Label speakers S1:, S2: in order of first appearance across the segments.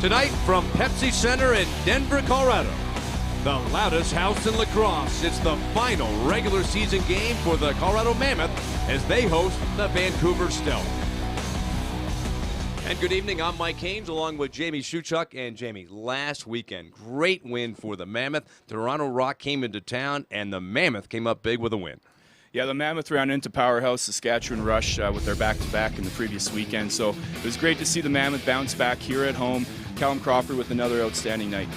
S1: Tonight from Pepsi Center in Denver, Colorado, the loudest house in lacrosse. It's the final regular season game for the Colorado Mammoth as they host the Vancouver Stealth. And good evening, I'm Mike Haynes along with Jamie Shuchuk. And Jamie, last weekend, great win for the Mammoth. Toronto Rock came into town and the Mammoth came up big with a win.
S2: Yeah, the Mammoth ran into powerhouse Saskatchewan Rush with their back-to-back in the previous weekend. So it was great to see the Mammoth bounce back here at home. Callum Crawford with another outstanding night.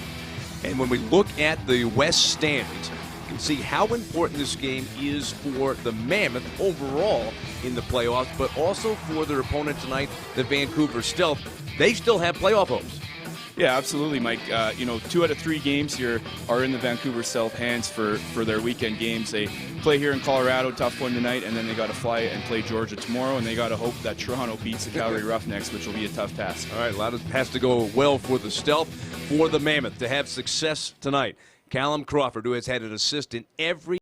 S1: And when we look at the West standings, you can see how important this game is for the Mammoth overall in the playoffs, but also for their opponent tonight, the Vancouver Stealth. They still have playoff hopes.
S2: Yeah, absolutely, Mike. 2 out of 3 games here are in the Vancouver Stealth hands for their weekend games. They play here in Colorado, tough one tonight, and then they got to fly and play Georgia tomorrow, and they got to hope that Toronto beats the Calgary Roughnecks, which will be a tough task.
S1: All right, a lot has to go well for the Stealth, for the Mammoth to have success tonight. Callum Crawford, who has had an assist in every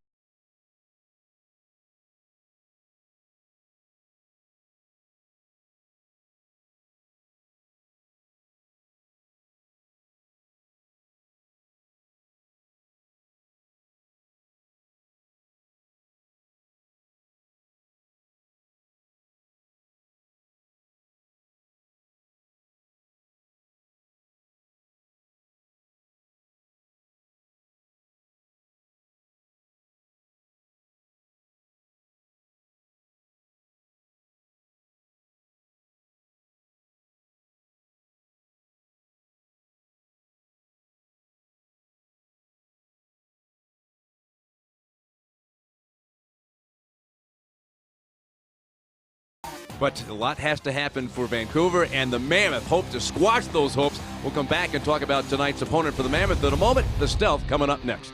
S1: But a lot has to happen for Vancouver, and the Mammoth hope to squash those hopes. We'll come back and talk about tonight's opponent for the Mammoth in a moment. The Stealth coming up next.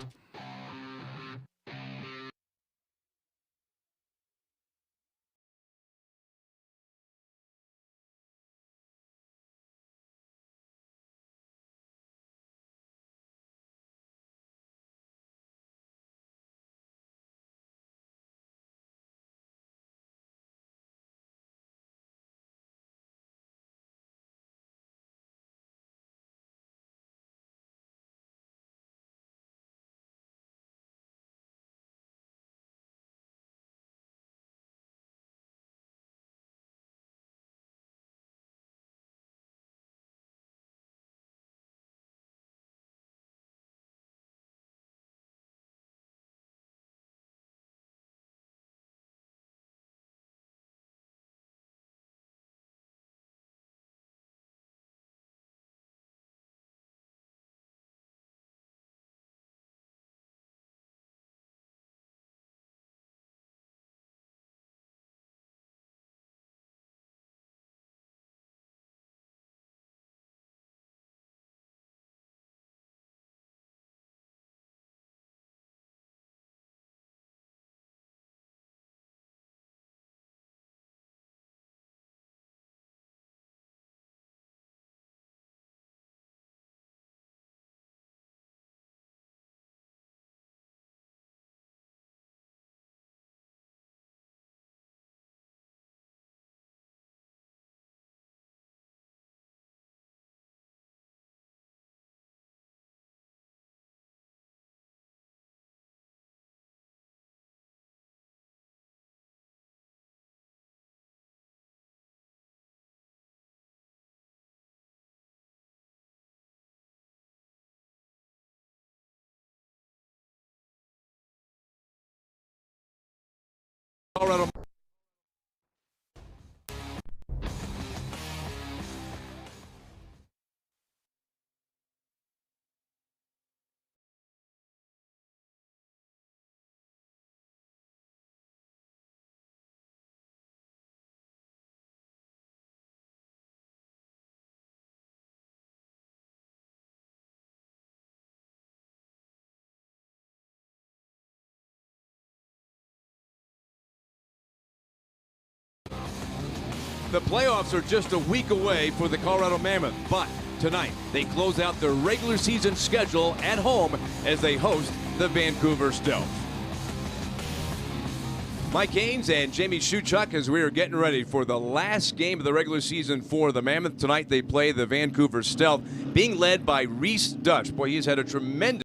S1: Colorado. The playoffs are just a week away for the Colorado Mammoth, but tonight they close out their regular season schedule at home as they host the Vancouver Stealth. Mike Haynes and Jamie Shuchuk as we are getting ready for the last game of the regular season for the Mammoth. Tonight they play the Vancouver Stealth, being led by Reese Dutch. Boy, he's had a tremendous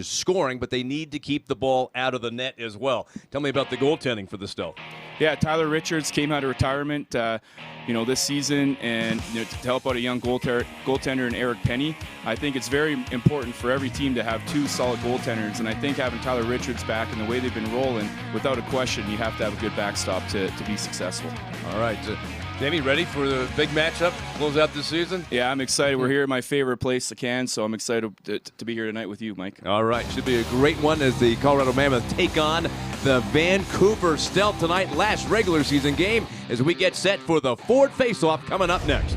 S1: scoring, but they need to keep the ball out of the net as well. Tell me about the goaltending for the Stealth.
S2: Yeah, Tyler Richards came out of retirement, this season, and to help out a young goaltender in Eric Penny. I think it's very important for every team to have two solid goaltenders, and I think having Tyler Richards back and the way they've been rolling, without a question, you have to have a good backstop to be successful.
S1: All right. Jamie, ready for the big matchup, close out this season?
S2: Yeah, I'm excited. We're here at my favorite place, the Can, so I'm excited to be here tonight with you, Mike.
S1: All right. Should be a great one as the Colorado Mammoth take on the Vancouver Stealth tonight. Last regular season game as we get set for the Ford Faceoff coming up next.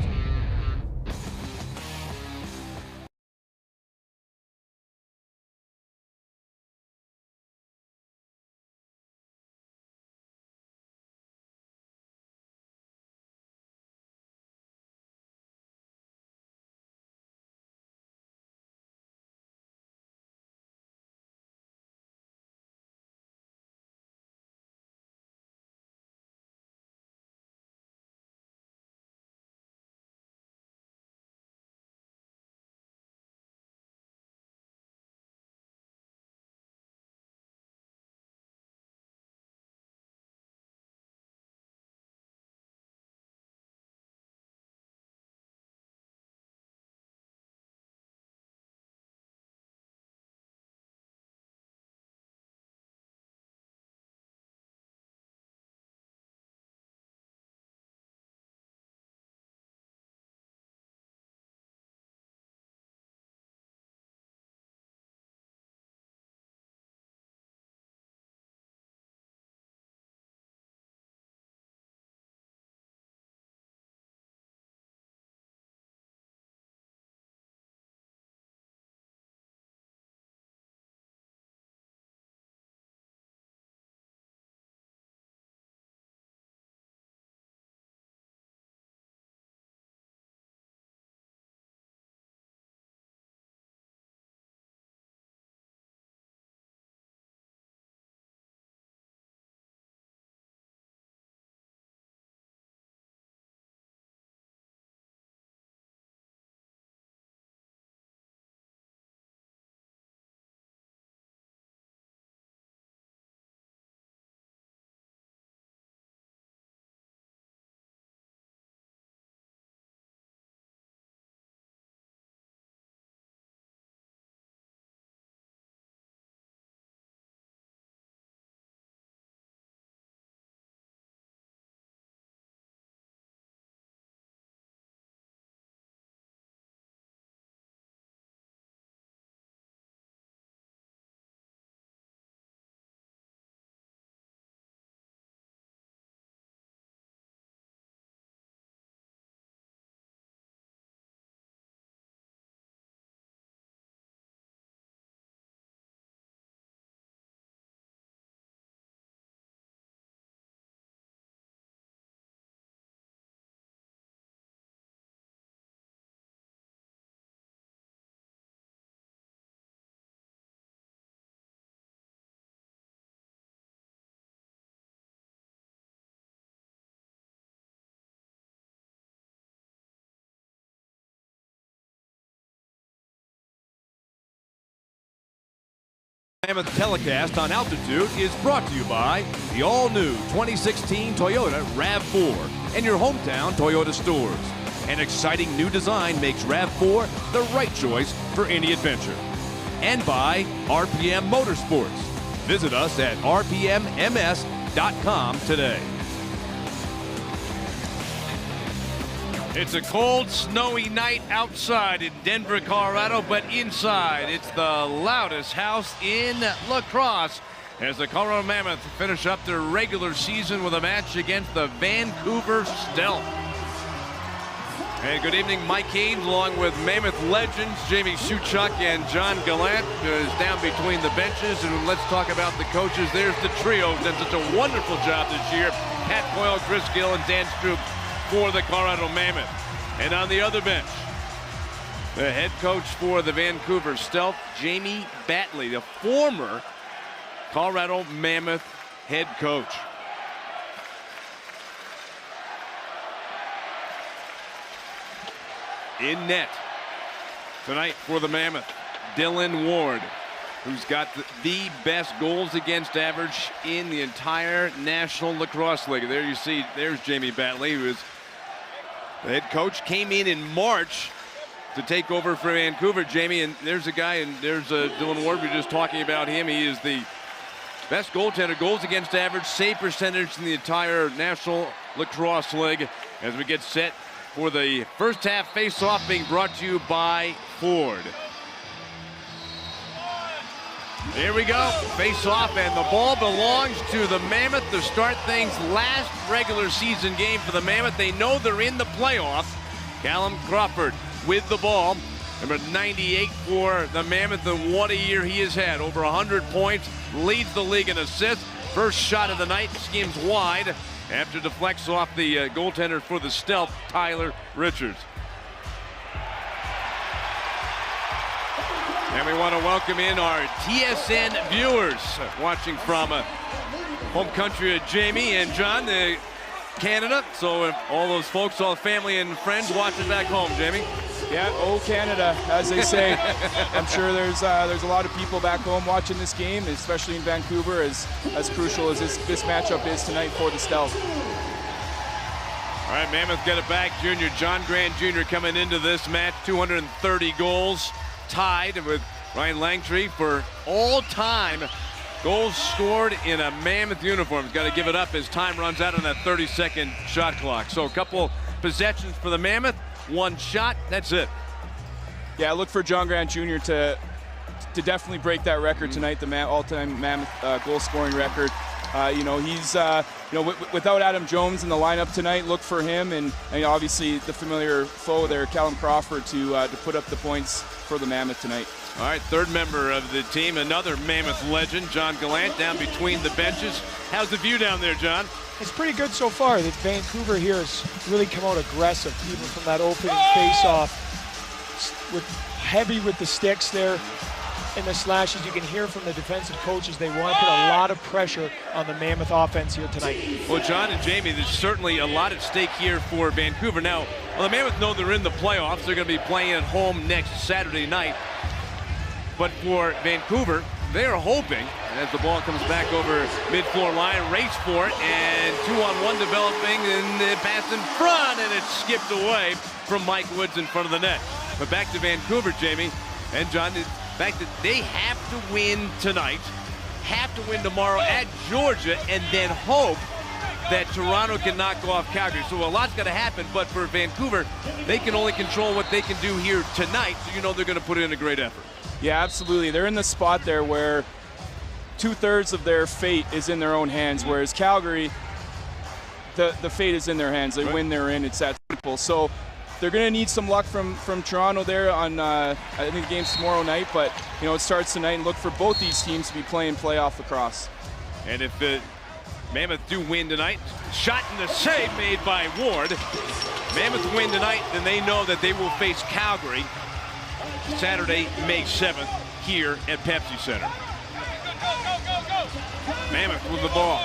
S1: Mammoth telecast on altitude is brought to you by the all-new 2016 Toyota RAV4 and your hometown Toyota stores. An exciting new design makes RAV4 the right choice for any adventure. And by RPM Motorsports. Visit us at rpmms.com today. It's a cold, snowy night outside in Denver, Colorado, but inside it's the loudest house in lacrosse as the Colorado Mammoth finish up their regular season with a match against the Vancouver Stealth. And good evening, Mike Haynes, along with Mammoth legends Jamie Suchuk and John Gallant is down between the benches. And let's talk about the coaches. There's the trio who've done such a wonderful job this year. Pat Boyle, Chris Gill, and Dan Stroop for the Colorado Mammoth. And on the other bench, the head coach for the Vancouver Stealth, Jamie Batley, the former Colorado Mammoth head coach. In net tonight for the Mammoth, Dylan Ward, who's got the best goals against average in the entire National Lacrosse League. There you see, there's Jamie Batley, who is the head coach, came in March to take over for Vancouver, Jamie, and there's a guy, and there's Dylan Ward. We were just talking about him. He is the best goaltender, goals against average, save percentage in the entire National Lacrosse League as we get set for the first half face-off being brought to you by Ford. Here we go, face-off, and the ball belongs to the Mammoth to start things. Last regular season game for the Mammoth. They know they're in the playoffs. Callum Crawford with the ball, number 98 for the Mammoth, and what a year he has had. Over 100 points, leads the league in assists. First shot of the night, skims wide after deflects off the goaltender for the Stealth, Tyler Richards. And we want to welcome in our TSN viewers watching from home country of Jamie and John, Canada. So all those folks, all family and friends watching back home, Jamie.
S2: Yeah, oh Canada, as they say. I'm sure there's a lot of people back home watching this game, especially in Vancouver, as crucial as this matchup is tonight for the Stealth.
S1: All right, Mammoth got it back. Junior John Grant Jr. coming into this match, 230 goals, tied with Ryan Langtree for all-time goals scored in a Mammoth uniform. He's got to give it up as time runs out on that 30-second shot clock. So a couple possessions for the Mammoth. One shot, that's it.
S2: Yeah, look for John Grant Jr. to definitely break that record tonight, the all-time Mammoth goal scoring record. He's without Adam Jones in the lineup tonight, look for him, and obviously the familiar foe there, Callum Crawford, to put up the points for the Mammoth tonight.
S1: All right, third member of the team, another Mammoth legend, John Gallant, down between the benches. How's the view down there, John?
S3: It's pretty good so far. The Vancouver here has really come out aggressive, even from that opening face-off. Heavy with the sticks there and the slashes. You can hear from the defensive coaches they want to put a lot of pressure on the Mammoth offense here tonight.
S1: Well, John and Jamie, there's certainly a lot at stake here for Vancouver. Now, the Mammoth know they're in the playoffs. They're going to be playing at home next Saturday night. But for Vancouver, they're hoping, as the ball comes back over mid-floor line, race for it, and 2-on-1 developing, and the pass in front, and it's skipped away from Mike Woods in front of the net. But back to Vancouver, Jamie and John, the fact that they have to win tonight, have to win tomorrow at Georgia, and then hope that Toronto can knock off Calgary. So a lot's got to happen, but for Vancouver, they can only control what they can do here tonight, so you know they're going to put in a great effort.
S2: Yeah, absolutely. They're in the spot there where 2/3 of their fate is in their own hands, whereas Calgary, the fate is in their hands. They win, they're in. It's that simple. So they're going to need some luck from Toronto there on, I think the game's tomorrow night, but, it starts tonight, and look for both these teams to be playing playoff lacrosse.
S1: And if the Mammoth do win tonight, shot and the save made by Ward. Mammoth win tonight, then they know that they will face Calgary Saturday, May 7th, here at Pepsi Center. Mammoth with the ball.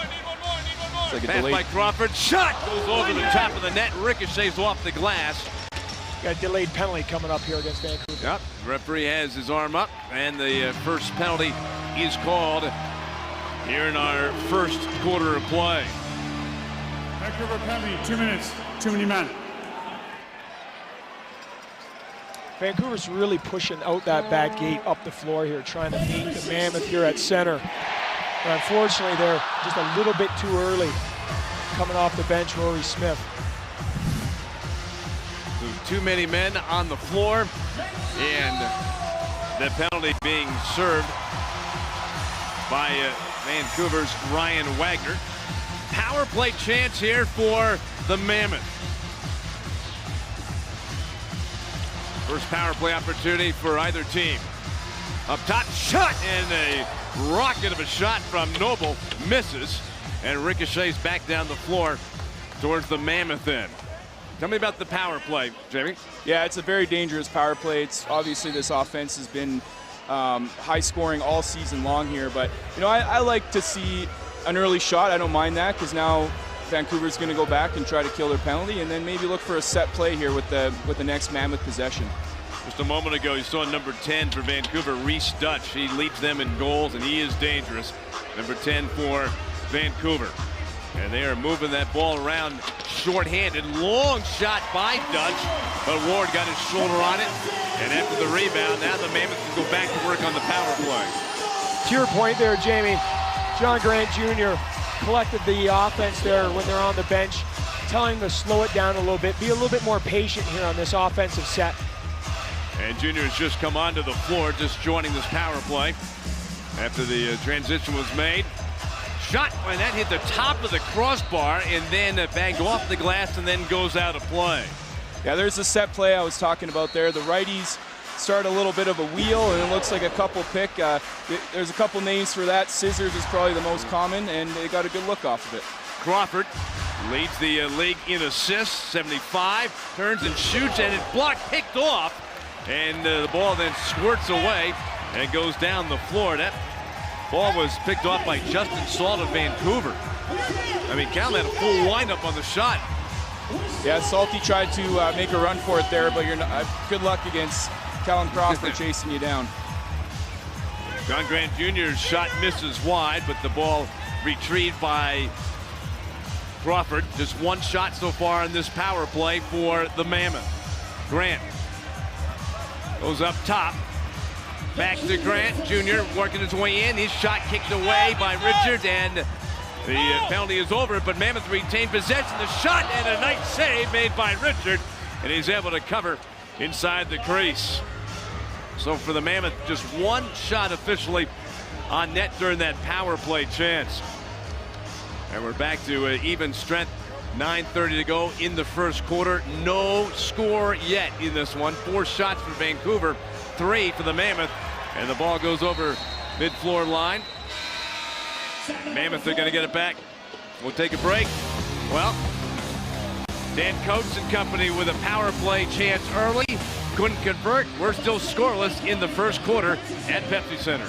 S2: Like
S1: pass by Crawford. Shot goes over the top of the net. Ricochets off the glass.
S3: Got a delayed penalty coming up here against Vancouver.
S1: Yep. The referee has his arm up, and the first penalty is called here in our first quarter of play.
S4: Vancouver penalty, 2 minutes, too many men.
S3: Vancouver's really pushing out that back gate up the floor here, trying to meet the Mammoth here at center. But unfortunately, they're just a little bit too early coming off the bench, Rory Smith.
S1: So too many men on the floor, and the penalty being served by Vancouver's Ryan Wagner. Power play chance here for the Mammoth. First power play opportunity for either team. Up top, shot, and a rocket of a shot from Noble misses, and ricochets back down the floor towards the Mammoth end. Tell me about the power play, Jamie.
S2: Yeah, it's a very dangerous power play. It's obviously this offense has been high scoring all season long here, but you know, I like to see an early shot. I don't mind that, because now Vancouver's going to go back and try to kill their penalty, and then maybe look for a set play here with the next Mammoth possession.
S1: Just a moment ago, you saw number 10 for Vancouver, Reese Dutch. He leads them in goals, and he is dangerous. Number 10 for Vancouver. And they are moving that ball around short-handed. Long shot by Dutch, but Ward got his shoulder on it. And after the rebound, now the Mammoth can go back to work on the power play.
S3: To your point there, Jamie, John Grant Jr. collected the offense there when they're on the bench, telling them to slow it down a little bit, be a little bit more patient here on this offensive set.
S1: And Junior has just come onto the floor, just joining this power play after the transition was made. Shot, and that hit the top of the crossbar and then banged off the glass and then goes out of play.
S2: Yeah, there's the set play I was talking about there. The righties start a little bit of a wheel, and it looks like a couple pick. There's a couple names for that. Scissors is probably the most common, and they got a good look off of it.
S1: Crawford leads the league in assists, 75, turns and shoots, and it's blocked, picked off, and the ball then squirts away and goes down the floor. That ball was picked off by Justin Salt of Vancouver. I mean, Cal had a full windup on the shot.
S2: Yeah, Salty tried to make a run for it there, but you're not, good luck against Callum Crawford chasing you down.
S1: John Grant Jr.'s shot misses wide, but the ball retrieved by Crawford. Just one shot so far in this power play for the Mammoth. Grant goes up top. Back to Grant Jr. working his way in. His shot kicked away by Richard, and the penalty is over, but Mammoth retained possession. The shot, and a nice save made by Richard, and he's able to cover inside the crease. So for the Mammoth, just one shot officially on net during that power play chance. And we're back to even strength. 9:30 to go in the first quarter. No score yet in this one. 4 shots for Vancouver, 3 for the Mammoth, and the ball goes over mid-floor line. Mammoth are going to get it back. We'll take a break. Well, Dan Coates and company with a power play chance early. Couldn't convert. We're still scoreless in the first quarter at Pepsi Center.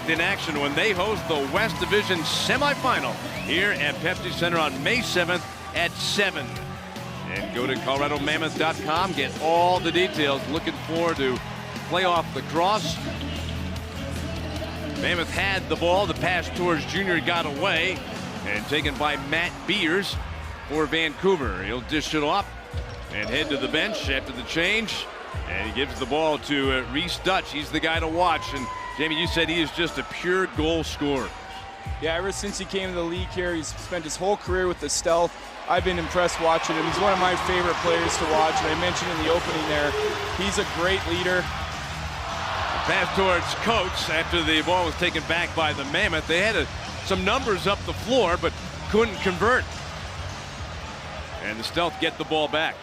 S1: In action when they host the West Division semifinal here at Pepsi Center on May 7th at 7. And go to ColoradoMammoth.com, get all the details. Looking forward to playoff lacrosse. Mammoth had the ball. The pass towards Junior got away and taken by Matt Beers for Vancouver. He'll dish it off and head to the bench after the change. And he gives the ball to Reese Dutch. He's the guy to watch. And Jamie, you said he is just a pure goal scorer.
S2: Yeah, ever since he came to the league here, he's spent his whole career with the Stealth. I've been impressed watching him. He's one of my favorite players to watch. And I mentioned in the opening there, he's a great leader.
S1: Pass towards Coates after the ball was taken back by the Mammoth. They had some numbers up the floor, but couldn't convert. And the Stealth get the ball back.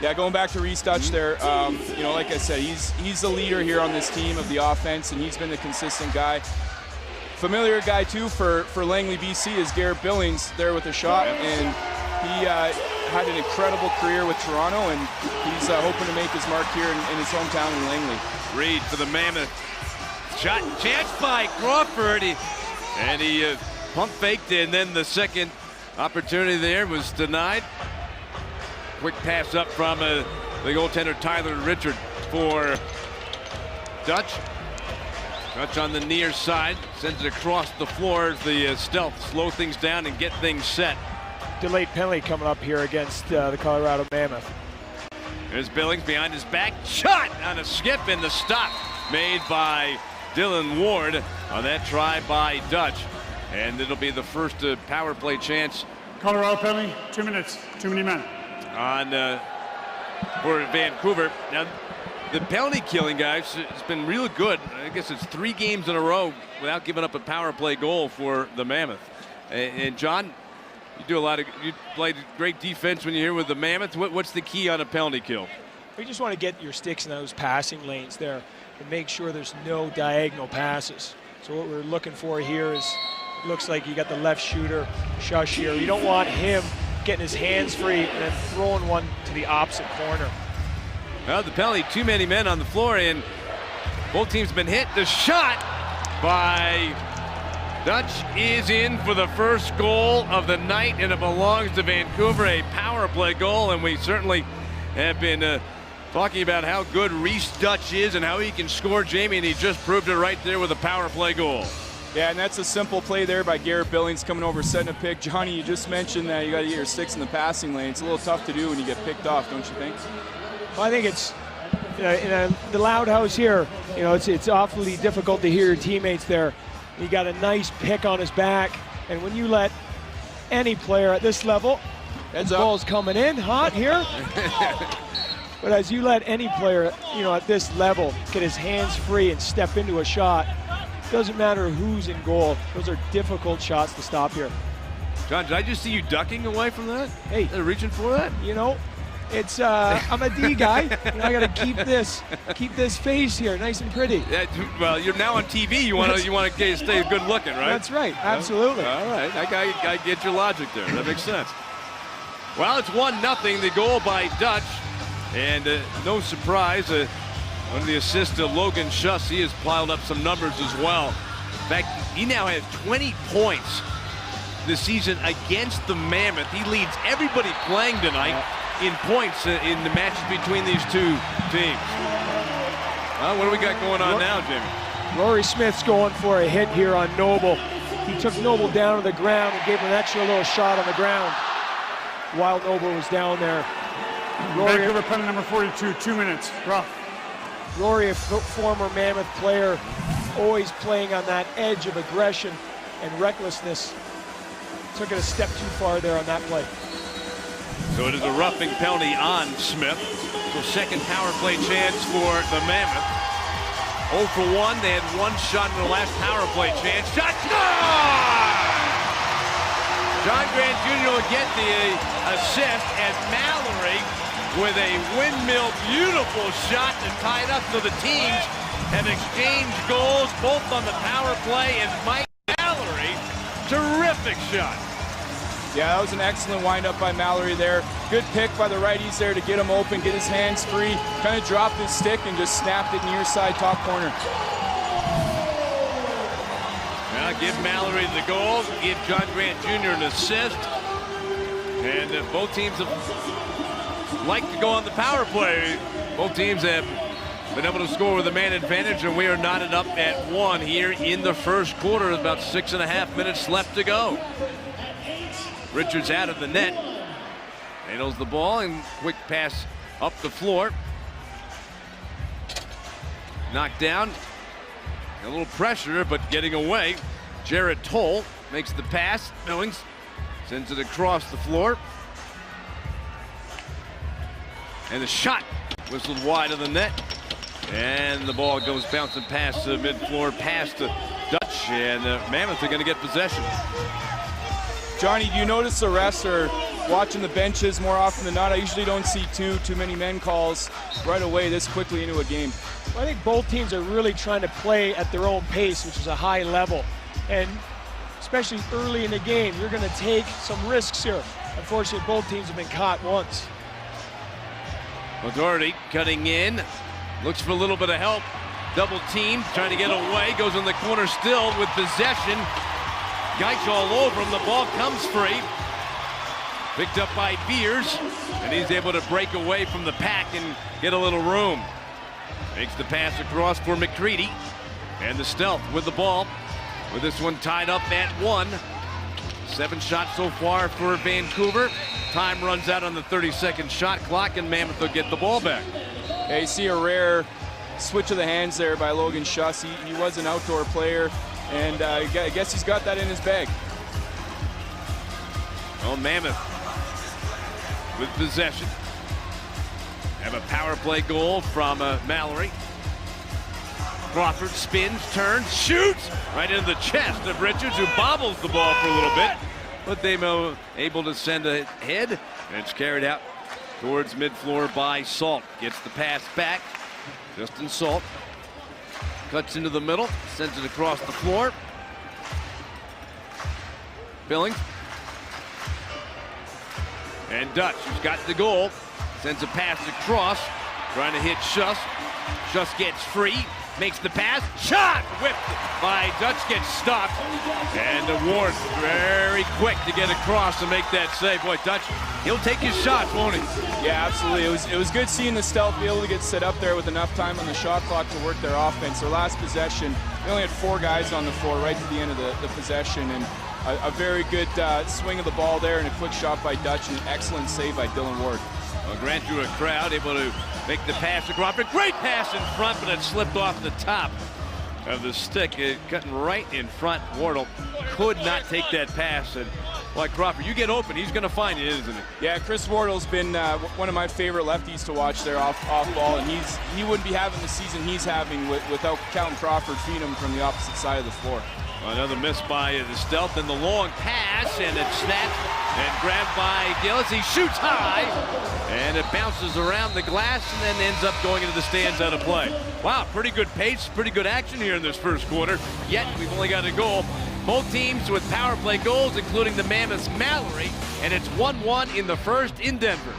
S2: Yeah, going back to Reese Dutch there, you know, like I said, he's the leader here on this team of the offense, and he's been the consistent guy. Familiar guy, too, for Langley, BC is Garrett Billings there with a shot, and he had an incredible career with Toronto, and he's hoping to make his mark here in his hometown in Langley.
S1: Reed for the Mammoth. Shot, chance by Crawford, and he pump faked, and then the second opportunity there was denied. Quick pass up from the goaltender Tyler Richard for Dutch. Dutch on the near side, sends it across the floor. The Stealth slow things down and get things set.
S3: Delayed penalty coming up here against the Colorado Mammoth.
S1: There's Billings behind his back. Shot on a skip, and the stop made by Dylan Ward on that try by Dutch. And it'll be the first power play chance.
S4: Colorado penalty, 2 minutes, too many men.
S1: On for Vancouver. Now, the penalty killing, guys, has been real good. I guess it's 3 games in a row without giving up a power play goal for the Mammoth. And John, you play great defense when you're here with the Mammoth. What's the key on a penalty kill?
S3: We just want to get your sticks in those passing lanes there and make sure there's no diagonal passes. So what we're looking for here is, it looks like you got the left shooter, Shush here. You don't want him getting his hands free and then throwing one to the opposite corner.
S1: Well, the penalty, too many men on the floor, and both teams have been hit. The shot by Dutch is in for the first goal of the night, and it belongs to Vancouver, a power play goal. And we certainly have been talking about how good Reese Dutch is and how he can score, Jamie, and he just proved it right there with a power play goal.
S2: Yeah, and that's a simple play there by Garrett Billings coming over, setting a pick. Johnny, you just mentioned that you got to get your sticks in the passing lane. It's a little tough to do when you get picked off, don't you think?
S3: Well, I think it's in the loud house here. You know, it's awfully difficult to hear your teammates there. You got a nice pick on his back, and when you let any player at this level, the ball's coming in hot here. But as you let any player, you know, at this level get his hands free and step into a shot, doesn't matter who's in goal. Those are difficult shots to stop here.
S1: John, did I just see you ducking away from that?
S3: Hey,
S1: reaching for that?
S3: You know, it's I'm a D guy. You know, I got to keep this face here nice and pretty.
S1: Yeah, well, you're now on TV. You want to stay good looking, right?
S3: That's right. Absolutely.
S1: All right, I get your logic there. That makes sense. Well, it's 1-0. The goal by Dutch, and no surprise. One of the assists to Logan Schuss, he has piled up some numbers as well. In fact, he now has 20 points this season against the Mammoth. He leads everybody playing tonight in points in the matches between these two teams. Well, what do we got going on now, Jimmy?
S3: Rory Smith's going for a hit here on Noble. He took Noble down to the ground and gave him an extra little shot on the ground while Noble was down there.
S4: Vancouver penalty number 42, 2 minutes, rough.
S3: Rory, a former Mammoth player, always playing on that edge of aggression and recklessness. Took it a step too far there on that play.
S1: So it is a roughing penalty on Smith. So second power play chance for the Mammoth. 0 for 1. They had one shot in the last power play chance. Shot! John Grant Jr. will get the assist, and Mallory with a windmill, beautiful shot to tie it up. So the teams have exchanged goals both on the power play, and Mike Mallory, terrific shot.
S2: Yeah, that was an excellent windup by Mallory there. Good pick by the righties there to get him open, get his hands free, kind of dropped his stick and just snapped it near side top corner.
S1: Now give Mallory the goal, give John Grant Jr. an assist. And both teams have liked to go on the power play. Both teams have been able to score with a man advantage, and we are knotted up at 1 here in the first quarter. About 6.5 minutes left to go. Richards out of the net. Handles the ball and quick pass up the floor. Knocked down. A little pressure, but getting away. Jared Toll makes the pass. Billings sends it across the floor. And the shot whistled wide of the net. And the ball goes bouncing past the mid-floor, past the Dutch, and Mammoth are going to get possession.
S2: Johnny, do you notice the refs are watching the benches more often than not? I usually don't see too many men calls right away this quickly into a game.
S3: Well, I think both teams are really trying to play at their own pace, which is a high level. And especially early in the game, you're going to take some risks here. Unfortunately, both teams have been caught once.
S1: O'Doherty cutting in. Looks for a little bit of help. Double team, trying to get away. Goes in the corner still with possession. Geich all over him. The ball comes free. Picked up by Beers. And he's able to break away from the pack and get a little room. Makes the pass across for McCready. And the stealth with the ball. With this one tied up at 1. 7 shots so far for Vancouver. Time runs out on the 30-second shot clock, and Mammoth will get the ball back.
S2: Yeah, you see a rare switch of the hands there by Logan Schuss. He was an outdoor player, and I guess he's got that in his bag.
S1: Well, Mammoth with possession. Have a power play goal from Mallory. Crawford spins, turns, shoots right into the chest of Richards, who bobbles the ball for a little bit. But they are able to send ahead, and it's carried out towards mid-floor by Salt. Gets the pass back. Justin Salt cuts into the middle, sends it across the floor. Billings. And Dutch, who's got the goal, sends a pass across, trying to hit Schuss. Schuss gets free, makes the pass, shot! Whipped by Dutch, gets stopped. And Ward very quick to get across and make that save. Boy, Dutch, he'll take his shots, won't he?
S2: Yeah, absolutely. It was good seeing the stealth be able to get set up there with enough time on the shot clock to work their offense. Their last possession, they only had 4 guys on the floor right to the end of the possession, and a very good swing of the ball there and a quick shot by Dutch and an excellent save by Dylan Ward.
S1: Well, Grant drew a crowd, able to make the pass to Crawford. Great pass in front, but it slipped off the top of the stick. Cutting right in front. Wardle could not take that pass. And like Crawford, you get open, he's going to find you, isn't he?
S2: Yeah, Chris Wardle's been one of my favorite lefties to watch there off ball, and he wouldn't be having the season he's having without Calvin Crawford feeding him from the opposite side of the floor.
S1: Another miss by the stealth, and the long pass, and it's snapped and grabbed by Gillis. He shoots high, and it bounces around the glass and then ends up going into the stands out of play. Wow, pretty good pace, pretty good action here in this first quarter, yet we've only got a goal. Both teams with power play goals, including the Mammoth's Mallory, and it's 1-1 in the first in Denver.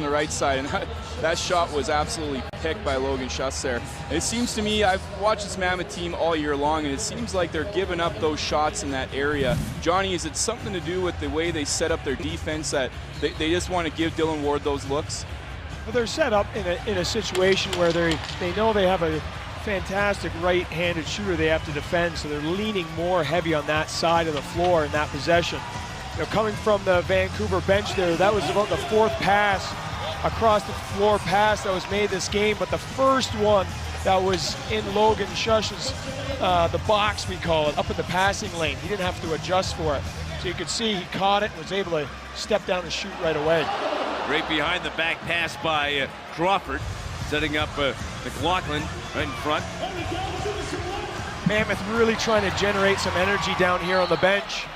S2: the right side, and that shot was absolutely picked by Logan Schuss there. And it seems to me, I've watched this Mammoth team all year long, and it seems like they're giving up those shots in that area. Johnny, is it something to do with the way they set up their defense that they just want to give Dylan Ward those looks?
S3: Well, they're set up in a situation where they know they have a fantastic right-handed shooter they have to defend, so they're leaning more heavy on that side of the floor in that possession. You know, coming from the Vancouver bench there, that was about the 4th pass across the floor pass that was made this game, but the first one that was in Logan Schuss's, the box we call it, up in the passing lane, he didn't have to adjust for it. So you could see he caught it and was able to step down and shoot right away.
S1: Right behind the back pass by Crawford, setting up McLaughlin right in front.
S3: Mammoth really trying to generate some energy down here on the bench,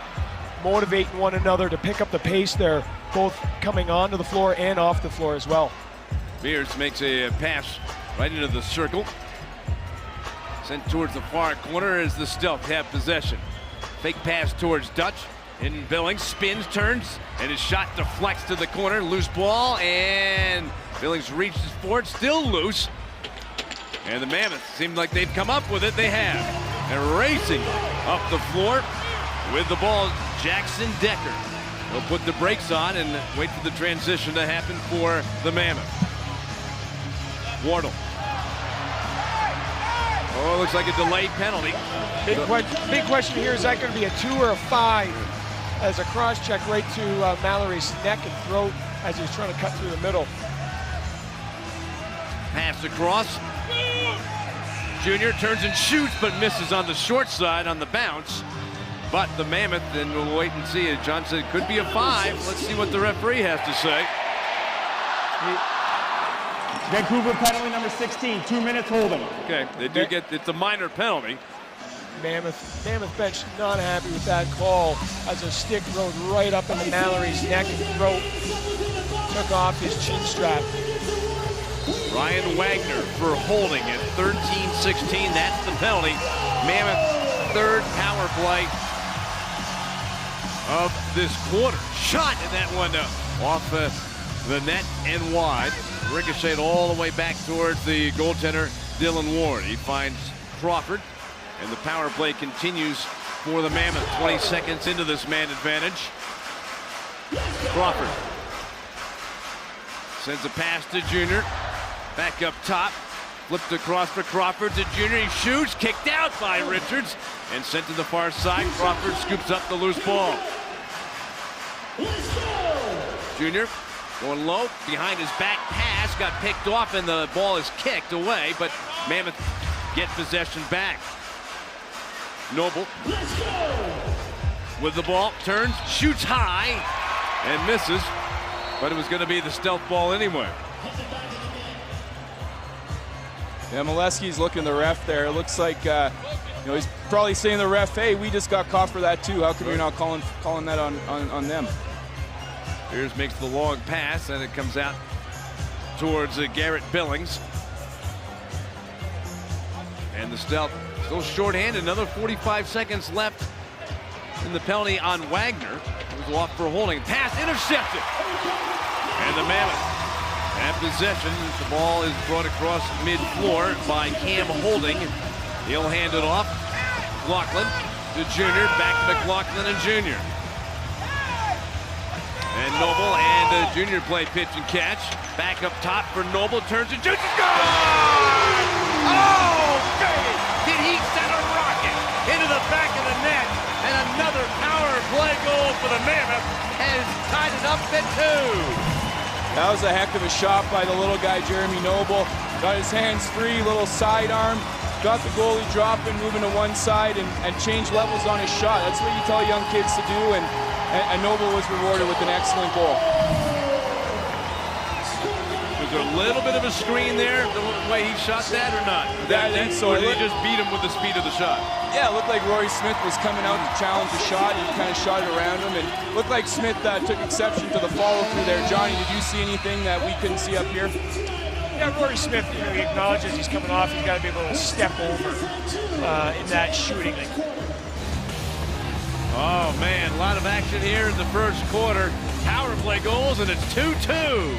S3: motivating one another to pick up the pace there, both coming onto the floor and off the floor as well.
S1: Beers makes a pass right into the circle. Sent towards the far corner as the Stealth have possession. Fake pass towards Dutch. In Billings, spins, turns, and his shot deflects to the corner. Loose ball, and Billings reaches for it, still loose. And the Mammoth seemed like they'd come up with it. They have. And racing up the floor with the ball, Jackson Decker. He'll put the brakes on and wait for the transition to happen for the Mammoth. Wardle. Oh, looks like a delayed penalty.
S3: Big question here, is that going to be a 2 or a 5? As a cross-check right to Mallory's neck and throat as he's trying to cut through the middle.
S1: Pass across. Junior turns and shoots, but misses on the short side on the bounce. But the Mammoth, and we'll wait and see. John said it could be a 5. Let's see what the referee has to say.
S5: Vancouver penalty number 16, 2 minutes holding.
S1: Okay, they do get, it's a minor penalty.
S3: Mammoth bench not happy with that call as a stick rode right up into Mallory's neck and throat, took off his chin strap.
S1: Ryan Wagner for holding at 13-16. That's the penalty. Mammoth 3rd power play of this quarter. Shot in that one off the net and wide. Ricocheted all the way back towards the goaltender, Dylan Ward. He finds Crawford. And the power play continues for the Mammoth. 20 seconds into this man advantage. Crawford sends a pass to Junior. Back up top. Flipped across for Crawford to Junior. He shoots. Kicked out by Richards. And sent to the far side. Crawford scoops up the loose ball. Junior going low. Behind his back pass. Got picked off and the ball is kicked away. But Mammoth get possession back. Noble with the ball, turns, shoots high, and misses, but it was going to be the Stealth ball anyway.
S2: Yeah, Molesky's looking the ref there. It looks like he's probably saying to the ref, hey, we just got caught for that too. How come you're not calling that on them?
S1: Beers makes the long pass, and it comes out towards Garrett Billings. And the Stealth still shorthanded. Another 45 seconds left in the penalty on Wagner. It was off for holding. Pass intercepted. And the Mammoth have possession. The ball is brought across mid-floor by Cam Holding. He'll hand it off. McLaughlin to Junior. Back to McLaughlin and Junior. And Noble and Junior play pitch and catch. Back up top for Noble. Turns and shoots. Score! Oh, baby! Did he send a rocket into the back of the net? And another power play goal for the Mammoth has tied it up at 2.
S2: That was a heck of a shot by the little guy, Jeremy Noble. Got his hands free, little sidearm. Got the goalie dropping, moving to one side, and change levels on his shot. That's what you tell young kids to do, and Noble was rewarded with an excellent goal.
S1: Was there a little bit of a screen there, the way he shot that, or not? Or did he just beat him with the speed of the shot?
S2: Yeah, it looked like Rory Smith was coming out to challenge the shot, and he kind of shot it around him, and looked like Smith took exception to the follow-through there. Johnny, did you see anything that we couldn't see up here?
S3: Yeah, Rory Smith, he acknowledges he's coming off. He's got to be able to step over in that shooting.
S1: Oh, man, a lot of action here in the first quarter. Power play goals, and it's 2-2.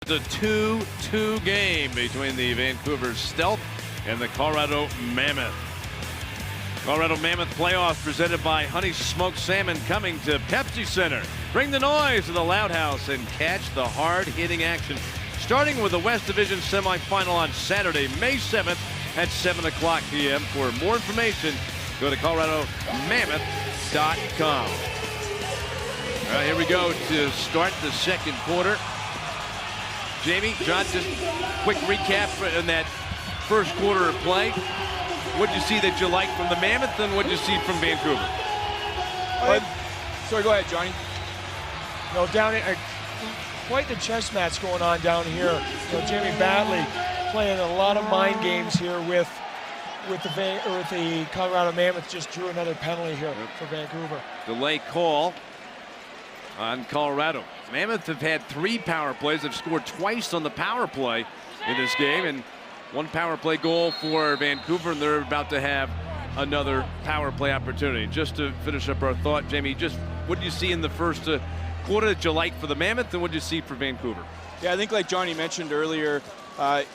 S1: It's a 2-2 game between the Vancouver Stealth and the Colorado Mammoth. Colorado Mammoth playoffs presented by Honey Smoked Salmon coming to Pepsi Center. Bring the noise to the Loud House and catch the hard-hitting action. Starting with the West Division semifinal on Saturday, May 7th at 7 o'clock p.m. For more information, go to coloradomammoth.com. All right, here we go to start the second quarter. Jamie, John, just quick recap in that first quarter of play. What did you see that you liked from the Mammoth, and what did you see from Vancouver?
S2: Sorry, go ahead, Johnny.
S3: No, down here, quite the chess match going on down here. Jamie Badley playing a lot of mind games here with the Colorado Mammoth. Just drew another penalty here for Vancouver.
S1: Delay call on Colorado. Mammoth have had 3 power plays. They've scored twice on the power play in this game, and 1 power play goal for Vancouver, and they're about to have another power play opportunity. Just to finish up our thought, Jamie, just what did you see in the first quarter that you liked for the Mammoth, and what did you see for Vancouver?
S2: Yeah, I think like Johnny mentioned earlier, the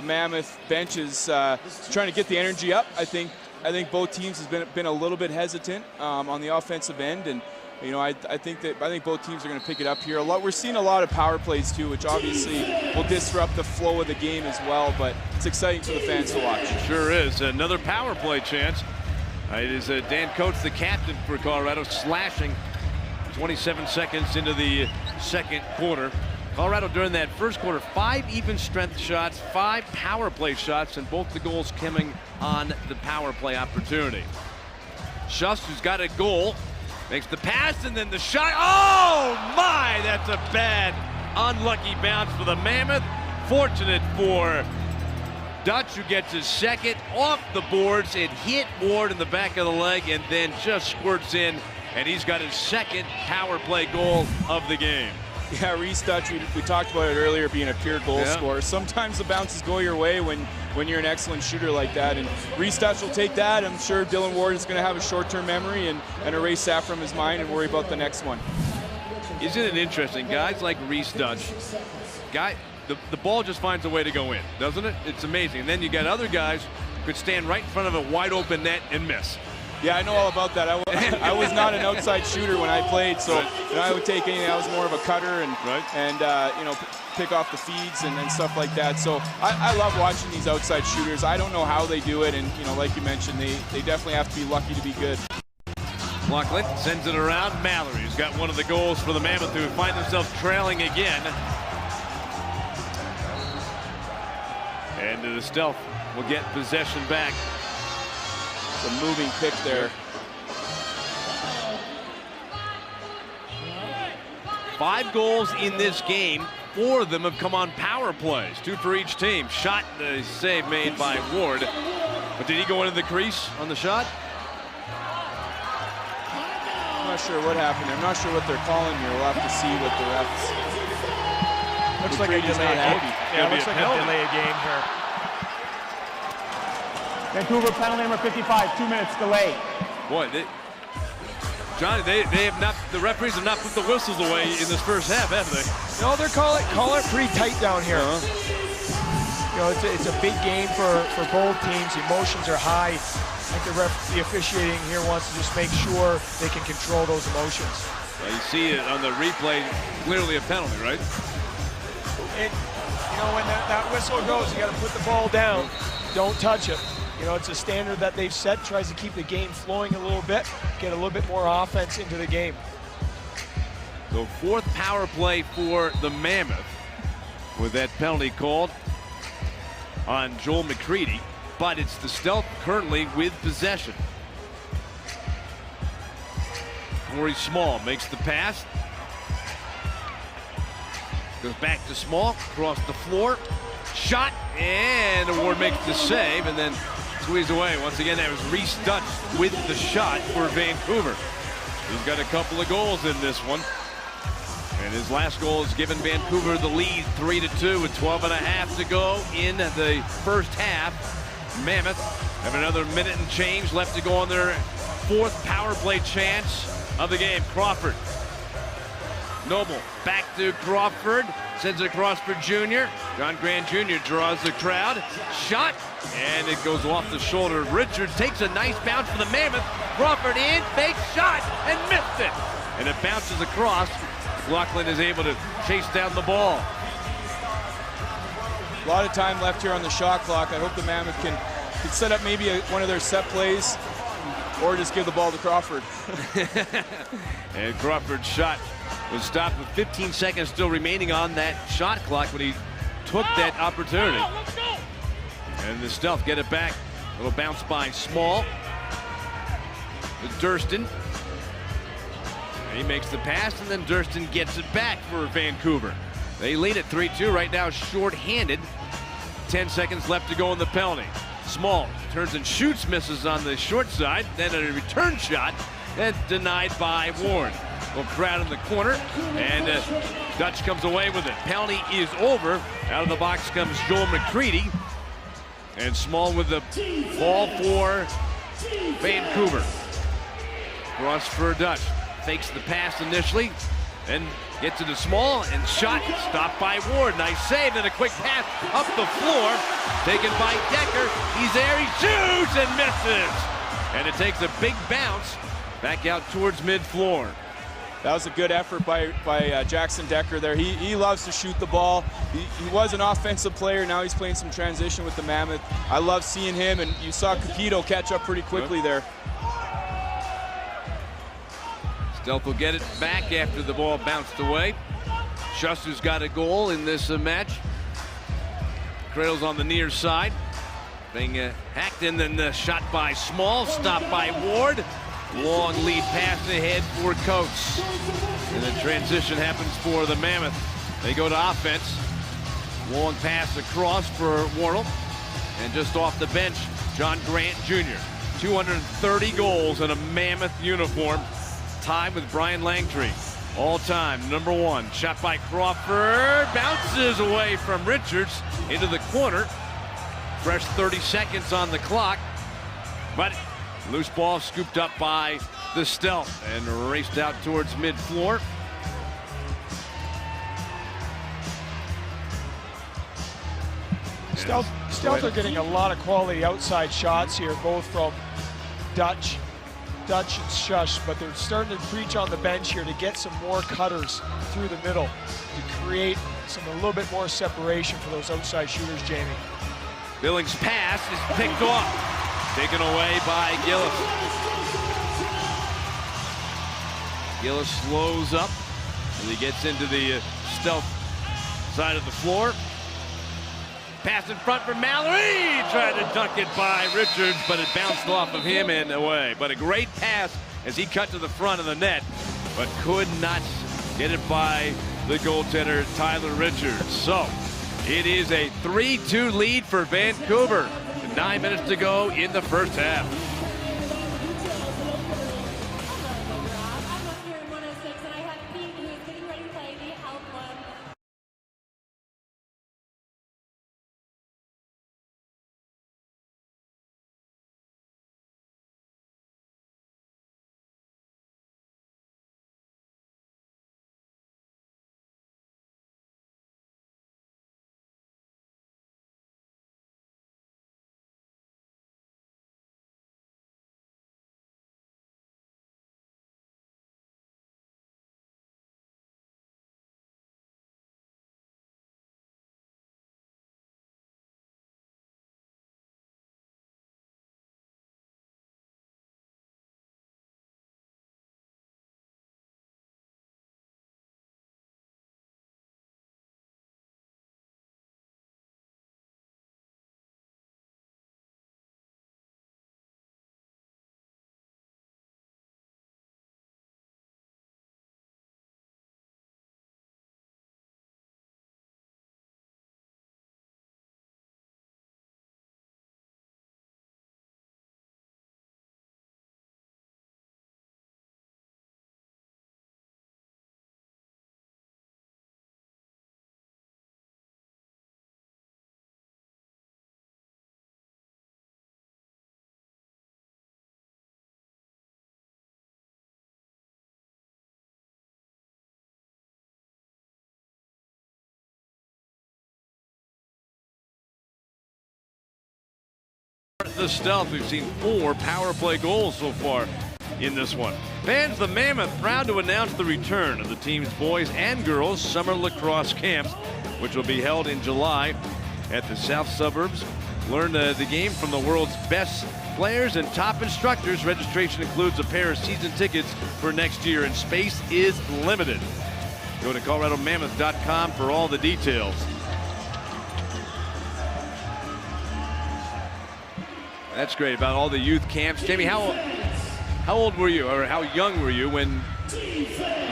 S2: Mammoth bench is trying to get the energy up. I think both teams has been a little bit hesitant on the offensive end, and I think both teams are going to pick it up here. We're seeing a lot of power plays too, which obviously will disrupt the flow of the game as well. But it's exciting for the fans to watch.
S1: It sure is. Another power play chance. It is Dan Coates, the captain for Colorado, slashing 27 seconds into the second quarter. Colorado during that first quarter, 5 even strength shots, 5 power play shots, and both the goals coming on the power play opportunity. Schuss, who's got a goal, makes the pass, and then the shot. Oh my, that's a bad, unlucky bounce for the Mammoth. Fortunate for Dutch, who gets his second off the boards. It hit Ward in the back of the leg and then just squirts in, and he's got his second power play goal of the game.
S2: Yeah, Reese Dutch, we talked about it earlier, being a pure goal scorer. Sometimes the bounces go your way when you're an excellent shooter like that, and Reese Dutch will take that. I'm sure Dylan Ward is going to have a short-term memory and erase that from his mind and worry about the next one.
S1: Isn't it interesting? Guys like Reese Dutch, the ball just finds a way to go in, doesn't it? It's amazing. And then you got other guys who could stand right in front of a wide-open net and miss.
S2: Yeah, I know all about that. I was not an outside shooter when I played, so I would take anything. I was more of a cutter and pick off the feeds and stuff like that. So I love watching these outside shooters. I don't know how they do it, and like you mentioned, they definitely have to be lucky to be good.
S1: Lachlan sends it around. Mallory's got one of the goals for the Mammoth, who find themselves trailing again. And the Stealth will get possession back.
S2: A moving pick there.
S1: 5 goals in this game. 4 of them have come on power plays. 2 for each team. Shot, the save made by Ward. But did he go into the crease on the shot?
S2: I'm not sure what happened. I'm not sure what they're calling here. We'll have to see what the refs.
S3: Looks like a delay game. Yeah, looks like a delay game here.
S5: Vancouver penalty number 55, 2 minutes delay.
S1: Boy, Johnny, they have not. The referees have not put the whistles away in this first half, have they?
S3: No, they're calling it pretty tight down here. It's a big game for both teams. Emotions are high. I think the officiating here wants to just make sure they can control those emotions.
S1: Well, you see it on the replay, clearly a penalty, right?
S3: When that whistle goes, you got to put the ball down. Don't touch it. It's a standard that they've set, tries to keep the game flowing a little bit, get a little bit more offense into the game.
S1: So 4th power play for the Mammoth with that penalty called on Joel McCready, but it's the Stealth currently with possession. Corey Small makes the pass. Goes back to Small, across the floor. Shot, and Ward makes the save, and then squeezed away. Once again, that was Reese Dutch with the shot for Vancouver. He's got a couple of goals in this one. And his last goal has given Vancouver the lead 3-2 with 12.5 to go in the first half. Mammoth have another minute and change left to go on their 4th power play chance of the game. Crawford Noble back to Crawford, sends it across for Jr. John Grant Jr. draws the crowd. Shot, and it goes off the shoulder of Richards. Takes a nice bounce for the Mammoth. Crawford in, fake shot, and missed it. And it bounces across. McLaughlin is able to chase down the ball.
S2: A lot of time left here on the shot clock. I hope the Mammoth can set up maybe one of their set plays or just give the ball to Crawford.
S1: And Crawford's shot was stopped with 15 seconds still remaining on that shot clock when he took that opportunity. And the Stealth get it back. Little bounce by Small. To Durston. And he makes the pass, and then Durston gets it back for Vancouver. They lead at 3-2 right now, short-handed. 10 seconds left to go in the penalty. Small turns and shoots, misses on the short side. Then a return shot, and denied by Warren. Little crowd in the corner, and Dutch comes away with it. Penalty is over. Out of the box comes Joel McCready. And Small with the ball for Vancouver. Cross for Dutch. Fakes the pass initially, and gets it to Small, and shot stopped by Ward. Nice save, then a quick pass up the floor, taken by Decker. He's there, he shoots and misses. And it takes a big bounce back out towards mid-floor.
S2: That was a good effort by Jackson Decker there. He loves to shoot the ball. He was an offensive player. Now he's playing some transition with the Mammoth. I love seeing him, and you saw Capito catch up pretty quickly there.
S1: Stealth will get it back after the ball bounced away. Schuster's got a goal in this match. Cradle's on the near side. Being hacked in, then the shot by Small, stopped by Ward. Long lead pass ahead for Coates. And the transition happens for the Mammoth. They go to offense. Long pass across for Wardle. And just off the bench, John Grant Jr. 230 goals in a Mammoth uniform. Tied with Brian Langtree. All-time #1. Shot by Crawford. Bounces away from Richards into the corner. Fresh 30 seconds on the clock. But loose ball scooped up by the Stealth and raced out towards mid-floor.
S3: Stealth are getting a lot of quality outside shots here, both from Dutch and Shush, but they're starting to preach on the bench here to get some more cutters through the middle to create a little bit more separation for those outside shooters, Jamie.
S1: Billings' pass is picked off. Taken away by Gillis. Gillis slows up and he gets into the Stealth side of the floor. Pass in front for Mallory. Tried to dunk it by Richards, but it bounced off of him and away. But a great pass as he cut to the front of the net, but could not get it by the goaltender, Tyler Richards. So it is a 3-2 lead for Vancouver. 9 minutes to go in the first half. the Stealth. We've seen 4 power play goals so far in this one. Fans, the Mammoth proud to announce the return of the team's boys and girls summer lacrosse camps, which will be held in July at the South Suburbs. Learn the game from the world's best players and top instructors. Registration includes a pair of season tickets for next year, and space is limited. Go to ColoradoMammoth.com for all the details. That's great about all the youth camps. Jamie, how old were you, or how young were you when you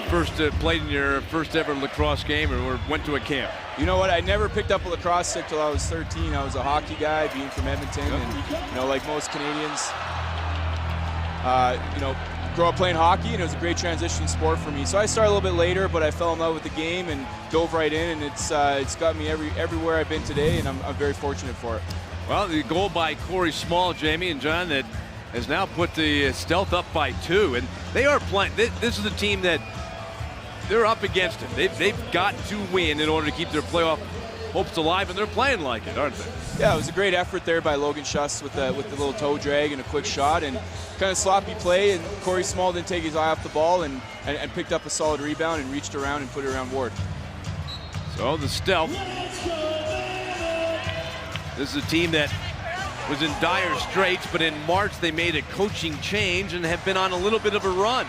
S1: first played in your first ever lacrosse game or went to a camp?
S2: You know what? I never picked up a lacrosse stick till I was 13. I was a hockey guy, being from Edmonton, and like most Canadians, grew up playing hockey, and it was a great transition sport for me. So I started a little bit later, but I fell in love with the game and dove right in, and it's got me everywhere I've been today, and I'm very fortunate for it.
S1: Well, the goal by Corey Small, Jamie and John, that has now put the Stealth up by 2, and they are playing. This is a team that they're up against it. They've got to win in order to keep their playoff hopes alive, and they're playing like it, aren't they?
S2: Yeah, it was a great effort there by Logan Schuss with the little toe drag and a quick shot, and kind of sloppy play, and Corey Small didn't take his eye off the ball and picked up a solid rebound and reached around and put it around Ward.
S1: So the Stealth. This is a team that was in dire straits, but in March they made a coaching change and have been on a little bit of a run.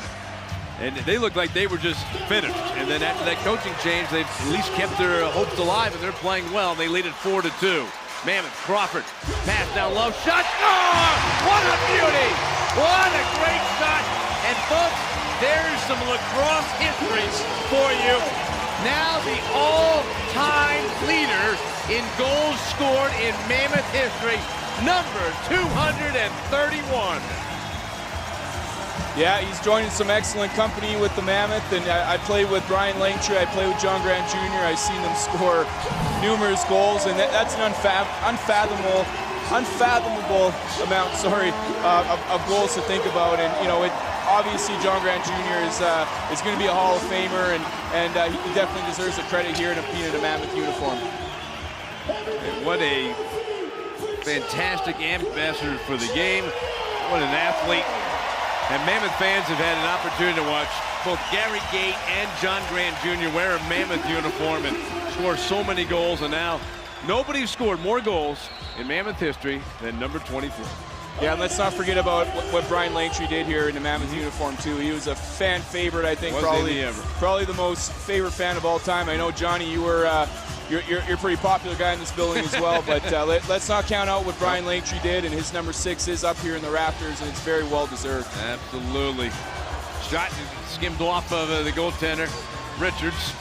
S1: And they look like they were just finished. And then after that coaching change, they've at least kept their hopes alive, and they're playing well. They lead it 4-2. Mammoth, Crawford, pass down low, shot. Oh, what a beauty! What a great shot! And folks, there's some lacrosse history for you. Now the all-time leader in goals scored in Mammoth history, number 231.
S2: Yeah, he's joining some excellent company with the Mammoth, and I played with Brian Langtree, I played with John Grant Jr., I've seen them score numerous goals, and that's an unfathomable amount, of goals to think about. And obviously John Grant Jr. is going to be a Hall of Famer, and he definitely deserves the credit here to being in a Mammoth uniform.
S1: And what a fantastic ambassador for the game. What an athlete. And Mammoth fans have had an opportunity to watch both Gary Gate and John Grant Jr. wear a Mammoth uniform and score so many goals, and now nobody's scored more goals in Mammoth history than number 24.
S2: Yeah, and let's not forget about what Brian Langtree did here in the Mammoth uniform too. He was a fan favorite, I think, probably the most favorite fan of all time. I know, Johnny, you were you're a pretty popular guy in this building as well, but let's not count out what Brian Langtree did, and his number 6 is up here in the rafters, and it's very well deserved.
S1: Absolutely. Shot skimmed off of the goaltender, Richards.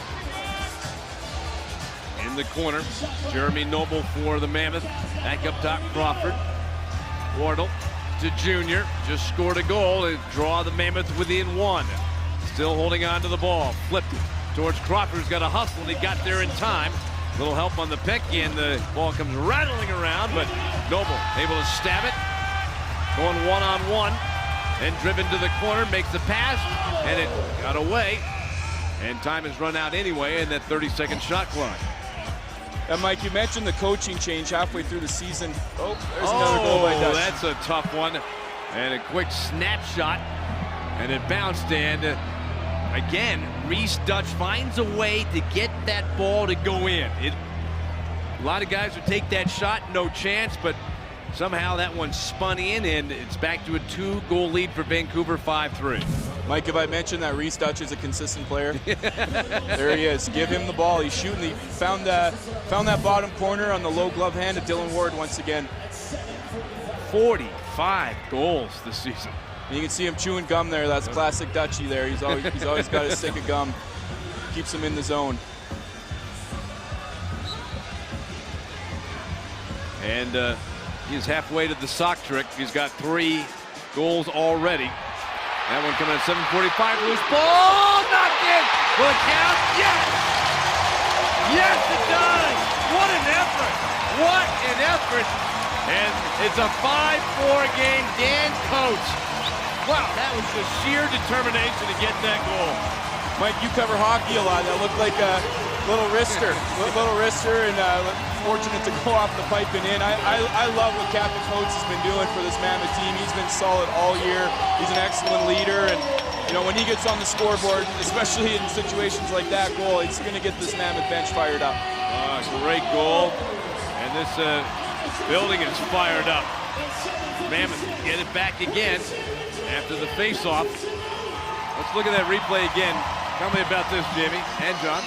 S1: In the corner, Jeremy Noble for the Mammoth. Back up top, Crawford. Wardle to Junior, just scored a goal and draw the Mammoth within 1. Still holding on to the ball. Flipped it towards Crawford, who's got a hustle, and he got there in time. Little help on the pick, and the ball comes rattling around, but Noble able to stab it. Going one-on-one, and driven to the corner, makes the pass, and it got away. And time has run out anyway in that 30-second shot clock.
S2: Mike, you mentioned the coaching change halfway through the season. Oh, there's another goal by Dutch.
S1: That's a tough one. And a quick snapshot. And it bounced, and again, Reese Dutch finds a way to get that ball to go in. A lot of guys would take that shot, no chance, but somehow that one spun in, and it's back to a 2-goal lead for Vancouver, 5-3.
S2: Mike, have I mentioned that Reese Dutch is a consistent player? There he is. Give him the ball. He's shooting. He found that bottom corner on the low glove hand of Dylan Ward once again.
S1: 45 goals this season.
S2: And you can see him chewing gum there. That's classic Dutchy there. He's always got a stick of gum. Keeps him in the zone.
S1: And he's halfway to the sock trick. He's got 3 goals already. That one coming at 7:45. Loose ball, knocked in. Will it count? Yes! Yes, it does! What an effort! What an effort! And it's a 5-4 game. Dan Coates. Wow, that was just sheer determination to get that goal.
S2: Mike, you cover hockey a lot. That looked Little wrister, and fortunate to go off the pipe and in. I love what Captain Coates has been doing for this Mammoth team. He's been solid all year. He's an excellent leader, and you know when he gets on the scoreboard, especially in situations like that goal, it's going to get this Mammoth bench fired up.
S1: Great goal, and this building is fired up. Mammoth get it back again after the face-off. Let's look at that replay again. Tell me about this, Jamie and John.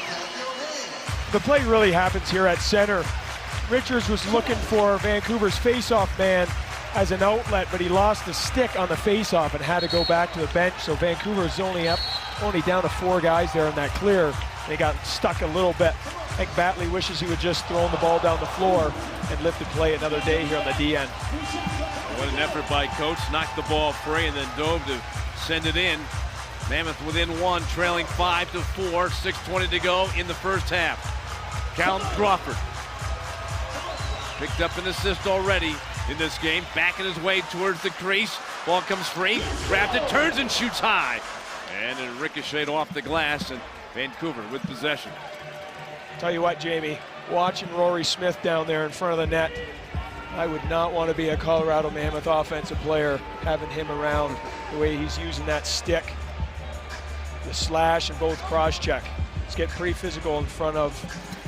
S3: The play really happens here at center. Richards was looking for Vancouver's face-off man as an outlet, but he lost the stick on the face-off and had to go back to the bench. So Vancouver's only down to 4 guys there in that clear. They got stuck a little bit. I think Batley wishes he would just thrown the ball down the floor and lifted play another day here on the D end.
S1: What an effort by Coates. Knocked the ball free and then dove to send it in. Mammoth within 1, trailing 5-4, 6:20 to go in the first half. Callum Crawford picked up an assist already in this game, backing his way towards the crease. Ball comes free, grabs it, turns and shoots high. And it ricocheted off the glass, and Vancouver with possession.
S3: Tell you what, Jamie, watching Rory Smith down there in front of the net, I would not want to be a Colorado Mammoth offensive player having him around the way he's using that stick. The slash and both cross-check. It's getting pretty physical in front of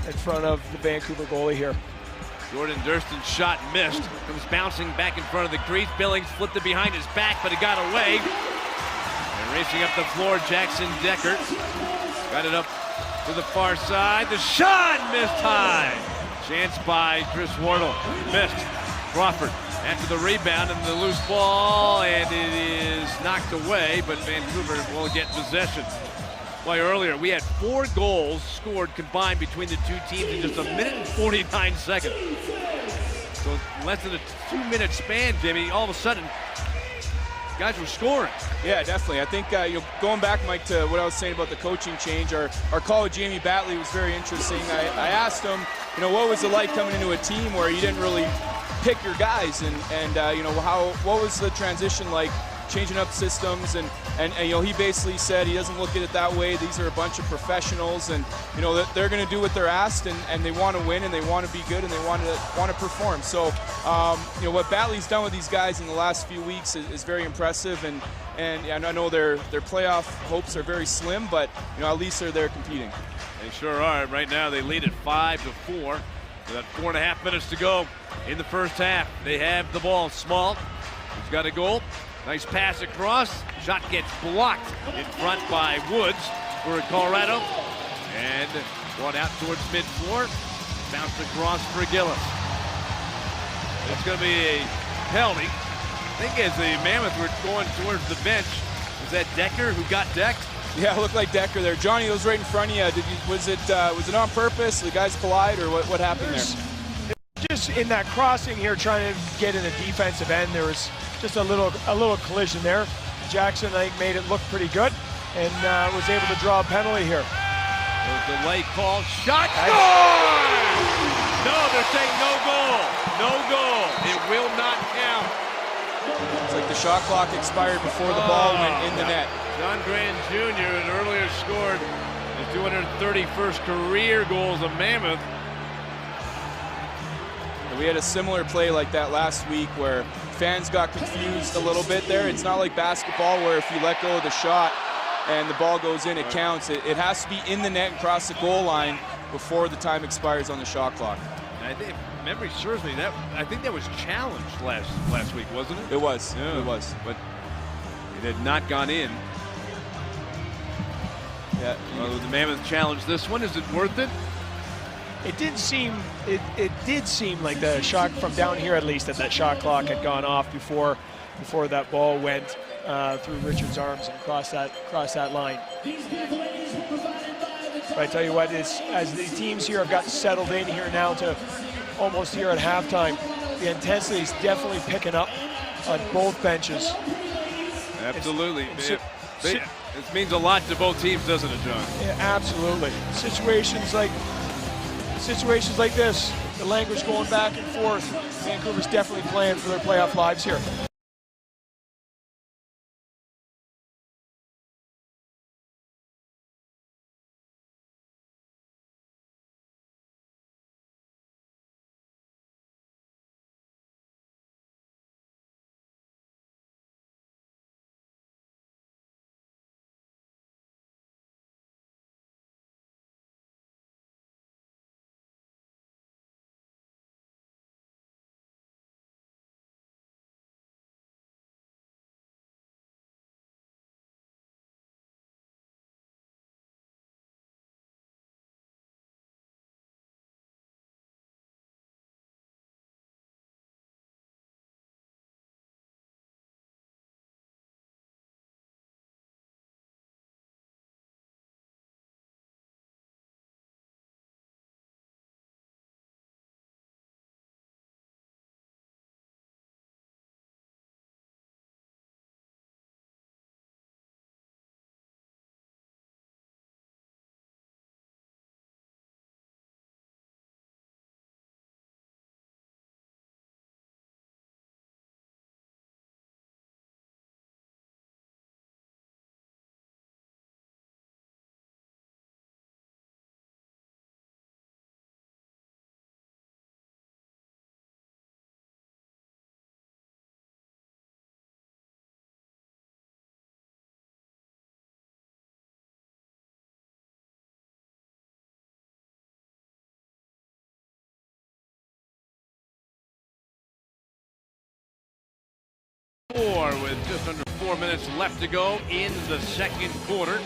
S3: the Vancouver goalie here.
S1: Jordan Durston's shot missed. Comes bouncing back in front of the crease. Billings flipped it behind his back, but it got away. And racing up the floor, Jackson Decker. Got it up to the far side. The shot missed high. Chance by Chris Wardle. Missed. Crawford after the rebound and the loose ball, and it is knocked away, but Vancouver will get possession. Well, earlier we had 4 goals scored combined between the two teams in just 1 minute and 49 seconds. So less than a 2-minute span, Jimmy, all of a sudden, guys were scoring.
S2: Yeah, definitely. I think going back, Mike, to what I was saying about the coaching change, our call with Jamie Batley was very interesting. I asked him, what was it like coming into a team where you didn't really pick your guys, and what was the transition like, changing up systems, and he basically said he doesn't look at it that way. These are a bunch of professionals, and they're going to do what they're asked, and they want to win, and they want to be good, and they want to perform. So what Batley's done with these guys in the last few weeks is very impressive, and I know their playoff hopes are very slim, but at least they're there competing.
S1: They sure are. Right now they lead at 5-4. With 4.5 minutes to go in the first half. They have the ball. Small, he's got a goal. Nice pass across. Shot gets blocked in front by Woods for Colorado. And brought out towards mid-floor. Bounced across for Gillis. It's going to be a penalty. I think as the Mammoth were going towards the bench, was that Decker who got decked?
S2: Yeah, it looked like Decker there. Johnny, it was right in front of you. Was it on purpose? The guys collide, or what happened there?
S3: Just in that crossing here, trying to get in the defensive end, there was just a little collision there. Jackson, I think, made it look pretty good, and was able to draw a penalty here.
S1: The delay call. Shot. Score! No, they're saying no goal. No goal. It will not count.
S2: It's like the shot clock expired before the ball went in the net.
S1: John Grant Jr. had earlier scored his 231st career goals of Mammoth.
S2: And we had a similar play like that last week where fans got confused a little bit there. It's not like basketball where if you let go of the shot and the ball goes in, it counts. It has to be in the net and cross the goal line before the time expires on the shot clock.
S1: I think, if memory serves me, I think that was challenged last week, wasn't it?
S2: It was.
S1: Yeah.
S2: It was.
S1: But it had not gone in.
S2: Yeah.
S1: Well, the Mammoth challenged this one. Is it worth it?
S3: It did seem like the shot from down here, at least, that shot clock had gone off before that ball went through Richard's arms and crossed that line. But I tell you what, as the teams here have got settled in here now to almost here at halftime, the intensity is definitely picking up on both benches.
S1: Absolutely. It means a lot to both teams, doesn't it, John?
S3: Yeah, absolutely. Situations like this, the language going back and forth, Vancouver's definitely playing for their playoff lives here.
S1: 4 with just under 4 minutes left to go in the second quarter.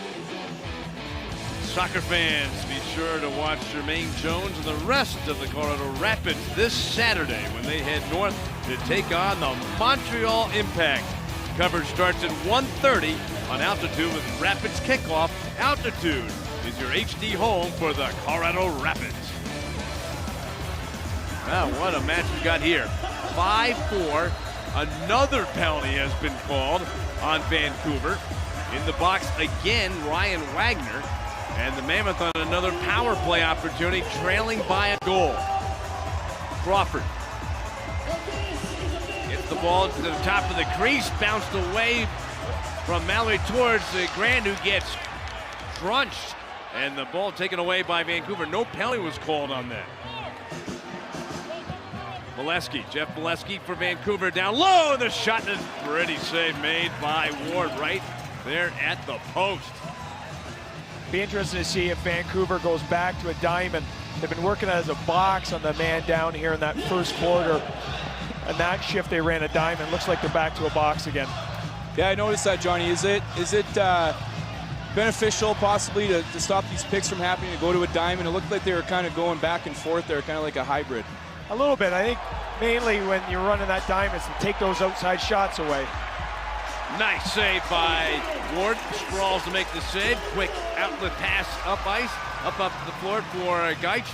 S1: Soccer fans, be sure to watch Jermaine Jones and the rest of the Colorado Rapids this Saturday when they head north to take on the Montreal Impact. Coverage starts at 1:30 on Altitude with Rapids kickoff. Altitude is your HD home for the Colorado Rapids. Wow, what a match we got here. 5-4. Another penalty has been called on Vancouver. In the box again, Ryan Wagner. And the Mammoth on another power play opportunity, trailing by a goal. Crawford gets the ball to the top of the crease, bounced away from Mallory towards the Grand, who gets crunched. And the ball taken away by Vancouver. No penalty was called on that. Jeff Molesky for Vancouver down low. The shot is pretty save made by Ward right there at the post.
S3: Be interested to see if Vancouver goes back to a diamond. They've been working as a box on the man down here in that first quarter. And that shift they ran a diamond. Looks like they're back to a box again.
S2: Yeah, I noticed that, Johnny. Is it beneficial possibly to stop these picks from happening, to go to a diamond? It looked like they were kind of going back and forth there, kind of like a hybrid.
S3: A little bit. I think mainly when you're running that diamond, to take those outside shots away.
S1: Nice save by Ward. Sprawls to make the save. Quick outlet pass up ice. Up the floor for Geitch.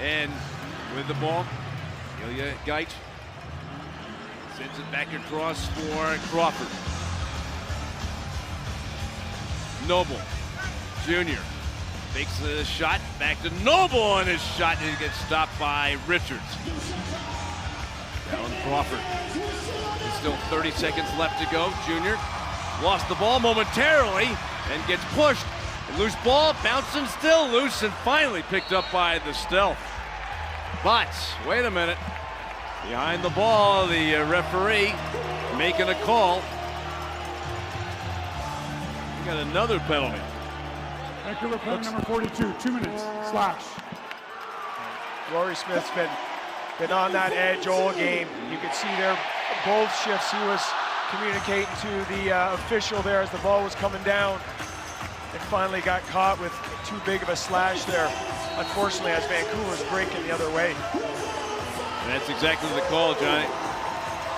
S1: And with the ball, Ilya Geitch sends it back across for Crawford. Noble Jr. makes the shot. Back to Noble, and his shot gets stopped by Richards. Alan Crawford. There's still 30 seconds left to go. Junior lost the ball momentarily and gets pushed. And loose ball, bouncing still loose, and finally picked up by the Stealth. But wait a minute. Behind the ball, the referee making a call. We got another penalty.
S4: Vancouver penalty number 42, 2 minutes, slash.
S3: Rory Smith's been on that edge all game. You could see there both shifts he was communicating to the official there as the ball was coming down, and finally got caught with too big of a slash there, unfortunately, as Vancouver was breaking the other way.
S1: And that's exactly the call, Johnny.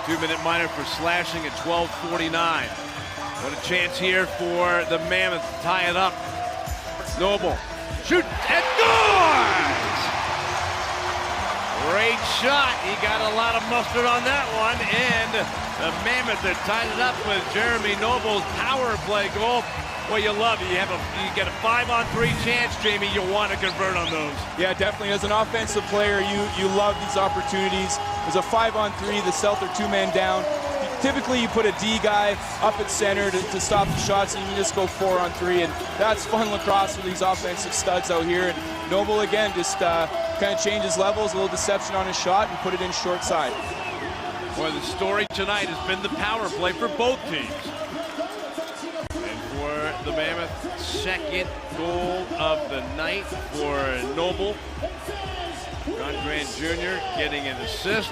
S1: 2-minute minor for slashing at 12:49. What a chance here for the Mammoth to tie it up. Noble shoots and scores! Great shot. He got a lot of mustard on that one, and the Mammoth that tied it up with Jeremy Noble's power play goal. Well, you love it. You get a 5-on-3 chance, Jamie. You want to convert on those.
S2: Yeah, definitely. As an offensive player, you love these opportunities. There's a 5-on-3. The Stealth are 2-man down. Typically, you put a D guy up at center to stop the shots, and you can just go 4-on-3, and that's fun lacrosse for these offensive studs out here. And Noble, again, just kind of changes levels, a little deception on his shot, and put it in short side.
S1: Boy, the story tonight has been the power play for both teams. And for the Mammoth, second goal of the night for Noble. John Grant Jr. getting an assist.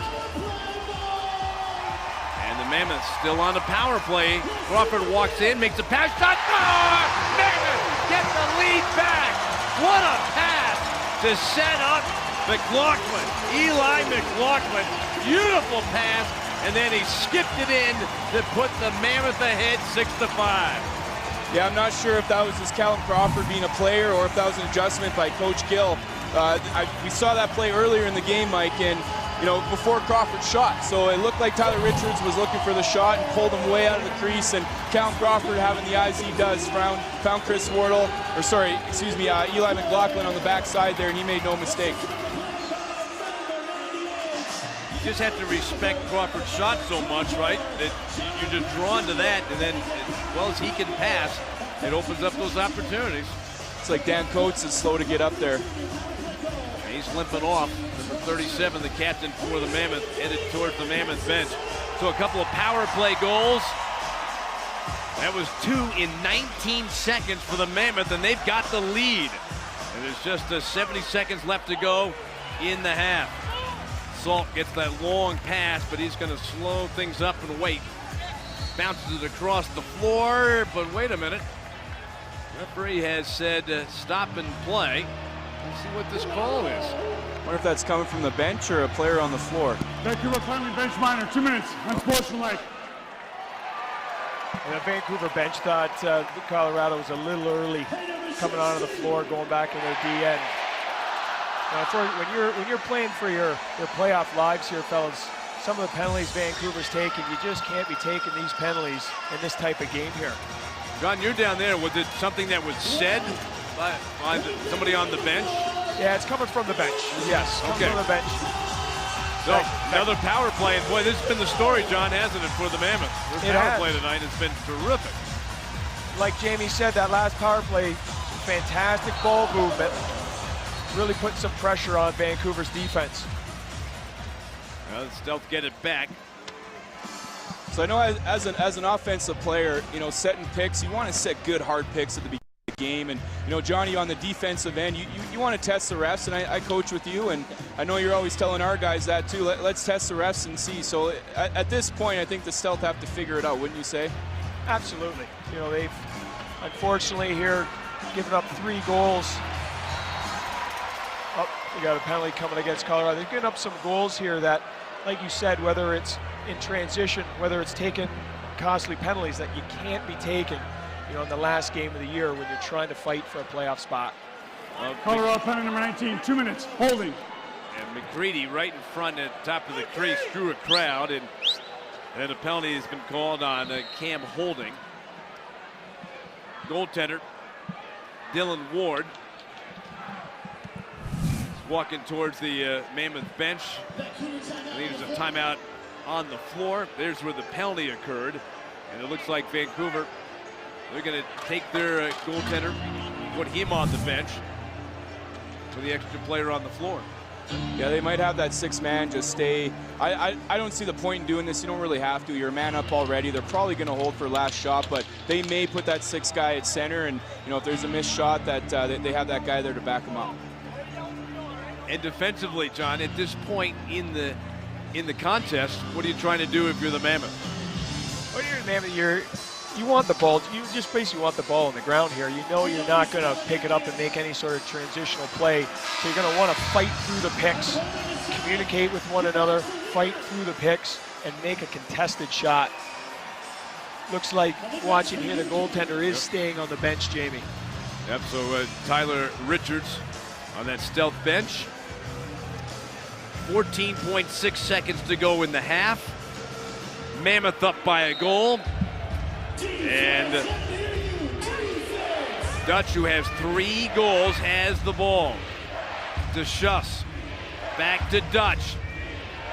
S1: And the Mammoth still on the power play. Crawford walks in, makes a pass shot. Oh, Mammoth get the lead back. What a pass to set up McLaughlin. Eli McLaughlin, beautiful pass, and then he skipped it in to put the Mammoth ahead 6-5.
S2: Yeah, I'm not sure if that was just Callum Crawford being a player or if that was an adjustment by Coach Gill. We saw that play earlier in the game, Mike, and before Crawford shot. So it looked like Tyler Richards was looking for the shot and pulled him way out of the crease, and Callum Crawford, having the eyes he does, found Eli McLaughlin on the backside there, and he made no mistake.
S1: You just have to respect Crawford's shot so much, right? That you're just drawn to that, and then as well as he can pass, it opens up those opportunities.
S2: It's like Dan Coates is slow to get up there.
S1: He's limping off. Number 37, the captain for the Mammoth, headed towards the Mammoth bench. So a couple of power play goals. That was 2 in 19 seconds for the Mammoth, and they've got the lead. And there's just 70 seconds left to go in the half. Salt gets that long pass, but he's going to slow things up and wait. Bounces it across the floor, but wait a minute. Referee has said stop and play. Let's see what this call is.
S2: I wonder if that's coming from the bench or a player on the floor.
S4: Vancouver penalty bench minor, 2 minutes. Unsportsmanlike.
S3: And the Vancouver bench thought Colorado was a little early coming onto the floor, going back in their DN. Now, when you're playing for your playoff lives here, fellas, some of the penalties Vancouver's taking, you just can't be taking these penalties in this type of game here.
S1: John, you're down there. Was it something that was said by somebody on the bench?
S3: Yeah, it's coming from the bench. Yes, coming from the bench.
S1: So, another power play. And boy, this has been the story, John, hasn't it, for the Mammoth? Their power play tonight has been terrific.
S3: Like Jamie said, that last power play, fantastic ball movement. Really putting some pressure on Vancouver's defense.
S1: Well, the Stealth get it back.
S2: So I know as an offensive player, you know, setting picks, you want to set good hard picks at the beginning of the game. And, you know, Johnny, on the defensive end, you want to test the refs, and I coach with you, and I know you're always telling our guys that too. Let's test the refs and see. So at this point, I think the Stealth have to figure it out, wouldn't you say?
S3: Absolutely. You know, they've unfortunately here given up 3 goals. Oh, we got a penalty coming against Colorado. They've given up some goals here that, like you said, whether it's in transition, whether it's taking costly penalties that you can't be taking, you know, in the last game of the year when you're trying to fight for a playoff spot.
S4: Colorado penalty number 19, 2 minutes, holding.
S1: And McCready right in front at the top of the crease drew a crowd, and a penalty has been called on Cam Holding. Goaltender Dylan Ward walking towards the Mammoth bench. I think there's a timeout on the floor. There's where the penalty occurred. And it looks like Vancouver, they're going to take their goaltender, put him on the bench for the extra player on the floor.
S2: Yeah, they might have that 6-man just stay. I don't see the point in doing this. You don't really have to. You're a man up already. They're probably going to hold for last shot, but they may put that 6th guy at center, and, you know, if there's a missed shot, that they have that guy there to back them up.
S1: And defensively, John, at this point in the contest, what are you trying to do if you're the Mammoth?
S3: Well, you're the Mammoth. You want the ball. You just basically want the ball on the ground here. You know you're not going to pick it up and make any sort of transitional play. So you're going to want to fight through the picks, communicate with one another, fight through the picks, and make a contested shot. Looks like watching here, the goaltender is staying on the bench, Jamie.
S1: Yep, so Tyler Richards on that Stealth bench. 14.6 seconds to go in the half. Mammoth up by a goal. And Dutch, who has 3 goals, has the ball. To Schuss. Back to Dutch.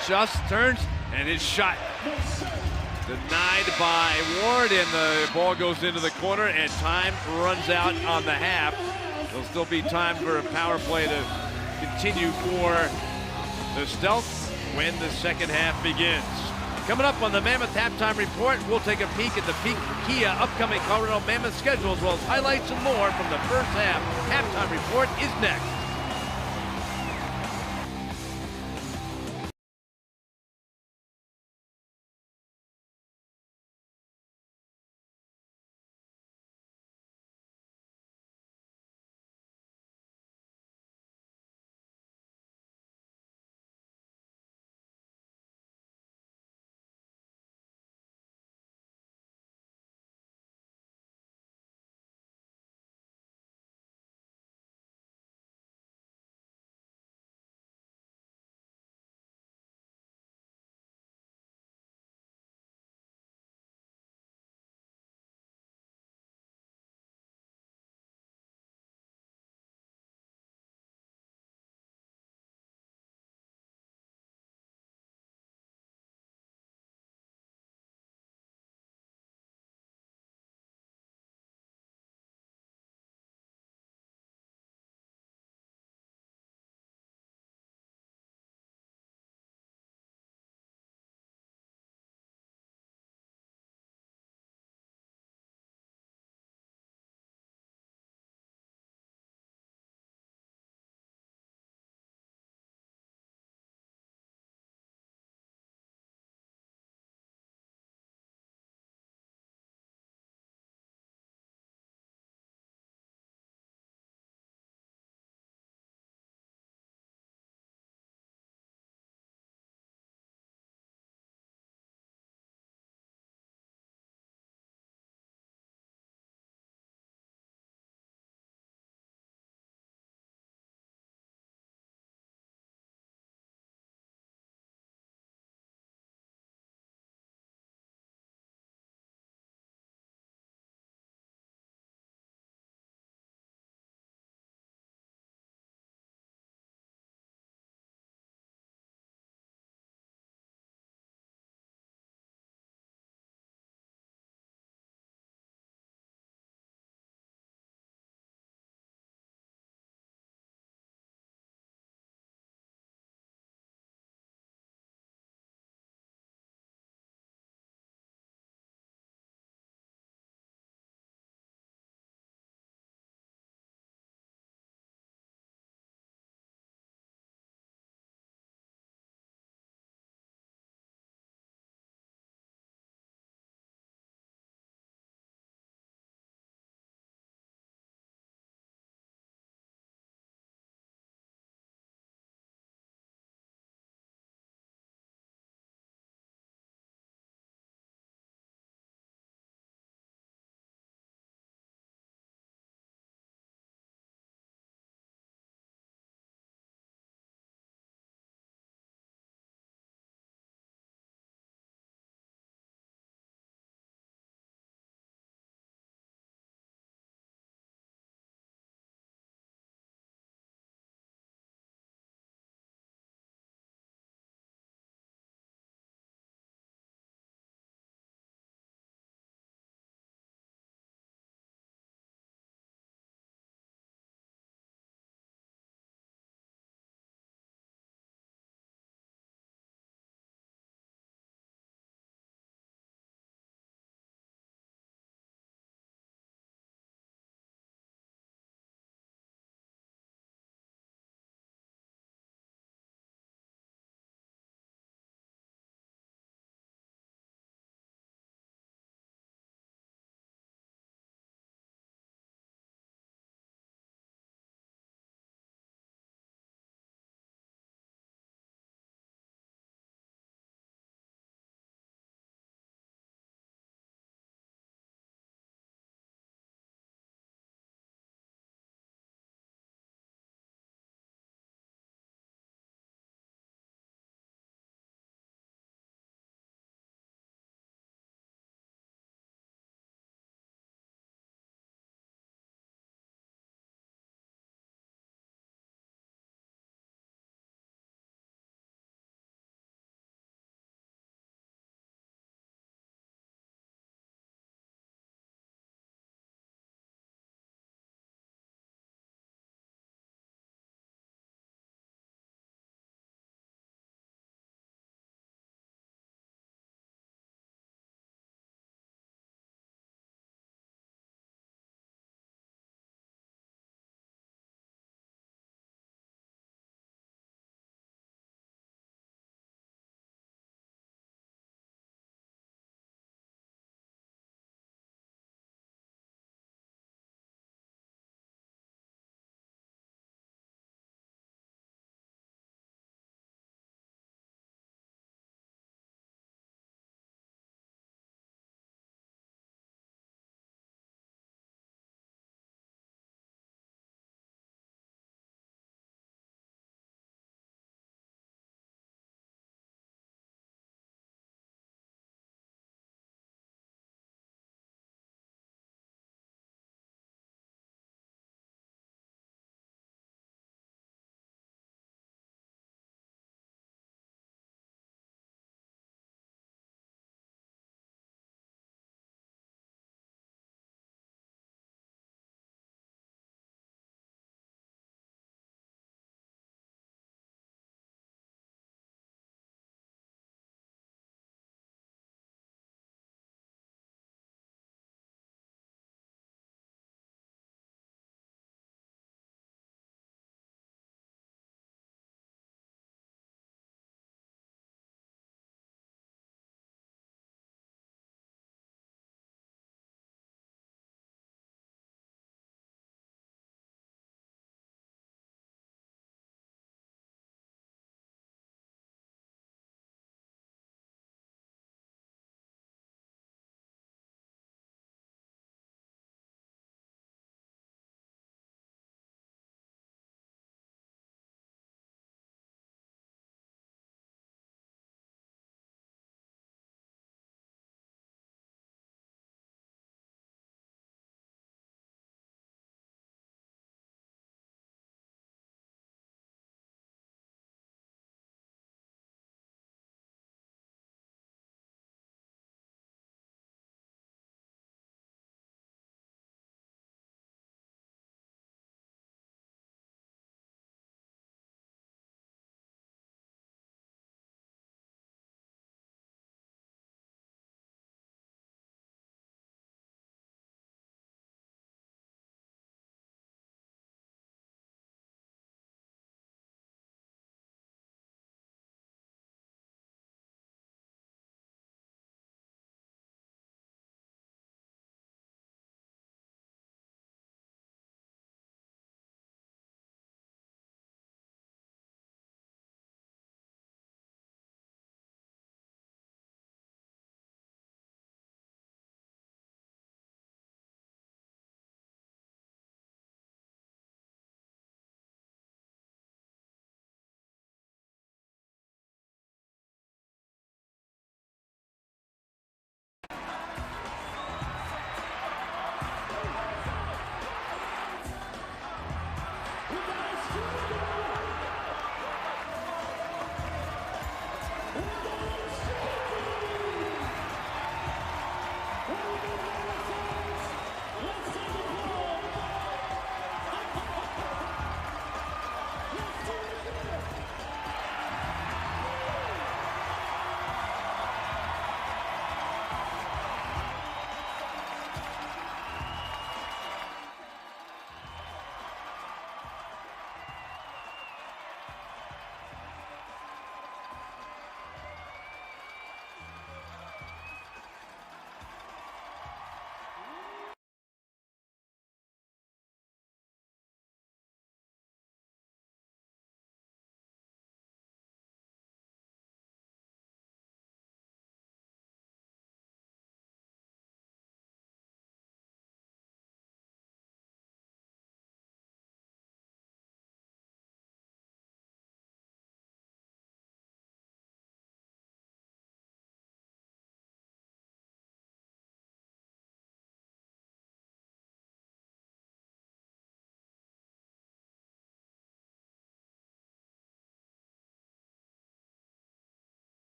S1: Schuss turns, and his shot denied by Ward, and the ball goes into the corner, and time runs out on the half. There'll still be time for a power play to continue for the Stealth when the second half begins. Coming up on the Mammoth Halftime Report, we'll take a peek at the Kia upcoming Colorado Mammoth schedule, as well as highlights and more from the first half. Halftime Report is next.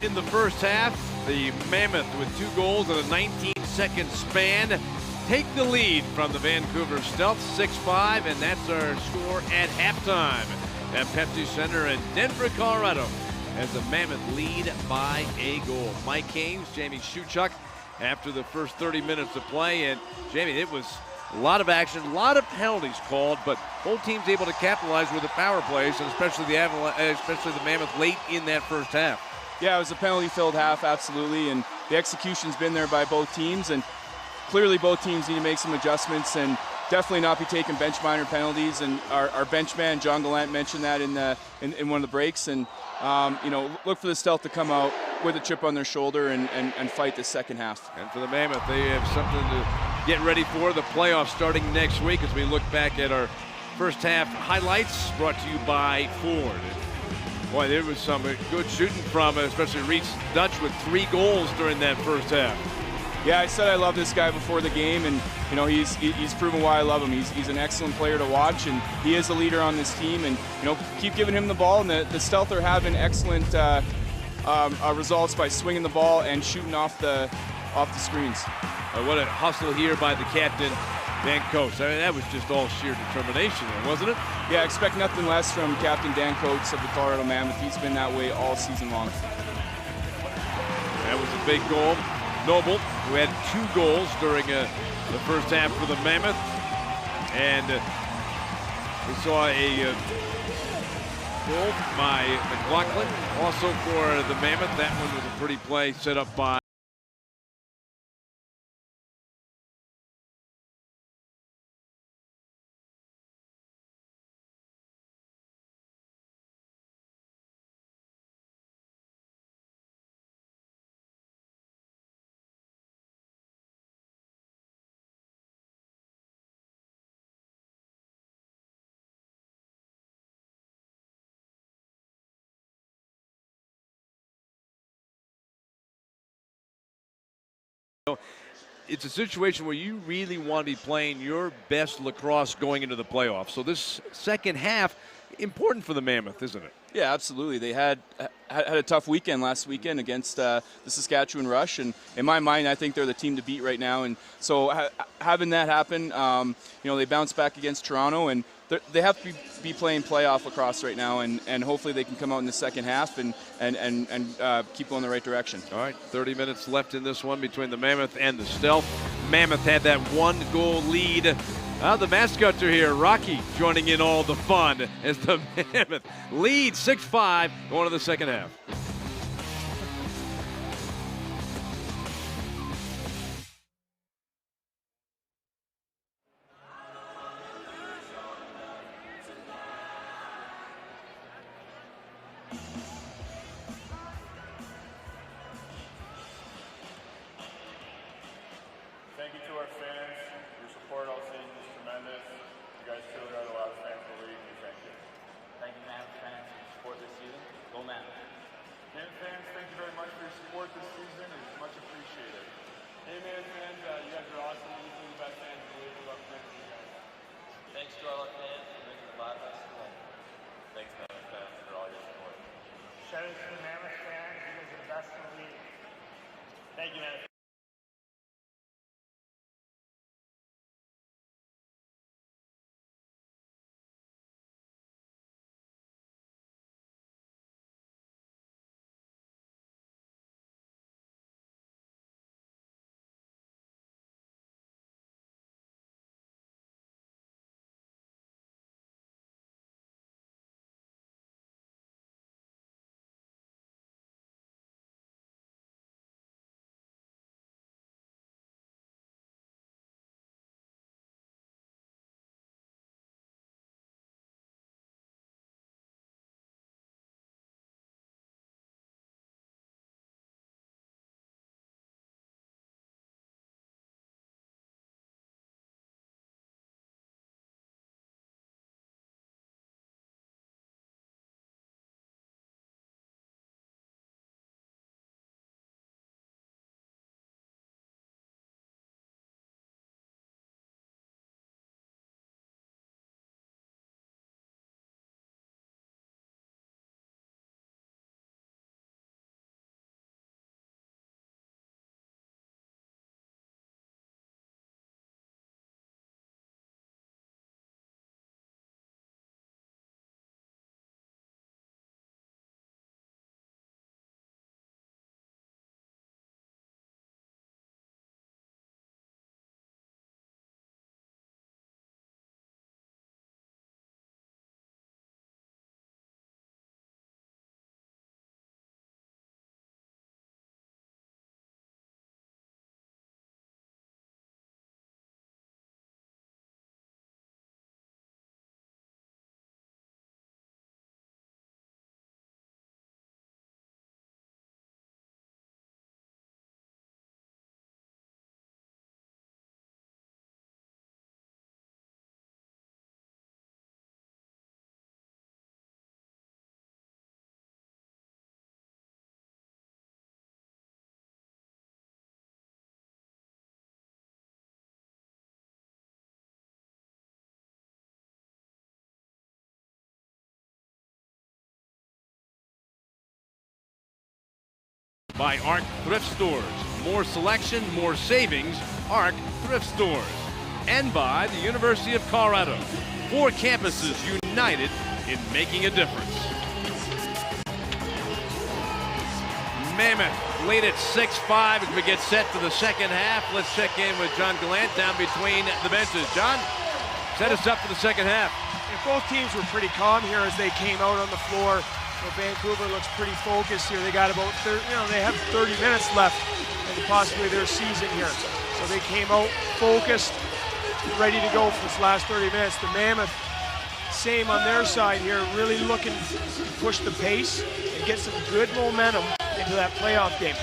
S1: In the first half, the Mammoth with 2 goals in a 19-second span take the lead from the Vancouver Stealth 6-5, and that's our score at halftime at Pepsi Center in Denver, Colorado, as the Mammoth lead by a goal. Mike Haynes, Jamie Shuchuk after the first 30 minutes of play, and Jamie, it was a lot of action, a lot of penalties called, but both teams able to capitalize with the power plays, and especially the Mammoth late in that first half.
S2: Yeah, it was a penalty-filled half, absolutely, and the execution's been there by both teams, and clearly both teams need to make some adjustments and definitely not be taking bench minor penalties. And our bench man, John Gallant, mentioned that in one of the breaks, and look for the Stealth to come out with a chip on their shoulder and fight the second half.
S1: And for the Mammoth, they have something to get ready for the playoffs starting next week as we look back at our first half highlights brought to you by Ford. Boy, there was some good shooting from especially Reese Dutch with 3 goals during that first half.
S2: Yeah, I said I love this guy before the game, and he's proven why I love him. He's an excellent player to watch, and he is a leader on this team. And keep giving him the ball. And the Stealth are having excellent results by swinging the ball and shooting off the screens.
S1: What a hustle here by the captain, Dan Coates. I mean, that was just all sheer determination, wasn't it?
S2: Yeah, expect nothing less from Captain Dan Coates of the Colorado Mammoth. He's been that way all season long.
S1: That was a big goal. Noble, who had 2 goals during the first half for the Mammoth. And we saw a goal by McLaughlin. Also for the Mammoth, that one was a pretty play set up by it's a situation where you really want to be playing your best lacrosse going into the playoffs. So this second half, important for the Mammoth, isn't it?
S2: Yeah, absolutely. They had a tough weekend last weekend against the Saskatchewan Rush, and in my mind, I think they're the team to beat right now. And so having that happen, they bounced back against Toronto, and they have to be playing playoff lacrosse right now, and hopefully they can come out in the second half and keep going the right direction.
S1: All right, 30 minutes left in this one between the Mammoth and the Stealth. Mammoth had that 1-goal lead. The mascots are here. Rocky joining in all the fun as the Mammoth lead 6-5 going to the second half.
S4: Thank you to our fans. Your support all season is tremendous. You guys truly are the loudest fans in the league. We thank you.
S6: Thank you, Mammoth fans, for your support this season. Go Mammoth.
S4: Man fans, thank you very much for your support this season. It's much appreciated. Hey man fans, you guys are awesome. You're the best fans in the league. We love playing with you guys.
S6: Thanks to all our fans for making the live best of life.
S4: Thanks Mammoth fans for all your support. Shout out to the Mammoth fans. You guys are the best in the league. Thank you, Mammoth.
S1: by ARC Thrift Stores. More selection, more savings, ARC Thrift Stores. And by the University of Colorado. 4 campuses united in making a difference. Mammoth lead at 6-5 as we get set for the second half. Let's check in with John Gallant down between the benches. John, set us up for the second half.
S3: And both teams were pretty calm here as they came out on the floor. Vancouver looks pretty focused here. They got about 30, they have 30 minutes left in possibly their season here. So they came out focused, ready to go for this last 30 minutes. The Mammoth, same on their side here, really looking to push the pace and get some good momentum into that playoff game.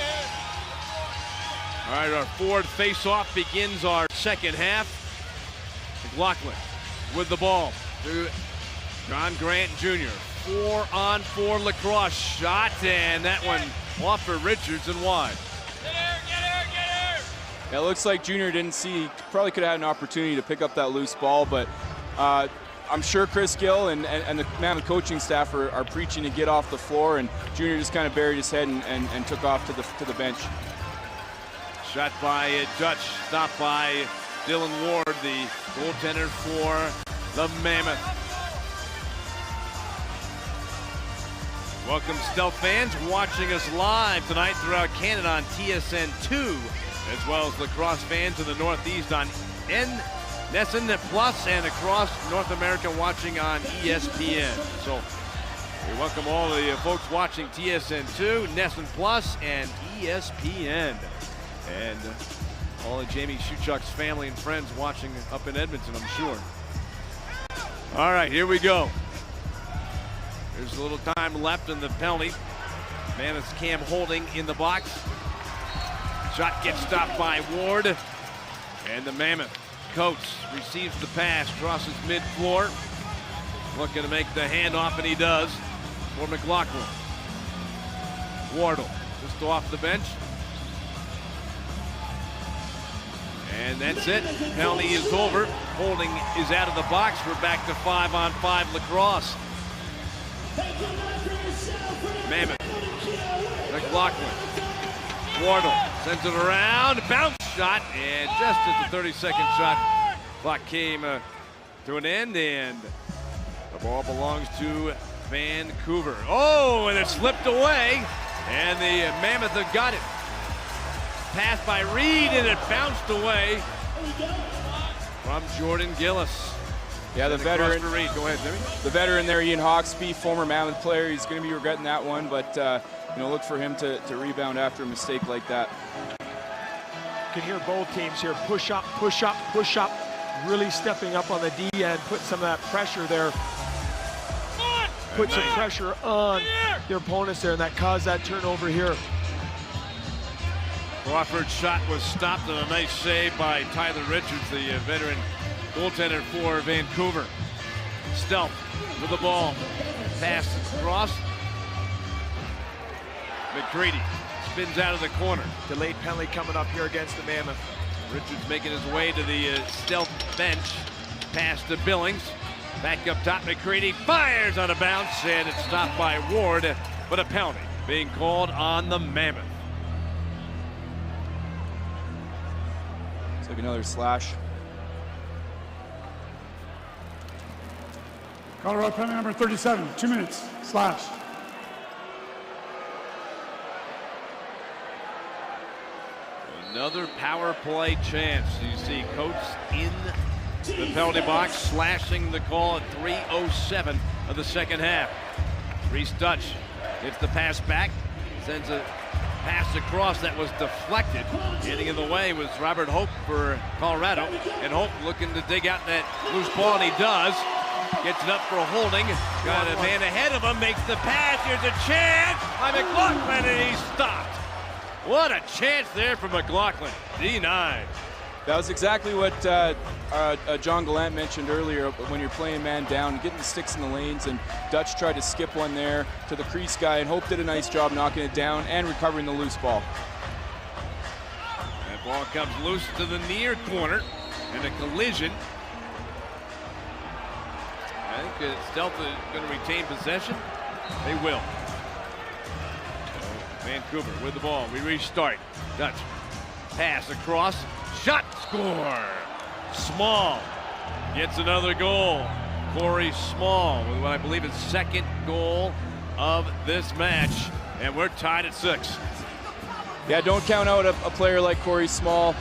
S1: All right, our forward face-off begins our second half. McLaughlin with the ball to John Grant Jr. 4-on-4 lacrosse shot, and that one off for Richards and wide.
S2: Yeah, it looks like Junior didn't see, probably could have had an opportunity to pick up that loose ball, but I'm sure Chris Gill and the Mammoth coaching staff are preaching to get off the floor, and Junior just kind of buried his head and took off to the bench.
S1: Shot by Dutch, stopped by Dylan Ward, the goaltender for the Mammoth. Welcome, Stealth fans, watching us live tonight throughout Canada on TSN2, as well as lacrosse fans in the Northeast on NSN Plus and across North America watching on ESPN. So we welcome all the folks watching TSN2, NSN Plus, and ESPN. And all of Jamie Shuchuk's family and friends watching up in Edmonton, I'm sure. All right, here we go. There's a little time left in the penalty. Mammoth's Cam Holding in the box. Shot gets stopped by Ward. And the Mammoth Coates receives the pass, crosses mid-floor. Looking to make the handoff, and he does for McLaughlin. Wardle just off the bench. And that's it. Penalty is over. Holding is out of the box. We're back to 5-on-5 lacrosse. Mammoth. McLaughlin. Wardle sends it around. Bounce shot. And just as the 30-second shot clock came to an end. And the ball belongs to Vancouver. Oh, and it slipped away. And the Mammoth have got it. Pass by Reed, and it bounced away from Jordan Gillis.
S2: Yeah, the veteran.
S1: Go ahead, Jimmy.
S2: The veteran there, Ian Hawksby, former Mammoth player. He's going to be regretting that one, but look for him to rebound after a mistake like that.
S3: You can hear both teams here push up, push up, push up, really stepping up on the D end, put some of that pressure there. Put some pressure on their opponents there, and that caused that turnover here.
S1: Crawford's shot was stopped, and a nice save by Tyler Richards, the veteran goaltender for Vancouver. Stealth with the ball. Pass across. McCready spins out of the corner.
S3: Delayed penalty coming up here against the Mammoth.
S1: Richards making his way to the Stealth bench. Pass to Billings. Back up top, McCready fires on a bounce, and it's stopped by Ward, but a penalty being called on the Mammoth.
S2: Looks like another slash.
S5: Colorado penalty number 37, 2 minutes, slash.
S1: Another power play chance. You see Coates in the penalty box, slashing the call at 3:07 of the second half. Reese Dutch gets the pass back, sends a pass across that was deflected. Getting in the way was Robert Hope for Colorado, and Hope looking to dig out that loose ball, and he does. Gets it up for a Holding. Got a man ahead of him, makes the pass. Here's a chance by McLaughlin, and he's stopped. What a chance there for McLaughlin. D9.
S2: That was exactly what John Gallant mentioned earlier when you're playing man down, getting the sticks in the lanes, and Dutch tried to skip one there to the crease guy, and Hope did a nice job knocking it down and recovering the loose ball.
S1: That ball comes loose to the near corner, and a collision. I think Stealth is going to retain possession. They will. Vancouver with the ball. We restart. Dutch. Pass across. Shot. Score. Small gets another goal. Corey Small with what I believe is second goal of this match. And we're tied at 6.
S2: Yeah, don't count out a player like Corey Small.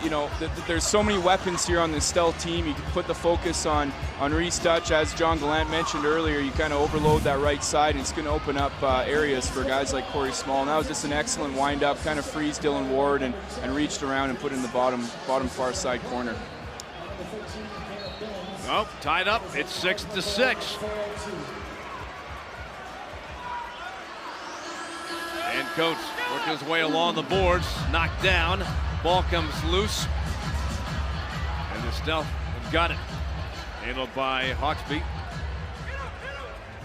S2: You know, there's so many weapons here on this Stealth team. You can put the focus on Reese Dutch. As John Gallant mentioned earlier, you kind of overload that right side, and it's going to open up areas for guys like Corey Small. And that was just an excellent wind-up, kind of frees Dylan Ward and reached around and put in the bottom far side corner.
S1: Oh, tied up. It's 6-6. And Coates working his way along the boards, knocked down. Ball comes loose. And the Stealth have got it. Handled by Hawksby.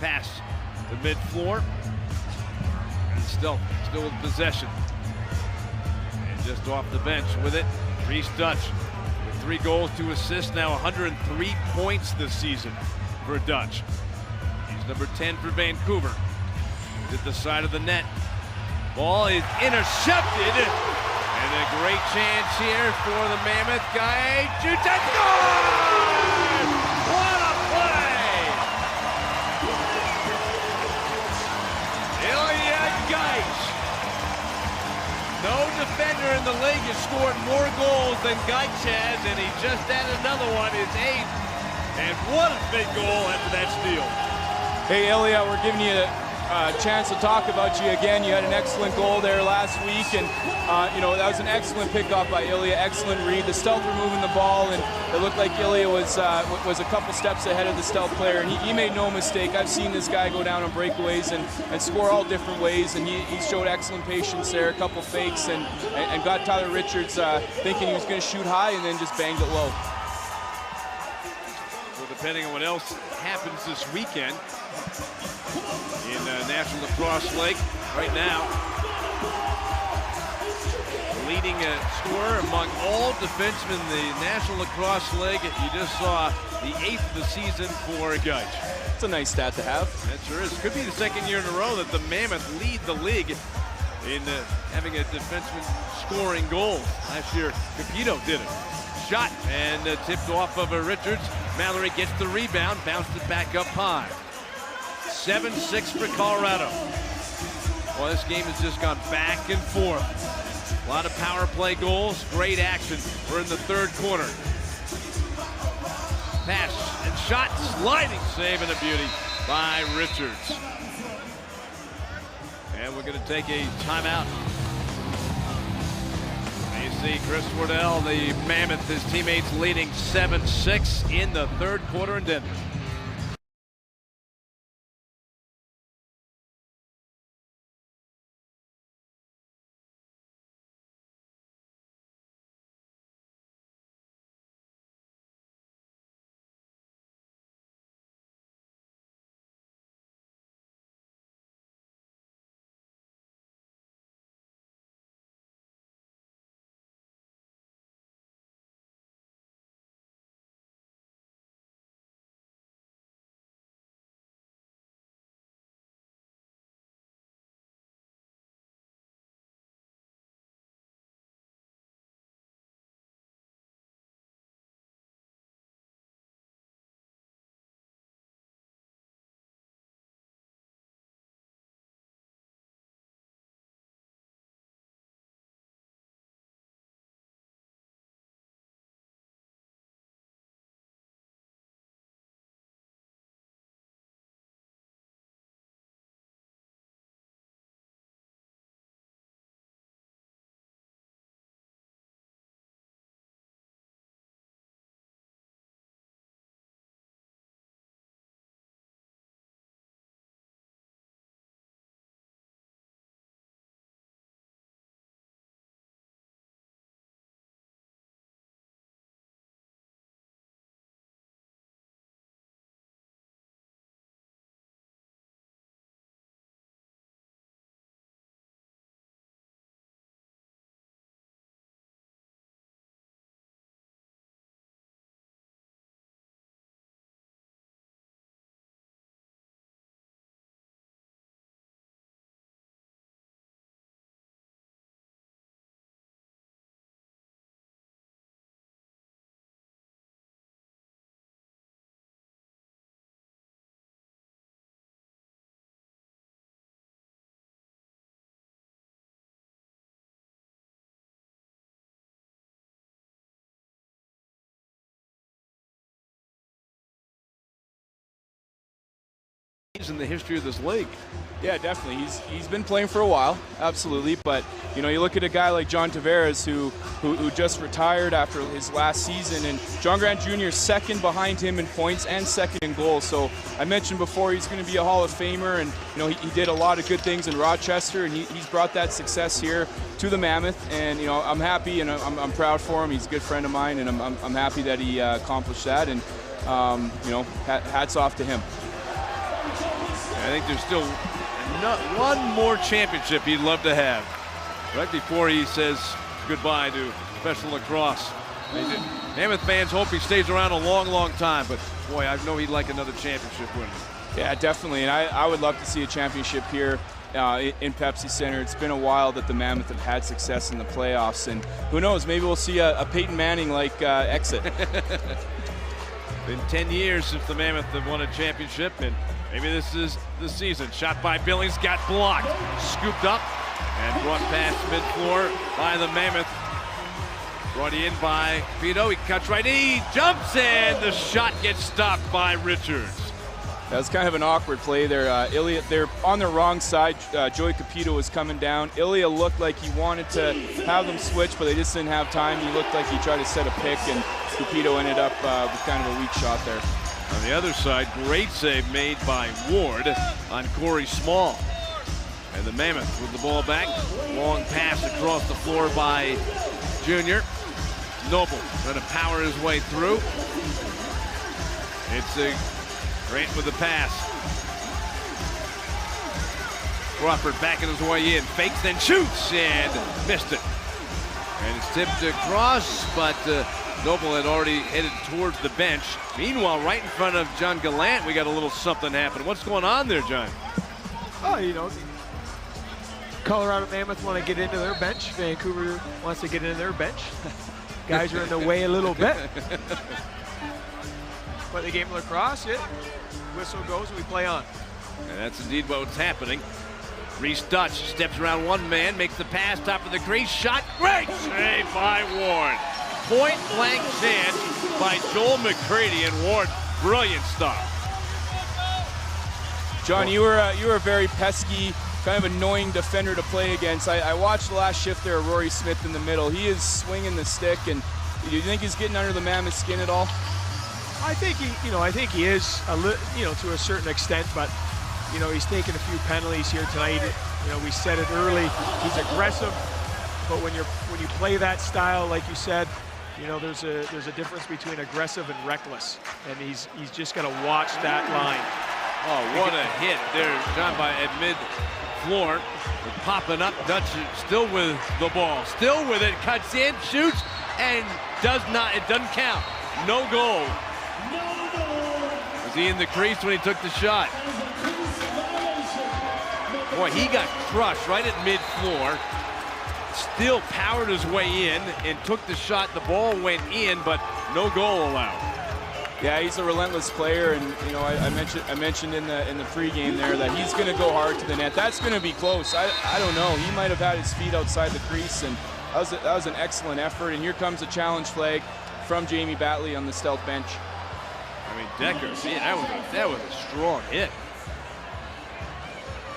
S1: Pass to mid-floor. And Stealth still with possession. And just off the bench with it, Reese Dutch. With 3 goals, 2 assists, now 103 points this season for Dutch. He's number 10 for Vancouver. He's at the side of the net. Ball is intercepted, and a great chance here for the Mammoth guy. Shoots and scores! What a play! Ilya Geich. No defender in the league has scored more goals than Geich has, and he just added another one, his 8th. And what a big goal after that steal.
S2: Hey, Ilya, we're giving you a chance to talk about you again. You had an excellent goal there last week, and you know, that was an excellent pickoff by Ilya, excellent read. The Stealth were moving the ball, and it looked like Ilya was a couple steps ahead of the Stealth player, and he made no mistake. I've seen this guy go down on breakaways and score all different ways, and he showed excellent patience there, a couple fakes, and got Tyler Richards thinking he was going to shoot high, and then just banged it low.
S1: So depending on what else happens this weekend in National Lacrosse League, right now, leading scorer among all defensemen in the National Lacrosse League. You just saw the 8th of the season for Geich.
S2: It's a nice stat to have.
S1: That sure is. Could be the 2nd year in a row that the Mammoth lead the league in having a defenseman scoring goals. Last year, Capito did it. Shot and tipped off of Richards. Mallory gets the rebound, bounced it back up high. 7-6 for Colorado. Well, this game has just gone back and forth. A lot of power play goals, great action. We're in the 3rd quarter. Pass and shot, sliding save and a beauty by Richards. And we're going to take a timeout. You see Chris Wardell, the Mammoth, his teammates leading 7-6 in the 3rd quarter in Denver. games in the history of this league.
S2: Yeah, definitely. He's been playing for a while, absolutely. But you know, you look at a guy like John Tavares, who just retired after his last season, and John Grant Jr. is second behind him in points and second in goals. So I mentioned before he's going to be a Hall of Famer, and you know he did a lot of good things in Rochester, and he's brought that success here to the Mammoth. And you know, I'm happy and I'm proud for him. He's a good friend of mine, and I'm happy that he accomplished that. And you know, hats off to him.
S1: I think there's still one more championship he'd love to have. Right before he says goodbye to professional lacrosse. Mammoth fans hope he stays around a long, long time, but boy, I know he'd like another championship win.
S2: Yeah, definitely, and I would love to see a championship here in Pepsi Center. It's been a while that the Mammoth have had success in the playoffs, and who knows, maybe we'll see a Peyton Manning-like exit.
S1: Been 10 years since the Mammoth have won a championship, and maybe this is the season. Shot by Billings, got blocked, scooped up, and brought past mid-floor by the Mammoth. Brought in by Pito, he cuts right in, he jumps, and the shot gets stopped by Richards.
S2: That's kind of an awkward play there. Ilya, they're on the wrong side. Joey Capito was coming down. Ilya looked like he wanted to have them switch, but they just didn't have time. He looked like he tried to set a pick, and Capito ended up with kind of a weak shot there.
S1: On the other side, great save made by Ward on Corey Small. And the Mammoth with the ball back. Long pass across the floor by Junior. Noble trying to power his way through. It's a Grant with the pass. Crawford backing his way in. Fakes, then shoots, and missed it. And it's tipped across, but Noble had already headed towards the bench. Meanwhile, right in front of John Gallant, we got a little something happening. What's going on there, John?
S3: Oh, you know, Colorado Mammoth want to get into their bench. Vancouver wants to get into their bench. Guys are in the way a little bit. But the game of lacrosse, whistle goes, we play on.
S1: And that's indeed what's happening. Reese Dutch steps around one man, makes the pass, top of the crease, shot, great save by Ward. Point blank chance by Joel McCready, and Ward, brilliant stuff.
S2: John, you were a very pesky, kind of annoying defender to play against. I watched the last shift there of Rory Smith in the middle. He is swinging the stick, and do you think he's getting under the Mammoth skin at all?
S3: I think he is to a certain extent, but he's taken a few penalties here tonight. We said it early. He's aggressive, but when you play that style, like you said, there's a difference between aggressive and reckless, and he's just got to watch that line.
S1: Oh, what a hit there, John, at mid-floor. Popping up, Dutch still with the ball, still with it, cuts in, shoots, and it doesn't count. No goal. Was he in the crease when he took the shot? Boy, he got crushed right at mid-floor. Still powered his way in and took the shot. The ball went in, but no goal allowed.
S2: Yeah, he's a relentless player, and I mentioned in the pregame there that he's going to go hard to the net. That's going to be close. I don't know. He might have had his feet outside the crease, and that was an excellent effort. And here comes a challenge flag from Jamie Batley on the stealth bench.
S1: I mean, Decker, that was a strong hit.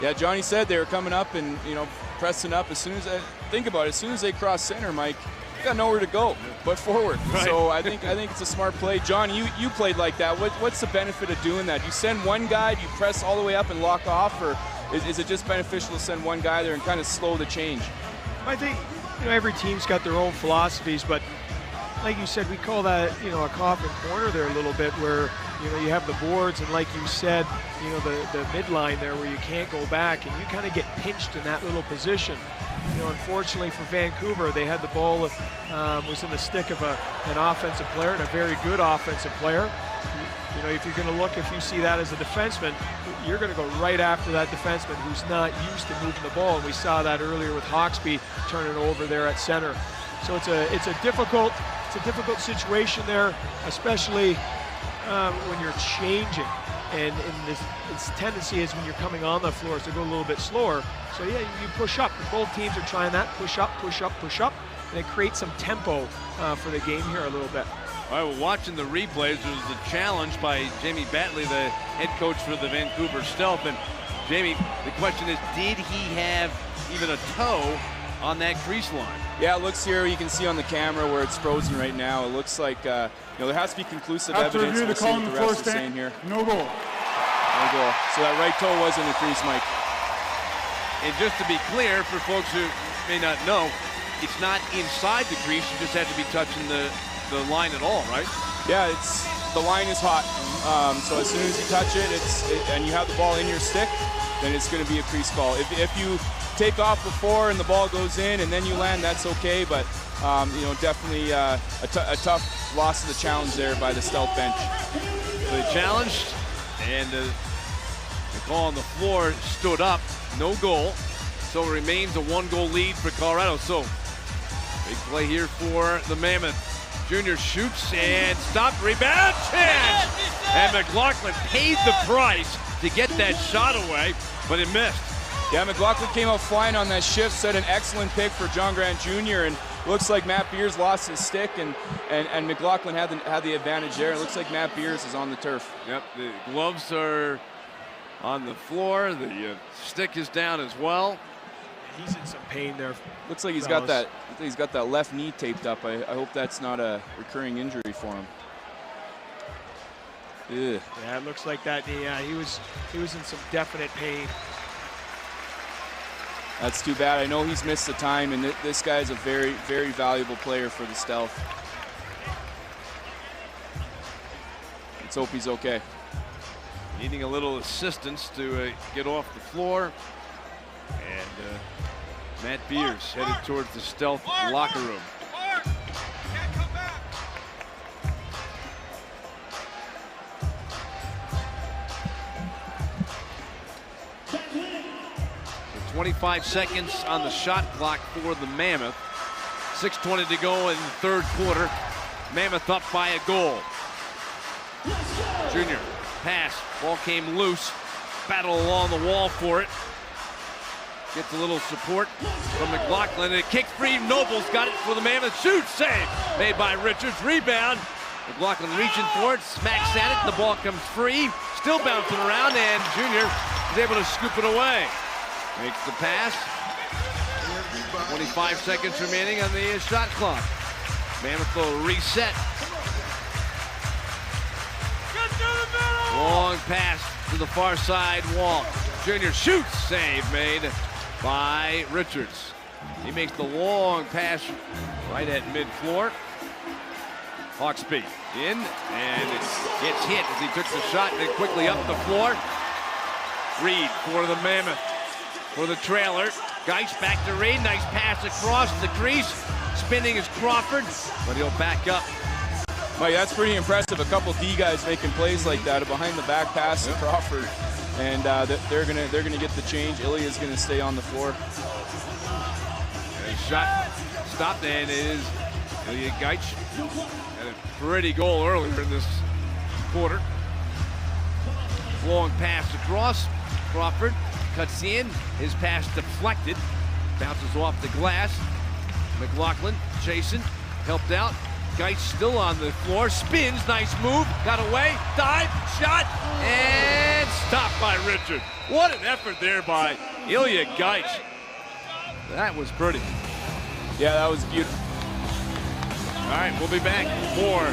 S2: Yeah, Johnny said they were coming up and pressing up. As soon as they cross center, Mike, you got nowhere to go but forward. Right. So I think it's a smart play. John, you played like that. What's the benefit of doing that? You send one guy, do you press all the way up and lock off, or is it just beneficial to send one guy there and kind of slow the change?
S3: I think every team's got their own philosophies, but like you said, we call that a coffin corner there a little bit, where you have the boards, and like you said, the midline there where you can't go back, and you kind of get pinched in that little position. Unfortunately for Vancouver, they had the ball was in the stick of an offensive player, and a very good offensive player. If you're going to look, if you see that as a defenseman, you're going to go right after that defenseman who's not used to moving the ball, and we saw that earlier with Hawksby turning over there at center. So it's a difficult situation there, especially when you're changing. And its tendency is when you're coming on the floor is to go a little bit slower. So yeah, you push up. Both teams are trying that, push up, push up, push up, and it creates some tempo for the game here a little bit.
S1: All right, well, watching the replays, there's a challenge by Jamie Batley, the head coach for the Vancouver Stealth. And Jamie, the question is, did he have even a toe on that crease line?
S2: Yeah, it looks here, you can see on the camera where it's frozen right now. It looks like, there has to be conclusive evidence.
S5: Review,
S2: We'll see what the rest is saying here.
S5: No goal.
S2: No goal. So that right toe was in the crease, Mike.
S1: And just to be clear, for folks who may not know, it's not inside the crease. You just have to be touching the line at all, right?
S2: Yeah, the line is hot. So as soon as you touch it, and you have the ball in your stick, then it's going to be a crease call. If you take off before and the ball goes in and then you land, that's okay. But definitely a tough loss of the challenge there by the Stealth bench.
S1: So they challenged, and the call on the floor stood up. No goal. So it remains a 1-goal lead for Colorado. So big play here for the Mammoth. Junior shoots and stopped, rebound, chance! And McLaughlin paid the price to get that shot away, but it missed.
S2: Yeah, McLaughlin came out flying on that shift, set an excellent pick for John Grant Jr., and looks like Matt Beers lost his stick, and McLaughlin had the advantage there. It looks like Matt Beers is on the turf.
S1: Yep, the gloves are on the floor. The stick is down as well.
S3: He's in some pain there.
S2: Looks like he's got that left knee taped up. I hope that's not a recurring injury for him. Ugh.
S3: Yeah, it looks like that. Yeah, he was in some definite pain.
S2: That's too bad. I know he's missed the time, and this guy is a very, very valuable player for the Stealth. Let's hope he's okay.
S1: Needing a little assistance to get off the floor. And Matt Beers headed towards the Stealth locker room. So 25 seconds on the shot clock for the Mammoth. 6:20 to go in the third quarter. Mammoth up by a goal. Junior pass, ball came loose. Battle along the wall for it. Gets a little support from McLaughlin, and it kicked free. Noble's got it for the Mammoth. Shoot, save made by Richards. Rebound. McLaughlin reaching for it, smacks at it. The ball comes free, still bouncing around, and Junior is able to scoop it away. Makes the pass. 25 seconds remaining on the shot clock. Mammoth will reset. Long pass to the far side wall. Junior shoots, save made by Richards. He makes the long pass right at mid-floor. Hawksby in, and it gets hit as he took the shot, and then quickly up the floor. Reed for the Mammoth, for the trailer. Geist back to Reed, nice pass across the crease. Spinning is Crawford, but he'll back up.
S2: Mike, that's pretty impressive. A couple D guys making plays like that, a behind the back pass to Crawford. And they're gonna get the change. Ilya's gonna stay on the floor.
S1: And shot stopped, and it is Ilya Geitch. Had a pretty goal earlier in this quarter. Long pass across. Crawford cuts in. His pass deflected. Bounces off the glass. McLaughlin chasing. Helped out. Geitch still on the floor. Spins. Nice move. Got away. Dive. Shot. And stopped by Richard. What an effort there by Ilya Geitch. That was pretty.
S2: Yeah, that was beautiful.
S1: All right, we'll be back for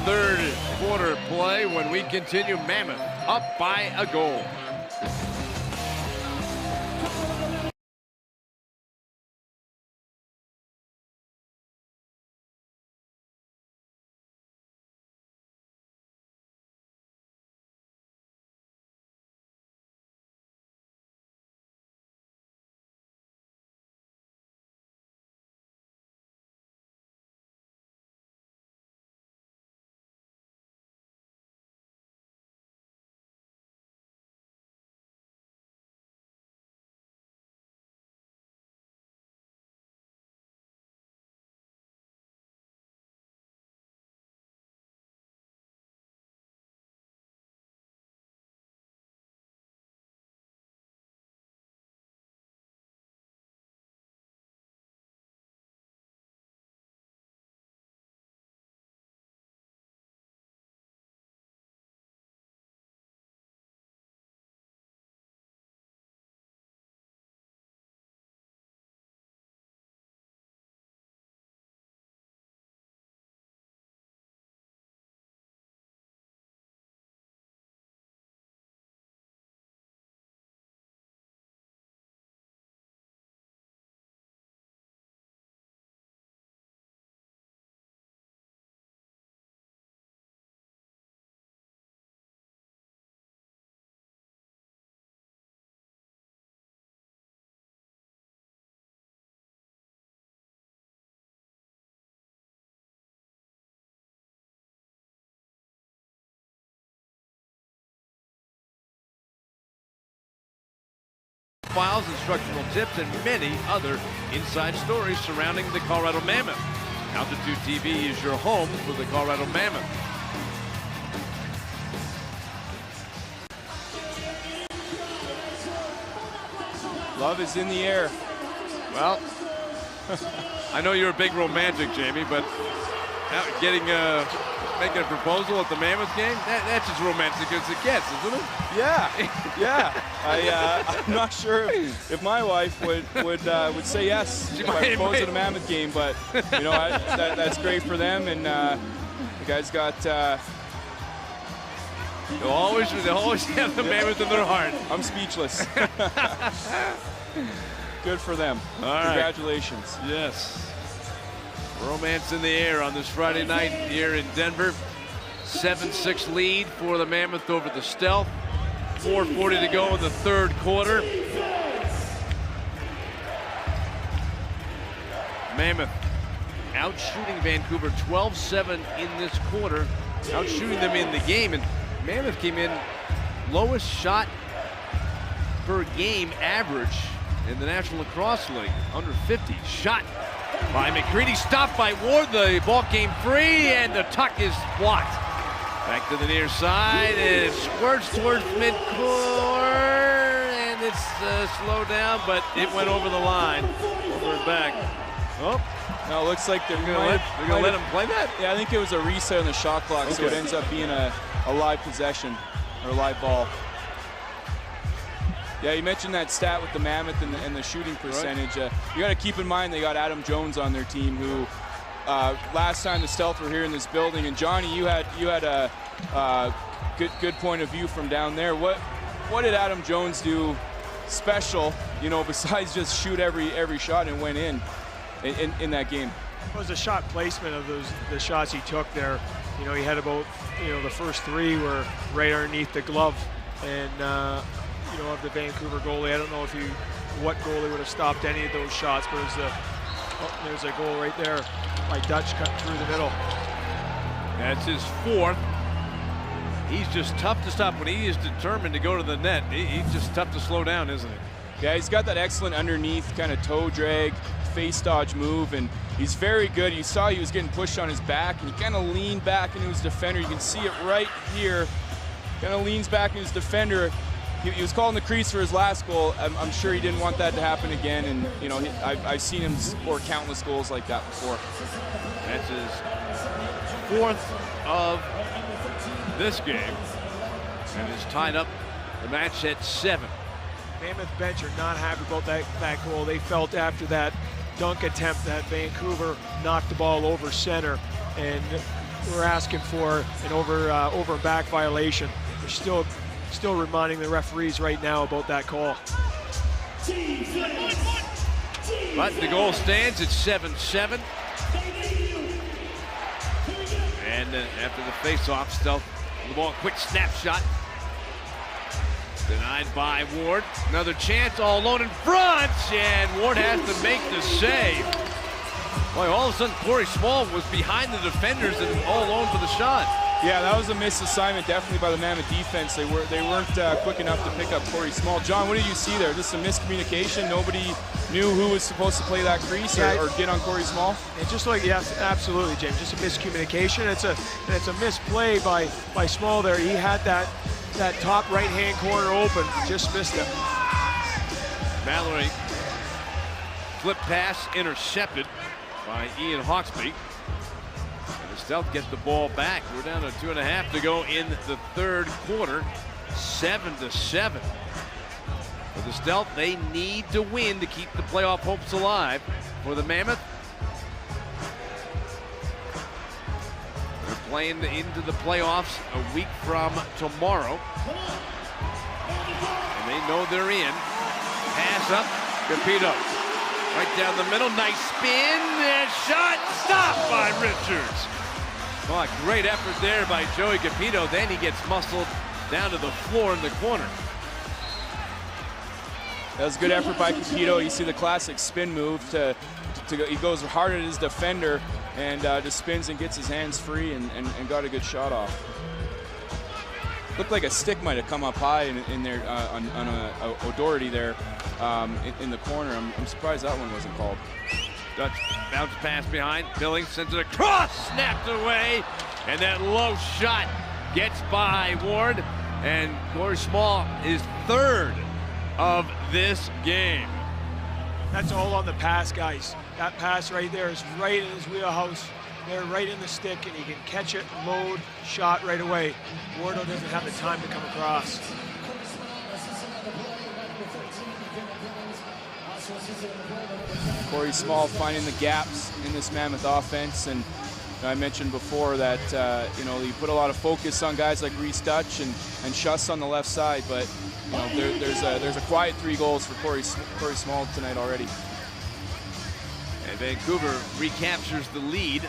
S1: third quarter play when we continue. Mammoth up by a goal. profiles, instructional tips, and many other inside stories surrounding the Colorado Mammoth. Altitude TV is your home for the Colorado Mammoth.
S2: Love is in the air.
S1: Well, I know you're a big romantic, Jamie, but making a proposal at the Mammoth game, that's as romantic as it gets, isn't it?
S2: Yeah. I'm not sure if my wife would say yes if I propose at a Mammoth game, but you know, that's great for them, and the guys got.
S1: They'll always have the Mammoth in their heart.
S2: I'm speechless. Good for them.
S1: All right.
S2: Congratulations.
S1: Yes. Romance in the air on this Friday night here in Denver. 7-6 lead for the Mammoth over the Stealth. 4:40 to go in the third quarter. Mammoth out shooting Vancouver 12-7 in this quarter. Out shooting them in the game, and Mammoth came in lowest shot per game average in the National Lacrosse League, under 50. Shot by McCready, stopped by Ward. The ball came free, and the tuck is blocked. Back to the near side, and it squirts towards midcourt, and it's slowed down, but it went over the line, over and back. Oh,
S2: now it looks like they're
S1: gonna let him play that?
S2: Yeah, I think it was a reset on the shot clock, so it ends up being a live possession or a live ball. Yeah, you mentioned that stat with the Mammoth and the shooting percentage. You got to keep in mind they got Adam Jones on their team, who last time the Stealth were here in this building. And Johnny, you had a good point of view from down there. What did Adam Jones do special? You know, besides just shoot every shot and went in that game.
S3: It was a shot placement of the shots he took there. You know, he had about, the first three were right underneath the glove, and of the Vancouver goalie. I don't know what goalie would have stopped any of those shots, but there's a goal right there by Dutch cut through the middle.
S1: That's his fourth. He's just tough to stop when he is determined to go to the net. He's just tough to slow down, isn't he?
S2: Yeah, he's got that excellent underneath kind of toe drag, face dodge move, and he's very good. You saw he was getting pushed on his back, and he kind of leaned back into his defender. You can see it right here. Kind of leans back into his defender. He was calling the crease for his last goal. I'm sure he didn't want that to happen again, and I've seen him score countless goals like that before.
S1: That's his fourth of this game, and is tied up the match at 7.
S3: Mammoth bench are not happy about that goal. They felt after that dunk attempt that Vancouver knocked the ball over center, and we're asking for an over and back violation. They're still reminding the referees right now about that call.
S1: But the goal stands at 7-7. And after the face-off, Stealth the ball, quick snapshot. Denied by Ward. Another chance, all alone in front, and Ward has to make the save. Boy, all of a sudden Corey Small was behind the defenders and all alone for the shot.
S2: Yeah, that was a missed assignment definitely by the Mammoth defense. They weren't quick enough to pick up Corey Small. John, what did you see there? Just a miscommunication? Nobody knew who was supposed to play that crease or get on Corey Small?
S3: It's just like, yes, absolutely, James. Just a miscommunication. It's a misplay by Small there. He had that top right-hand corner open, just missed it.
S1: Mallory, flip pass intercepted by Ian Hawksby. And the Stealth get the ball back. We're down to 2.5 to go in the third quarter. 7-7. For the Stealth, they need to win to keep the playoff hopes alive. For the Mammoth, they're playing into the playoffs a week from tomorrow. And they know they're in. Pass up, Capito. Right down the middle, nice spin, and shot, stopped by Richards. Oh, great effort there by Joey Capito. Then he gets muscled down to the floor in the corner.
S2: That was a good effort by Capito. You see the classic spin move to go. He goes hard at his defender and just spins and gets his hands free and got a good shot off. Looked like a stick might have come up high in there on O'Doherty there. in the corner. I'm surprised that one wasn't called.
S1: Dutch bounce pass behind. Billings sends it across, snapped away, and that low shot gets by Ward. And Corey Small is third of this game.
S3: That's all on the pass, guys. That pass right there is right in his wheelhouse. They're right in the stick, and he can catch it, load, shot right away. Wardo doesn't have the time to come across.
S2: Corey Small finding the gaps in this Mammoth offense, and I mentioned before that you put a lot of focus on guys like Reese Dutch and Schuss on the left side, but there's a quiet 3 goals for Corey Small tonight already.
S1: And Vancouver recaptures the lead.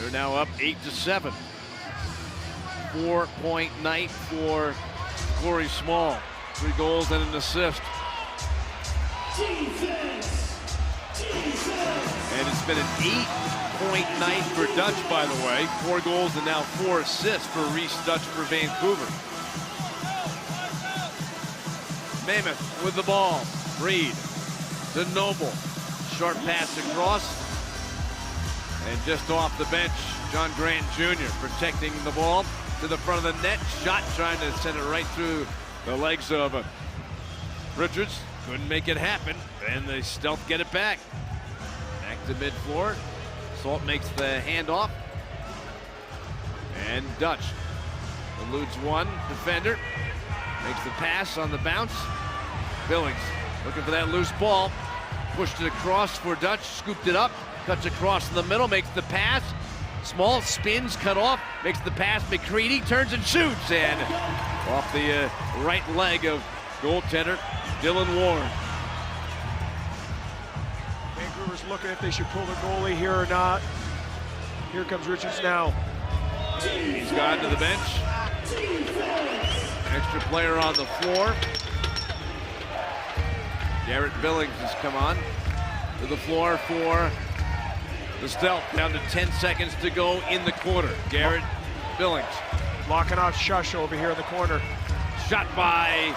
S1: They're now up 8-7. 4-point night for Corey Small. 3 goals and an assist. And it's been an 8-point night for Dutch, by the way. 4 goals and now 4 assists for Reese Dutch for Vancouver. Mammoth with the ball. Reed to Noble. Short pass across. And just off the bench, John Grant Jr. protecting the ball to the front of the net. Shot trying to send it right through the legs of Richards. Couldn't make it happen. And they stealth get it back. Back to mid-floor. Salt makes the handoff. And Dutch eludes one defender. Makes the pass on the bounce. Billings looking for that loose ball. Pushed it across for Dutch. Scooped it up. Cuts across in the middle. Makes the pass. Small spins, cut off. Makes the pass. McCready turns and shoots. And off the right leg of goaltender Dylan Ward.
S3: Vancouver's looking if they should pull the goalie here or not. Here comes Richards now.
S1: He's gone to the bench. Extra player on the floor. Garrett Billings has come on to the floor for the stealth. Down to 10 seconds to go in the quarter. Garrett Billings.
S3: Locking off Shush over here in the corner.
S1: Shot by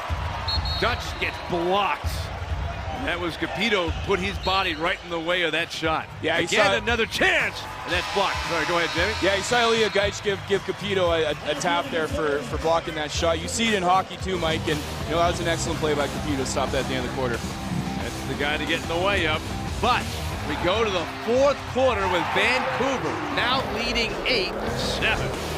S1: Dutch, gets blocked. That was Capito, put his body right in the way of that shot.
S2: Yeah,
S1: again, another chance, and that's blocked. Sorry, go ahead, Jamie.
S2: Yeah, you saw Ilya Gaich give Capito a tap there for blocking that shot. You see it in hockey too, Mike, and that was an excellent play by Capito to stop that at the end of the quarter.
S1: That's the guy to get in the way of. But we go to the 4th quarter with Vancouver now leading 8-7.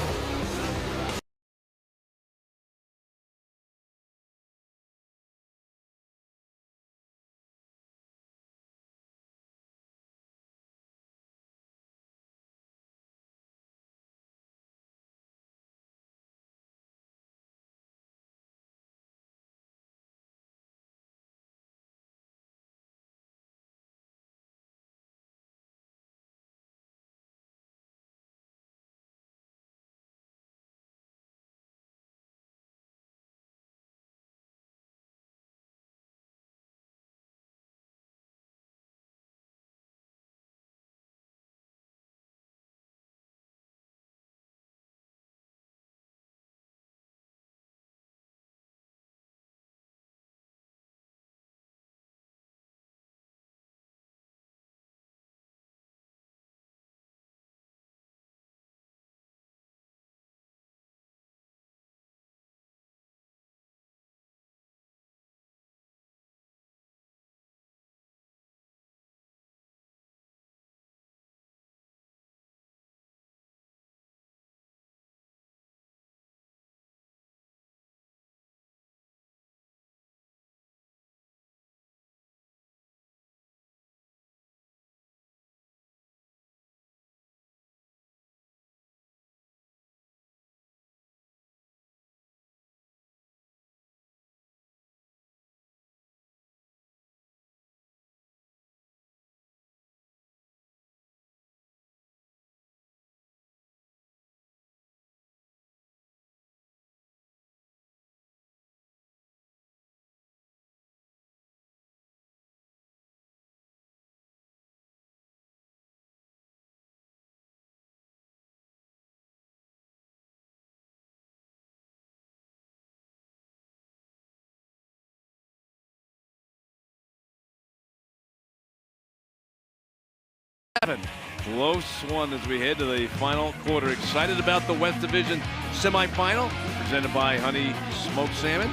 S1: Close one as we head to the final quarter. Excited about the West Division semifinal presented by Honey Smoked Salmon.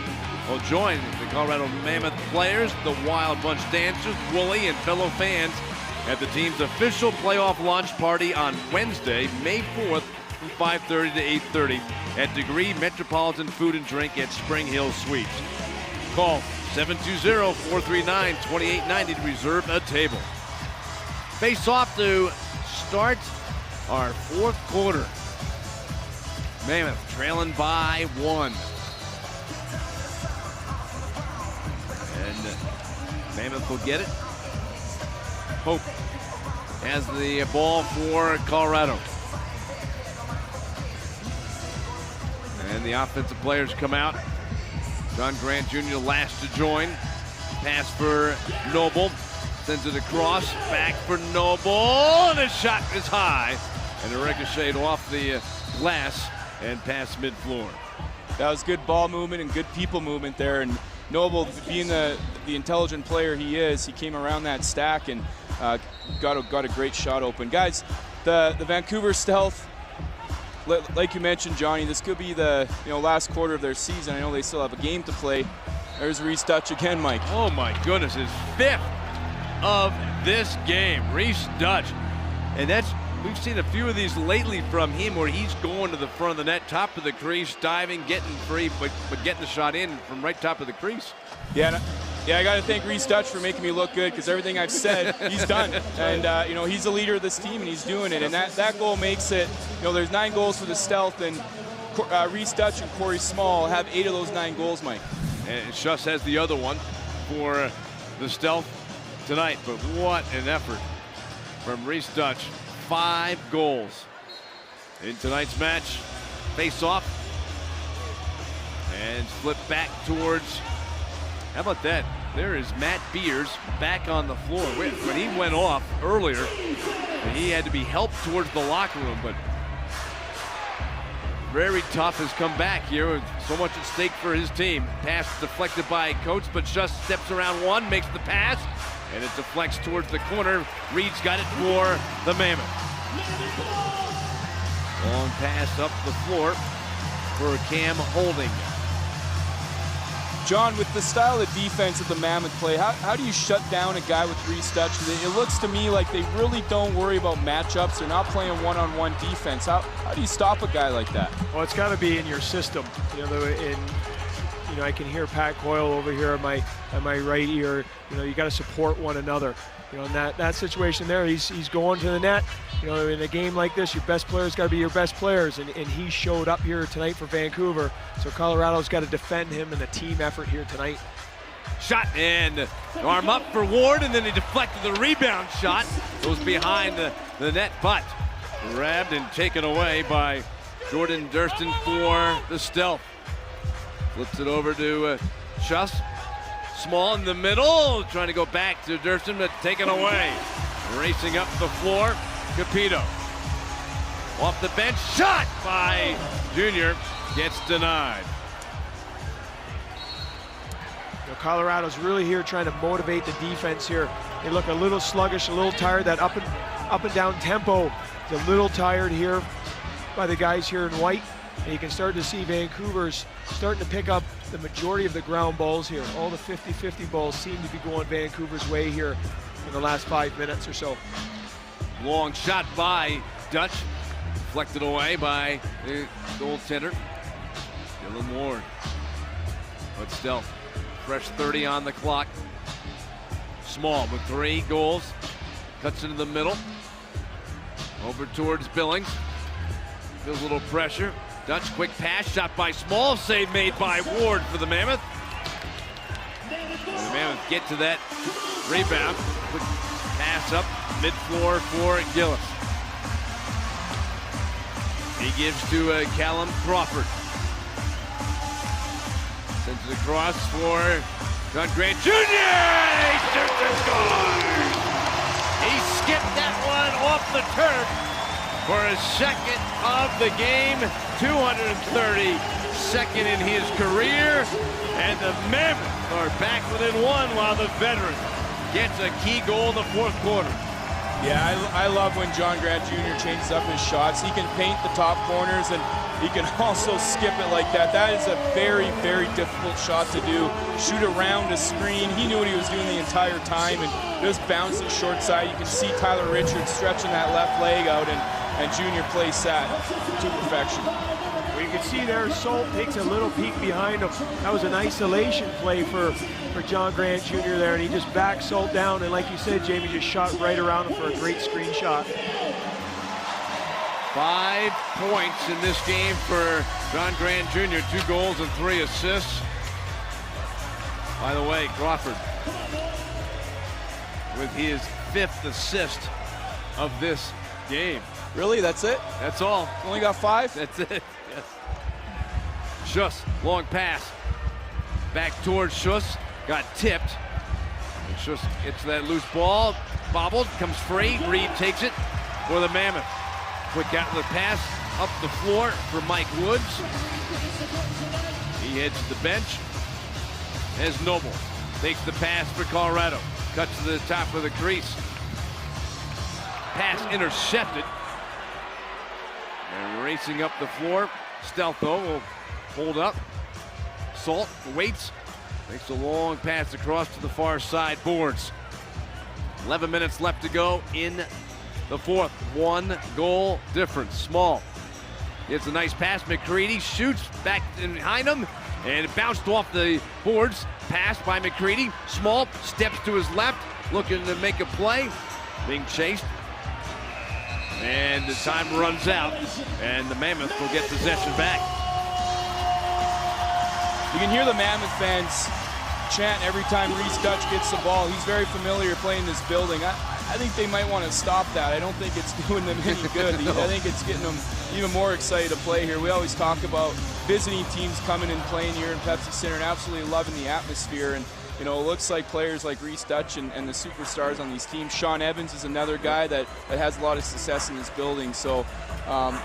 S1: We'll join the Colorado Mammoth players, the Wild Bunch dancers, Wooly, and fellow fans at the team's official playoff launch party on Wednesday, May 4th from 5:30 to 8:30 at Degree Metropolitan Food and Drink at Spring Hill Suites. Call 720-439-2890 to reserve a table. Face off to start our fourth quarter. Mammoth trailing by 1. And Mammoth will get it. Hope has the ball for Colorado. And the offensive players come out. John Grant Jr. last to join. Pass for Noble. Sends it across. Back for Noble. And a shot is high. And a ricochet off the glass and past mid-floor.
S2: That was good ball movement and good people movement there. And Noble, being the intelligent player he is, he came around that stack and got a great shot open. Guys, the Vancouver Stealth, like you mentioned, Johnny, this could be the last quarter of their season. I know they still have a game to play. There's Reese Dutch again, Mike.
S1: Oh my goodness, his 5th of this game. Reese Dutch. And we've seen a few of these lately from him where he's going to the front of the net, top of the crease, diving, getting free, but getting the shot in from right top of the crease.
S2: Yeah, I got to thank Reese Dutch for making me look good, because everything I've said, he's done. And, he's the leader of this team, and he's doing it. And that goal makes it, there's 9 goals for the Stealth, and Reese Dutch and Corey Small have 8 of those 9 goals, Mike.
S1: And Schuss has the other one for the Stealth tonight. But what an effort from Reese Dutch. 5 goals in tonight's match. Face off and flip back towards, how about that? There is Matt Beers back on the floor. When he went off earlier, he had to be helped towards the locker room, but very tough has come back here with so much at stake for his team. Pass deflected by Coates, but Schuss steps around one, makes the pass, and it deflects towards the corner. Reed's got it for the Mammoth. Long pass up the floor for Cam Holding.
S2: John, with the style of defense that the Mammoth play, how do you shut down a guy with Reese Dutch? It looks to me like they really don't worry about matchups. They're not playing one-on-one defense. How do you stop a guy like that?
S3: Well, it's got to be in your system. I can hear Pat Coyle over here on my right ear. You got to support one another. In that situation there, he's going to the net. In a game like this, your best players got to be your best players, and he showed up here tonight for Vancouver. So Colorado's got to defend him in a team effort here tonight.
S1: Shot and arm up for Ward, and then he deflected the rebound shot. Goes behind the net, but grabbed and taken away by Jordan Durston for the Stealth. Flips it over to Schuss. Small in the middle, trying to go back to Durston, but taken away. Racing up the floor, Capito. Off the bench, shot by Junior, gets denied.
S3: Colorado's really here trying to motivate the defense here. They look a little sluggish, a little tired. That up and down tempo is a little tired here by the guys here in white. And you can start to see Vancouver's starting to pick up the majority of the ground balls here. All the 50-50 balls seem to be going Vancouver's way here in the last 5 minutes or so.
S1: Long shot by Dutch, deflected away by the goaltender, Dylan Ward. But Stealth, fresh 30 on the clock. Small with 3 goals, cuts into the middle, over towards Billings. Feels a little pressure. Dutch, quick pass, shot by Small, save made by Ward for the Mammoth. And the Mammoth get to that rebound. Quick pass up mid-floor for Gillis. He gives to Callum Crawford. Sends it across for John Grant Jr. He shoots and scores! He skipped that one off the turf for his second of the game, 232nd in his career, and the Mammoth are back within 1 while the veteran gets a key goal in the fourth quarter.
S2: Yeah, I love when John Grant Jr. changes up his shots. He can paint the top corners, and he can also skip it like that. That is a very, very difficult shot to do. Shoot around a screen. He knew what he was doing the entire time, and just bouncing short side. You can see Tyler Richards stretching that left leg out, and Jr. plays that to perfection.
S3: Well, you can see there, Solt takes a little peek behind him. That was an isolation play for John Grant Jr. there, and he just backed Solt down, and like you said, Jamie, just shot right around him for a great screen shot.
S1: 5 points in this game for John Grant Jr., 2 goals and 3 assists. By the way, Crawford with his 5th assist of this game.
S2: Really? That's it?
S1: That's all.
S2: Only got 5?
S1: That's it. Yes. Schuss, long pass. Back towards Schuss. Got tipped. And Schuss gets that loose ball. Bobbled, comes free. Reed takes it for the Mammoth. Quick out of the pass. Up the floor for Mike Woods. He heads to the bench. As Noble takes the pass for Colorado. Cuts to the top of the crease. Pass intercepted. And racing up the floor. Stealth, though, will hold up. Solt waits. Makes a long pass across to the far side boards. 11 minutes left to go in the fourth. 1 goal difference. Small gets a nice pass. McCready shoots back behind him, and it bounced off the boards. Pass by McCready. Small steps to his left, looking to make a play. Being chased. And the time runs out, and the Mammoth will get possession back.
S2: You can hear the Mammoth fans chant every time Reese Dutch gets the ball. He's very familiar playing this building. I think they might want to stop that. I don't think it's doing them any good. I think it's getting them even more excited to play here. We always talk about visiting teams coming and playing here in Pepsi Center and absolutely loving the atmosphere. And you know, it looks like players like Reese Dutch and the superstars on these teams. Sean Evans is another guy that has a lot of success in this building. So,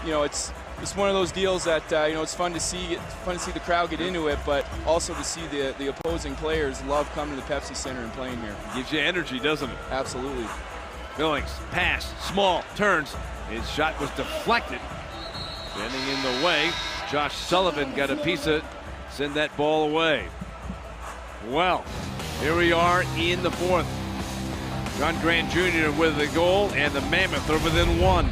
S2: you know, it's one of those deals that you know, it's fun to see the crowd get into it, but also to see the opposing players love coming to the Pepsi Center and playing here.
S1: Gives you energy, doesn't it?
S2: Absolutely.
S1: Billings, pass, Small, turns. His shot was deflected. Standing in the way. Josh Sullivan got a piece of it. Send that ball away. Well, here we are in the fourth. John Grant Jr. with the goal, and the Mammoth are within 1.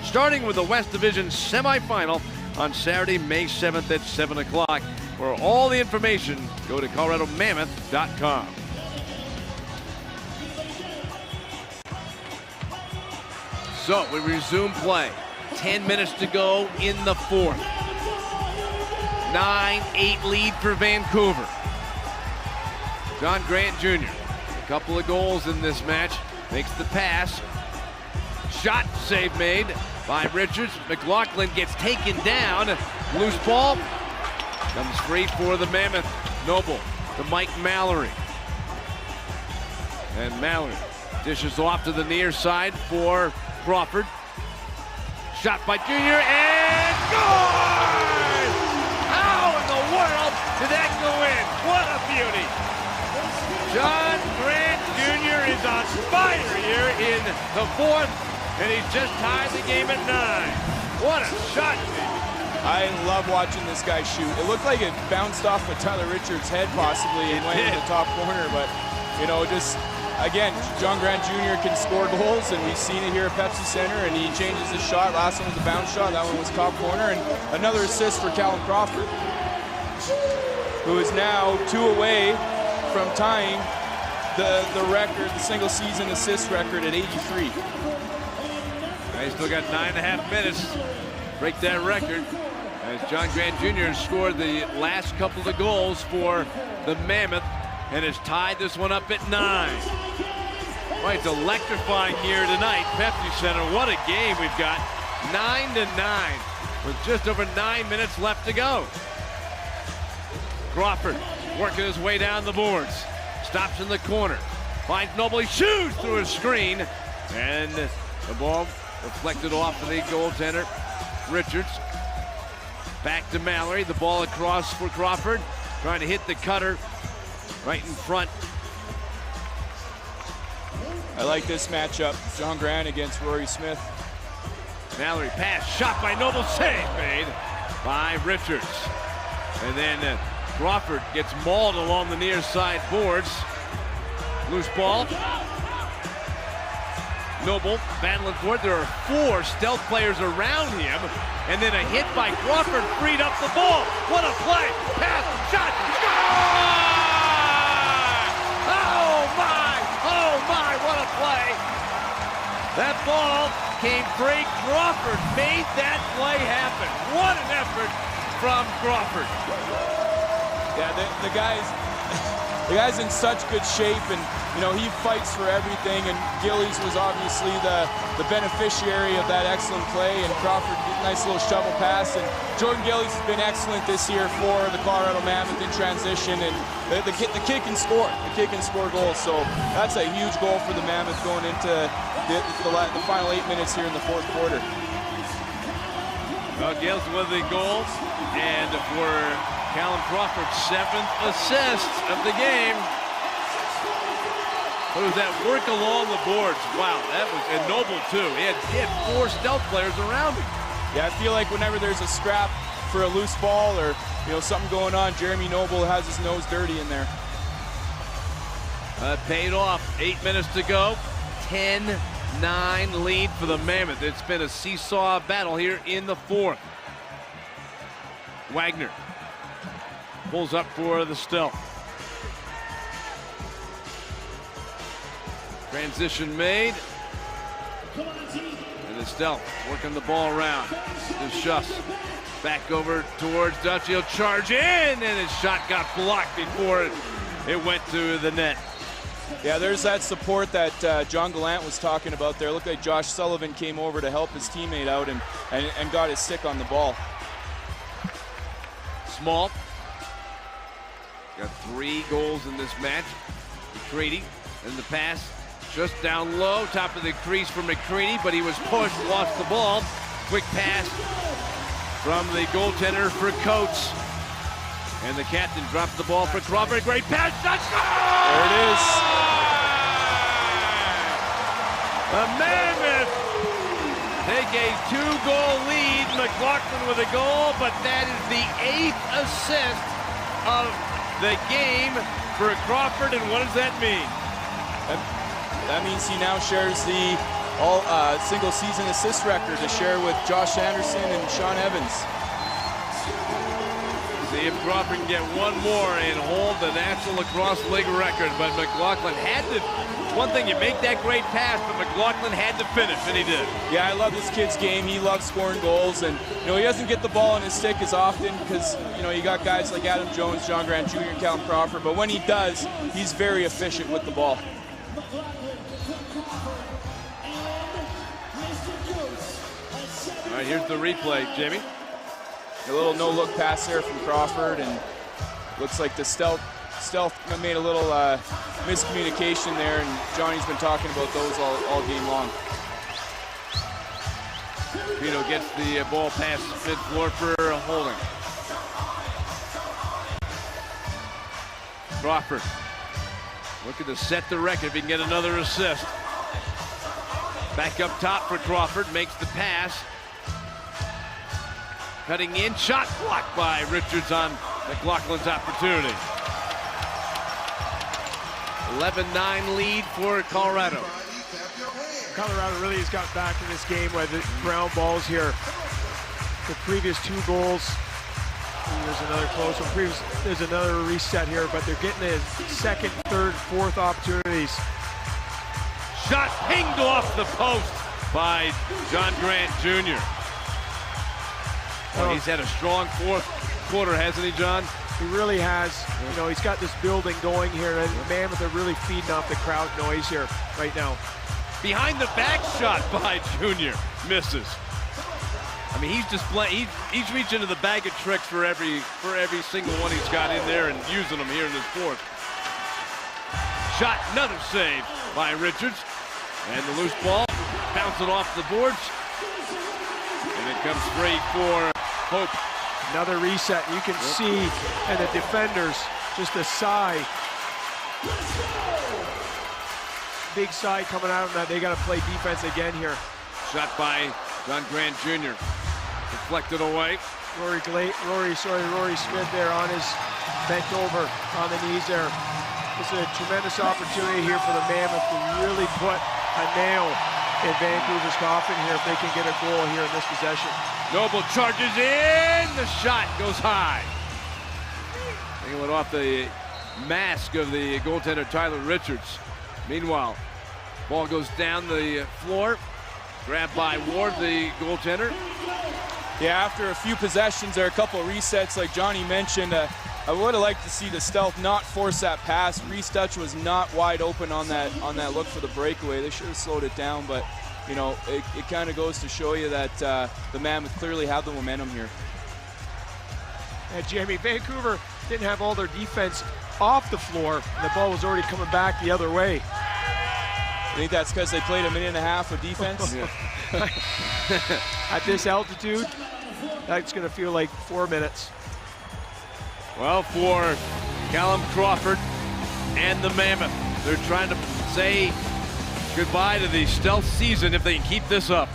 S1: Starting with the West Division semifinal on Saturday, May 7th at 7 o'clock. For all the information, go to ColoradoMammoth.com. So we resume play. 10 minutes to go in the fourth. 9-8 lead for Vancouver. John Grant Jr., a couple of goals in this match, makes the pass. Shot save made by Richards. McLaughlin gets taken down. Loose ball. Comes free for the Mammoth. Noble to Mike Mallory. And Mallory dishes off to the near side for Crawford. Shot by Junior and score! How in the world did that go in? What a beauty! John Grant Jr. is on fire here in the fourth, and he's just tied the game at 9. What a shot!
S2: I love watching this guy shoot. It looked like it bounced off of Tyler Richards' head possibly and went in the top corner, but you know, just again, John Grant Jr. can score goals, and we've seen it here at Pepsi Center, and he changes his shot. Last one was a bounce shot, that one was top corner, and another assist for Callum Crawford, who is now 2 away from tying the record, the single season assist record at 83.
S1: He's still got 9.5 minutes to break that record, as John Grant Jr. scored the last couple of goals for the Mammoth and has tied this one up at 9. Well, it's electrifying here tonight, Pepsi Center. What a game we've got. 9-9 with just over 9 minutes left to go. Crawford working his way down the boards. Stops in the corner. Finds Noble, he shoots through a screen. And the ball reflected off of the goaltender, Richards. Back to Mallory, the ball across for Crawford. Trying to hit the cutter right in front.
S2: I like this matchup, John Grant against Rory Smith.
S1: Mallory pass, shot by Noble, save made by Richards. And then Crawford gets mauled along the near side boards. Loose ball. Noble battling for it. There are 4 stealth players around him. And then a hit by Crawford freed up the ball. What a play. Pass, shot, score! Oh my, what a play. That ball came free. Crawford made that play happen. What an effort from Crawford.
S2: Yeah, the guy's in such good shape, and you know, he fights for everything, and Gillies was obviously the beneficiary of that excellent play, and Crawford did a nice little shovel pass, and Jordan Gillies has been excellent this year for the Colorado Mammoth in transition, and the kid can score. The kid can score goals, so that's a huge goal for the Mammoth going into the final 8 minutes here in the fourth quarter.
S1: Well, Gillies with the goals, and for Callum Crawford's 7th assist of the game. What was that work along the boards? Wow, that was, and Noble too. He had 4 stealth players around him.
S2: Yeah, I feel like whenever there's a scrap for a loose ball or something going on, Jeremy Noble has his nose dirty in there.
S1: Paid off. 8 minutes to go. 10-9 lead for the Mammoth. It's been a seesaw battle here in the fourth. Wagner pulls up for the stealth. Transition made. And the stealth working the ball around. The Schuss back over towards Dutch. He'll charge in, and his shot got blocked before it went to the net.
S2: Yeah, there's that support that John Gallant was talking about there. It looked like Josh Sullivan came over to help his teammate out and got his stick on the ball.
S1: Small got 3 goals in this match. McCready in the pass just down low, top of the crease for McCready, but he was pushed, lost the ball. Quick pass from the goaltender for Coates. And the captain dropped the ball for Crawford. Great pass, touchdown!
S2: There it is.
S1: The Mammoth take a 2-goal lead. McLaughlin with a goal, but that is the 8th assist of the game for Crawford. And what does that mean?
S2: That means he now shares the single season assist record to share with Josh Anderson and Sean Evans.
S1: The if Crawford can get one more and hold the National Lacrosse League record. But McLaughlin had to. One thing, you make that great pass, but McLaughlin had to finish, and he did.
S2: Yeah, I love this kid's game. He loves scoring goals, and he doesn't get the ball in his stick as often because you got guys like Adam Jones, John Grant Jr., and Callum Crawford. But when he does, he's very efficient with the ball.
S1: All right, here's the replay, Jimmy.
S2: A little no-look pass there from Crawford, and looks like the stealth made a little miscommunication there, and Johnny's been talking about those all game long.
S1: Vito gets the ball past mid-floor for holding. Crawford looking to set the record if he can get another assist. Back up top for Crawford, makes the pass. Cutting in, shot blocked by Richards on McLaughlin's opportunity. 11-9 lead for Colorado.
S3: Colorado really has got back in this game with the ground balls here. The previous 2 goals, there's another close one. There's another reset here, but they're getting the second, third, fourth opportunities.
S1: Shot pinged off the post by John Grant Jr. Well, he's had a strong fourth quarter, hasn't he, John?
S3: He really has. He's got this building going here, and Mammoth are really feeding off the crowd noise here right now.
S1: Behind the back shot by Junior, misses. I mean, he's reaching into the bag of tricks for every single one he's got in there and using them here in this fourth. Shot, another save by Richards, and the loose ball bouncing off the boards, and it comes free for Hope.
S3: Another reset. You can see, and the defenders, just a sigh. Big sigh coming out of that. They got to play defense again here.
S1: Shot by John Grant Jr. Deflected away.
S3: Rory Smith there on his bent over on the knees there. This is a tremendous opportunity here for the Mammoth to really put a nail in Vancouver's coffin here if they can get a goal here in this possession.
S1: Noble charges in, the shot goes high. Taking it off the mask of the goaltender Tyler Richards. Meanwhile, ball goes down the floor, grabbed by Ward, the goaltender.
S2: Yeah, after a few possessions, there are a couple of resets like Johnny mentioned. I would have liked to see the stealth not force that pass. Reese Dutch was not wide open on that look for the breakaway. They should have slowed it down, but it kind of goes to show you that the Mammoth clearly have the momentum here.
S3: And Jamie, Vancouver didn't have all their defense off the floor, and the ball was already coming back the other way.
S2: I think that's because they played a minute and a half of defense.
S3: At this altitude, that's going to feel like 4 minutes.
S1: Well, for Callum Crawford and the Mammoth, they're trying to say goodbye to the stealth season if they can keep this up.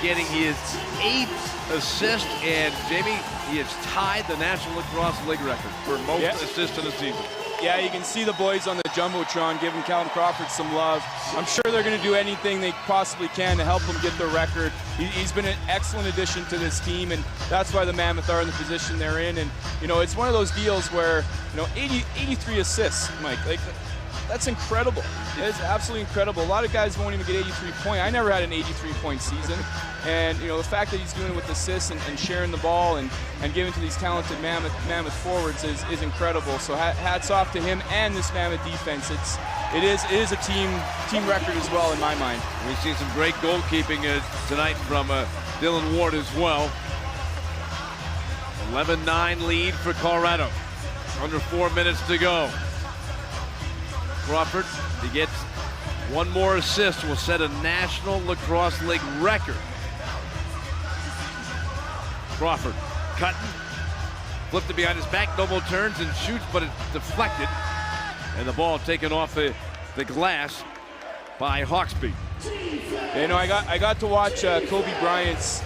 S1: getting his 8th assist, and Jamie, he has tied the National Lacrosse League record for most assists in a season.
S2: Yeah, you can see the boys on the Jumbotron giving Callum Crawford some love. I'm sure they're going to do anything they possibly can to help him get the record. He's been an excellent addition to this team, and that's why the Mammoth are in the position they're in. And, you know, it's one of those deals where, you know, 83 assists, Mike. Like, that's incredible. It's absolutely incredible. A lot of guys won't even get 83 points. I never had an 83-point season. And, you know, the fact that he's doing it with assists and sharing the ball and giving to these talented Mammoth forwards is incredible. So hats off to him and this Mammoth defense. It is a team record as well in my mind.
S1: We've seen some great goalkeeping tonight from Dylan Ward as well. 11-9 lead for Colorado. Under 4 minutes to go. Crawford, if he gets one more assist, will set a National Lacrosse League record. Crawford cutting, flipped it behind his back, double turns and shoots, but it's deflected. And the ball taken off the glass by Hawksby.
S2: You know, I got to watch Kobe Bryant's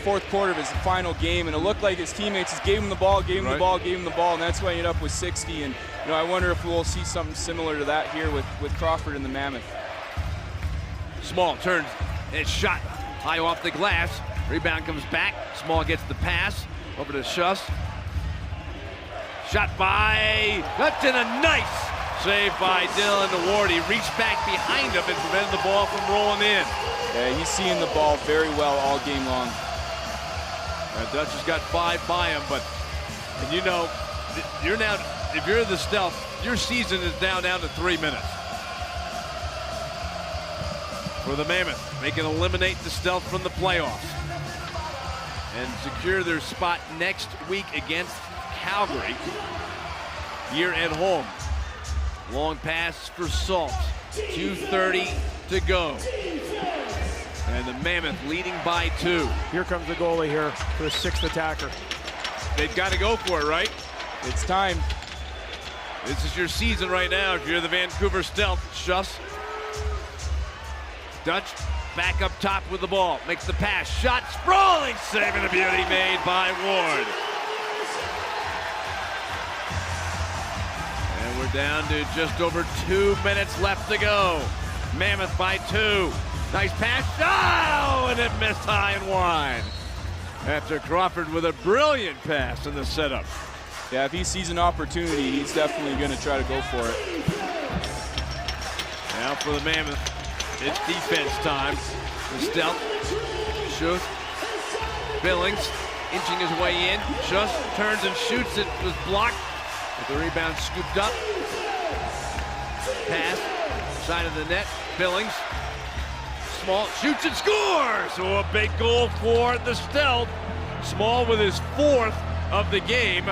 S2: fourth quarter of his final game, and it looked like his teammates just gave him the ball, gave him the ball, and that's why he ended up with 60. And you know, I wonder if we'll see something similar to that here with Crawford and the Mammoth.
S1: Small turns and shot high off the glass. Rebound comes back. Small gets the pass over to Schuss. Shot by Hudson, a nice save by Dylan Ward. He reached back behind him and prevented the ball from rolling in.
S2: Yeah, he's seeing the ball very well all game long.
S1: Dutch has got 5 by him, but and you know, you're now, if you're the Stealth, your season is down to 3 minutes. For the Mammoth, they can eliminate the Stealth from the playoffs and secure their spot next week against Calgary here at home. Long pass for Salt. 2:30 to go. And the Mammoth leading by 2.
S3: Here comes the goalie here for the 6th attacker.
S1: They've got to go for it, right?
S2: It's time.
S1: This is your season right now if you're the Vancouver Stealth. Schuss. Dutch back up top with the ball. Makes the pass. Shot. Sprawling save and a beauty made by Ward. And we're down to just over 2 minutes left to go. Mammoth by 2. Nice pass. Oh, and it missed high and wide. After Crawford with a brilliant pass in the setup.
S2: Yeah, if he sees an opportunity, he's definitely going to try to go for it.
S1: Now for the Mammoth, it's defense time. The Stealth, Schuss, Billings, inching his way in. Schuss turns and shoots. It was blocked. With the rebound scooped up. Pass, side of the net. Billings, Small shoots and scores. So a big goal for the Stealth. Small with his 4th of the game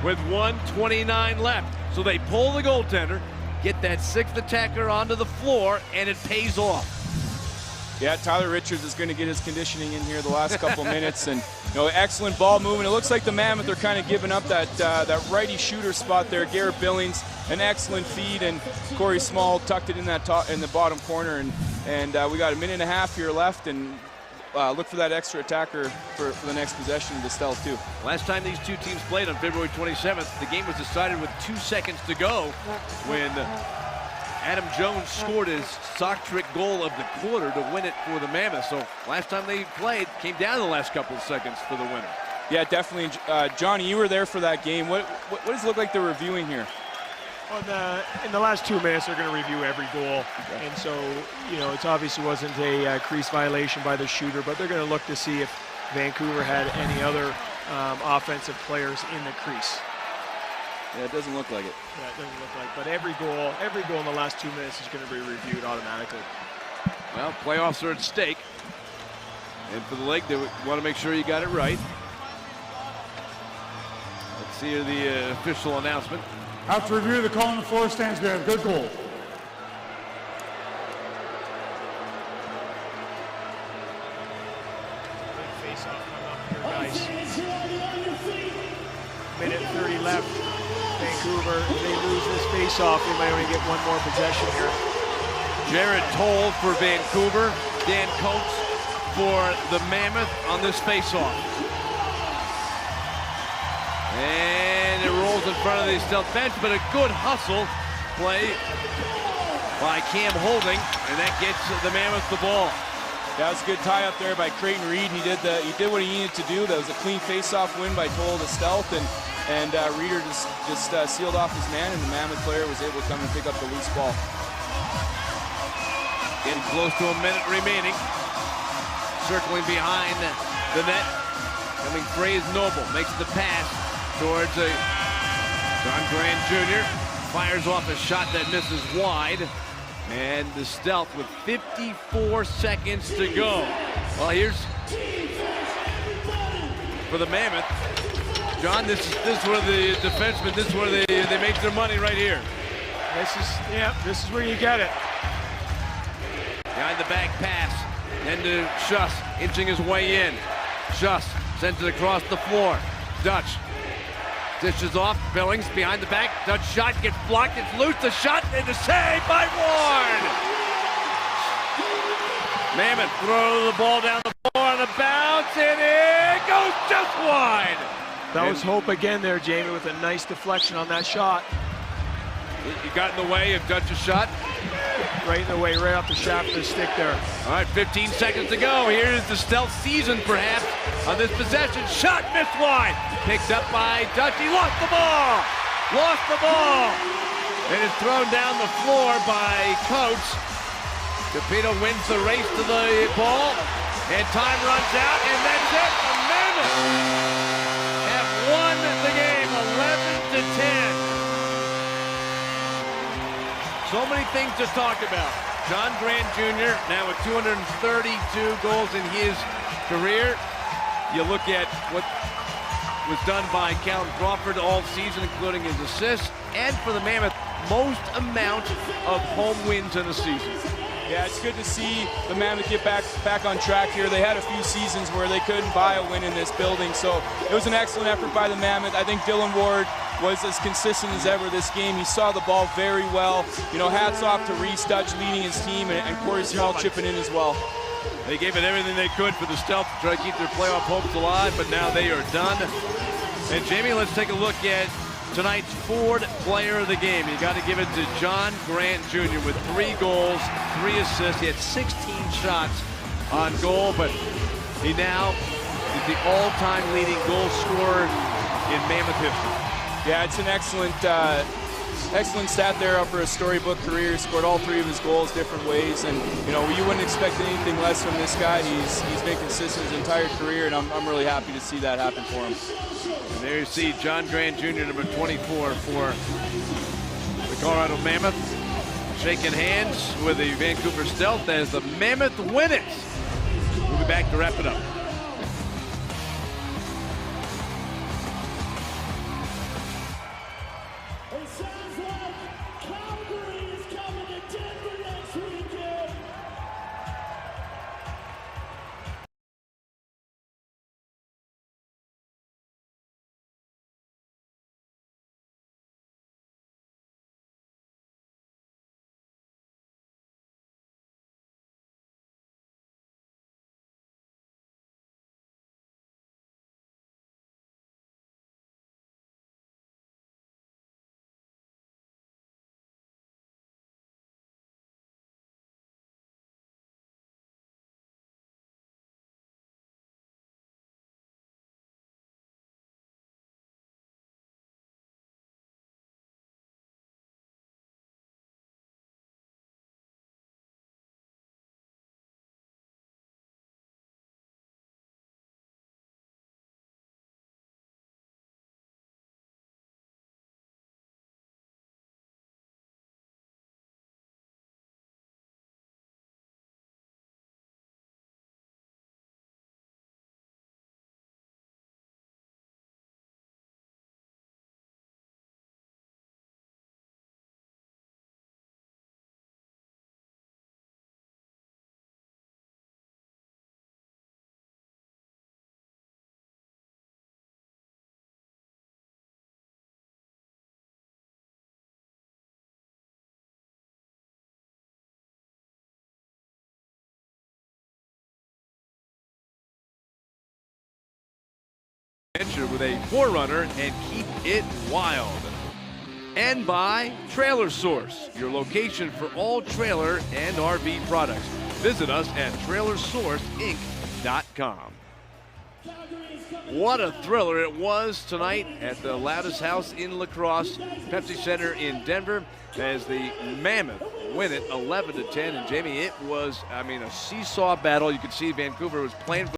S1: with 1:29 left. So they pull the goaltender, get that 6th attacker onto the floor, and it pays off.
S2: Yeah, Tyler Richards is going to get his conditioning in here the last couple minutes, and excellent ball movement. It looks like the Mammoth are kind of giving up that righty shooter spot there. Garrett Billings, an excellent feed, and Corey Small tucked it in the bottom corner, and we got a minute and a half here left, and look for that extra attacker for the next possession of the Stealth too.
S1: Last time these two teams played on February 27th, the game was decided with 2 seconds to go when Adam Jones scored his sock trick goal of the quarter to win it for the Mammoth. So last time they played, came down to the last couple of seconds for the winner.
S2: Yeah, definitely. Johnny, you were there for that game. What does it look like they're reviewing here?
S3: In the last 2 minutes, they're going to review every goal. Okay. And so, it obviously wasn't a crease violation by the shooter, but they're going to look to see if Vancouver had any other offensive players in the crease.
S2: Yeah, it doesn't look like it.
S3: Yeah, it doesn't look like. But every goal in the last 2 minutes is going to be reviewed automatically.
S1: Well, playoffs are at stake. And for the league, they want to make sure you got it right. Let's see the official announcement.
S5: After review, the call on the floor stands. We have good goal.
S3: Face-off coming up here, guys. Minute 30 left. Vancouver, if they lose this face-off, they might only get one more possession here.
S1: Jared Toll for Vancouver. Dan Coates for the Mammoth on this faceoff. And it rolls in front of the Stealth bench, but a good hustle play by Cam Holding, and that gets the Mammoth the ball.
S2: That was a good tie up there by Creighton Reed. He did what he needed to do. That was a clean face-off win by Toll to Stealth, and Reeder just sealed off his man, and the Mammoth player was able to come and pick up the loose ball.
S1: Getting close to a minute remaining. Circling behind the net. Coming Fraze Noble. Makes the pass towards John Grant Jr. Fires off a shot that misses wide. And the Stealth with 54 seconds to go. Well, here's for the Mammoth. John, this is where the defensemen, this is where they make their money right here.
S3: This is where you get it.
S1: Behind the back pass, then to Schuss, inching his way in. Schuss sends it across the floor. Dutch dishes off, Billings behind the back. Dutch shot gets blocked, it's loose, the shot, and the save by Ward! Mammoth throw the ball down the floor on a bounce, and it goes just wide!
S3: That was hope again there, Jamie, with a nice deflection on that shot.
S1: He got in the way of Dutch's shot.
S3: Right in the way, right off the shaft of the stick there.
S1: All right, 15 seconds to go. Here's the Stealth season, perhaps, on this possession. Shot missed wide. Picked up by Dutch. He lost the ball. Lost the ball. And it's thrown down the floor by Coates. Capito wins the race to the ball. And time runs out, and that's it. The Mammoth have won the game 11-10. So many things to talk about. John Grant Jr. now with 232 goals in his career. You look at what was done by Callan Crawford all season, including his assists, and for the Mammoth, most amount of home wins in a season.
S2: Yeah, it's good to see the Mammoth get back on track here. They had a few seasons where they couldn't buy a win in this building, so it was an excellent effort by the Mammoth. I think Dylan Ward was as consistent as ever this game. He saw the ball very well. You know, hats off to Reese Dutch leading his team, and Corey Small chipping in as well.
S1: They gave it everything they could for the Stealth to try to keep their playoff hopes alive, but now they are done. And Jamie, let's take a look at tonight's Ford Player of the Game. You got to give it to John Grant Jr. with 3 goals, 3 assists. He had 16 shots on goal, but he now is the all-time leading goal scorer in Mammoth history.
S2: Yeah, it's an excellent stat there for a storybook career. He scored all 3 of his goals different ways, and you know, you wouldn't expect anything less from this guy. He's been consistent his entire career, and I'm really happy to see that happen for him.
S1: And there you see John Grant Jr., number 24 for the Colorado Mammoth, shaking hands with the Vancouver Stealth as the Mammoth win it. We'll be back to wrap it up. with a 4-runner and keep it wild. And by Trailer Source, your location for all trailer and RV products. Visit us at trailersourceinc.com. What a thriller it was tonight at the Loudest House in La Crosse, Pepsi Center in Denver, as the Mammoth win it 11-10. And Jamie, it was, a seesaw battle. You could see Vancouver was playing for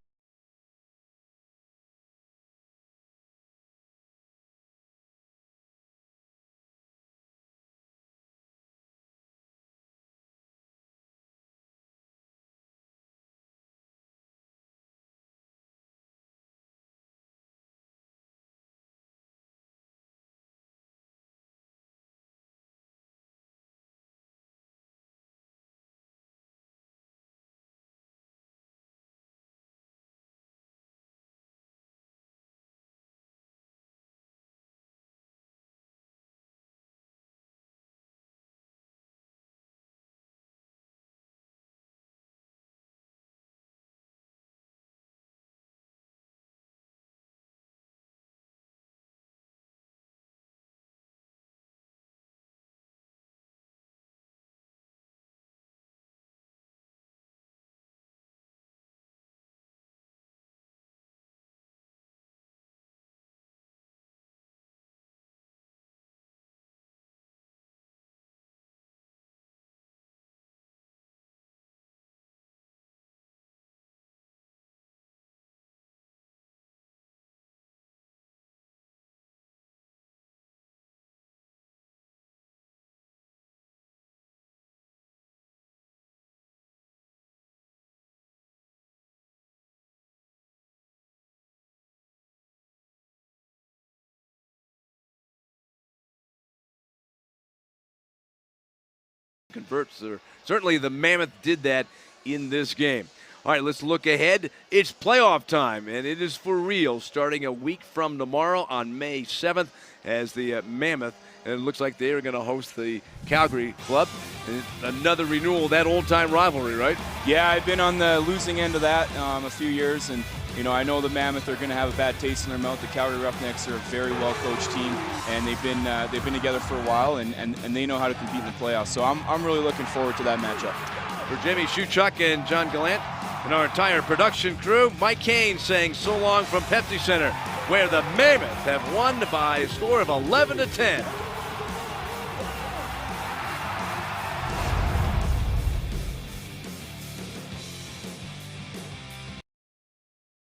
S1: converts. Certainly the Mammoth did that in this game. All right, let's look ahead. It's playoff time, and it is for real, starting a week from tomorrow on May 7th as the Mammoth, and it looks like they are going to host the Calgary club. And another renewal of that old-time rivalry, right?
S2: Yeah, I've been on the losing end of that a few years, and I know the Mammoth are going to have a bad taste in their mouth. The Calgary Roughnecks are a very well-coached team, and they've been together for a while, and they know how to compete in the playoffs. So I'm really looking forward to that matchup.
S1: For Jimmy Shuchuk and John Gallant and our entire production crew, Mike Kane saying so long from Pepsi Center, where the Mammoth have won by a score of 11-10.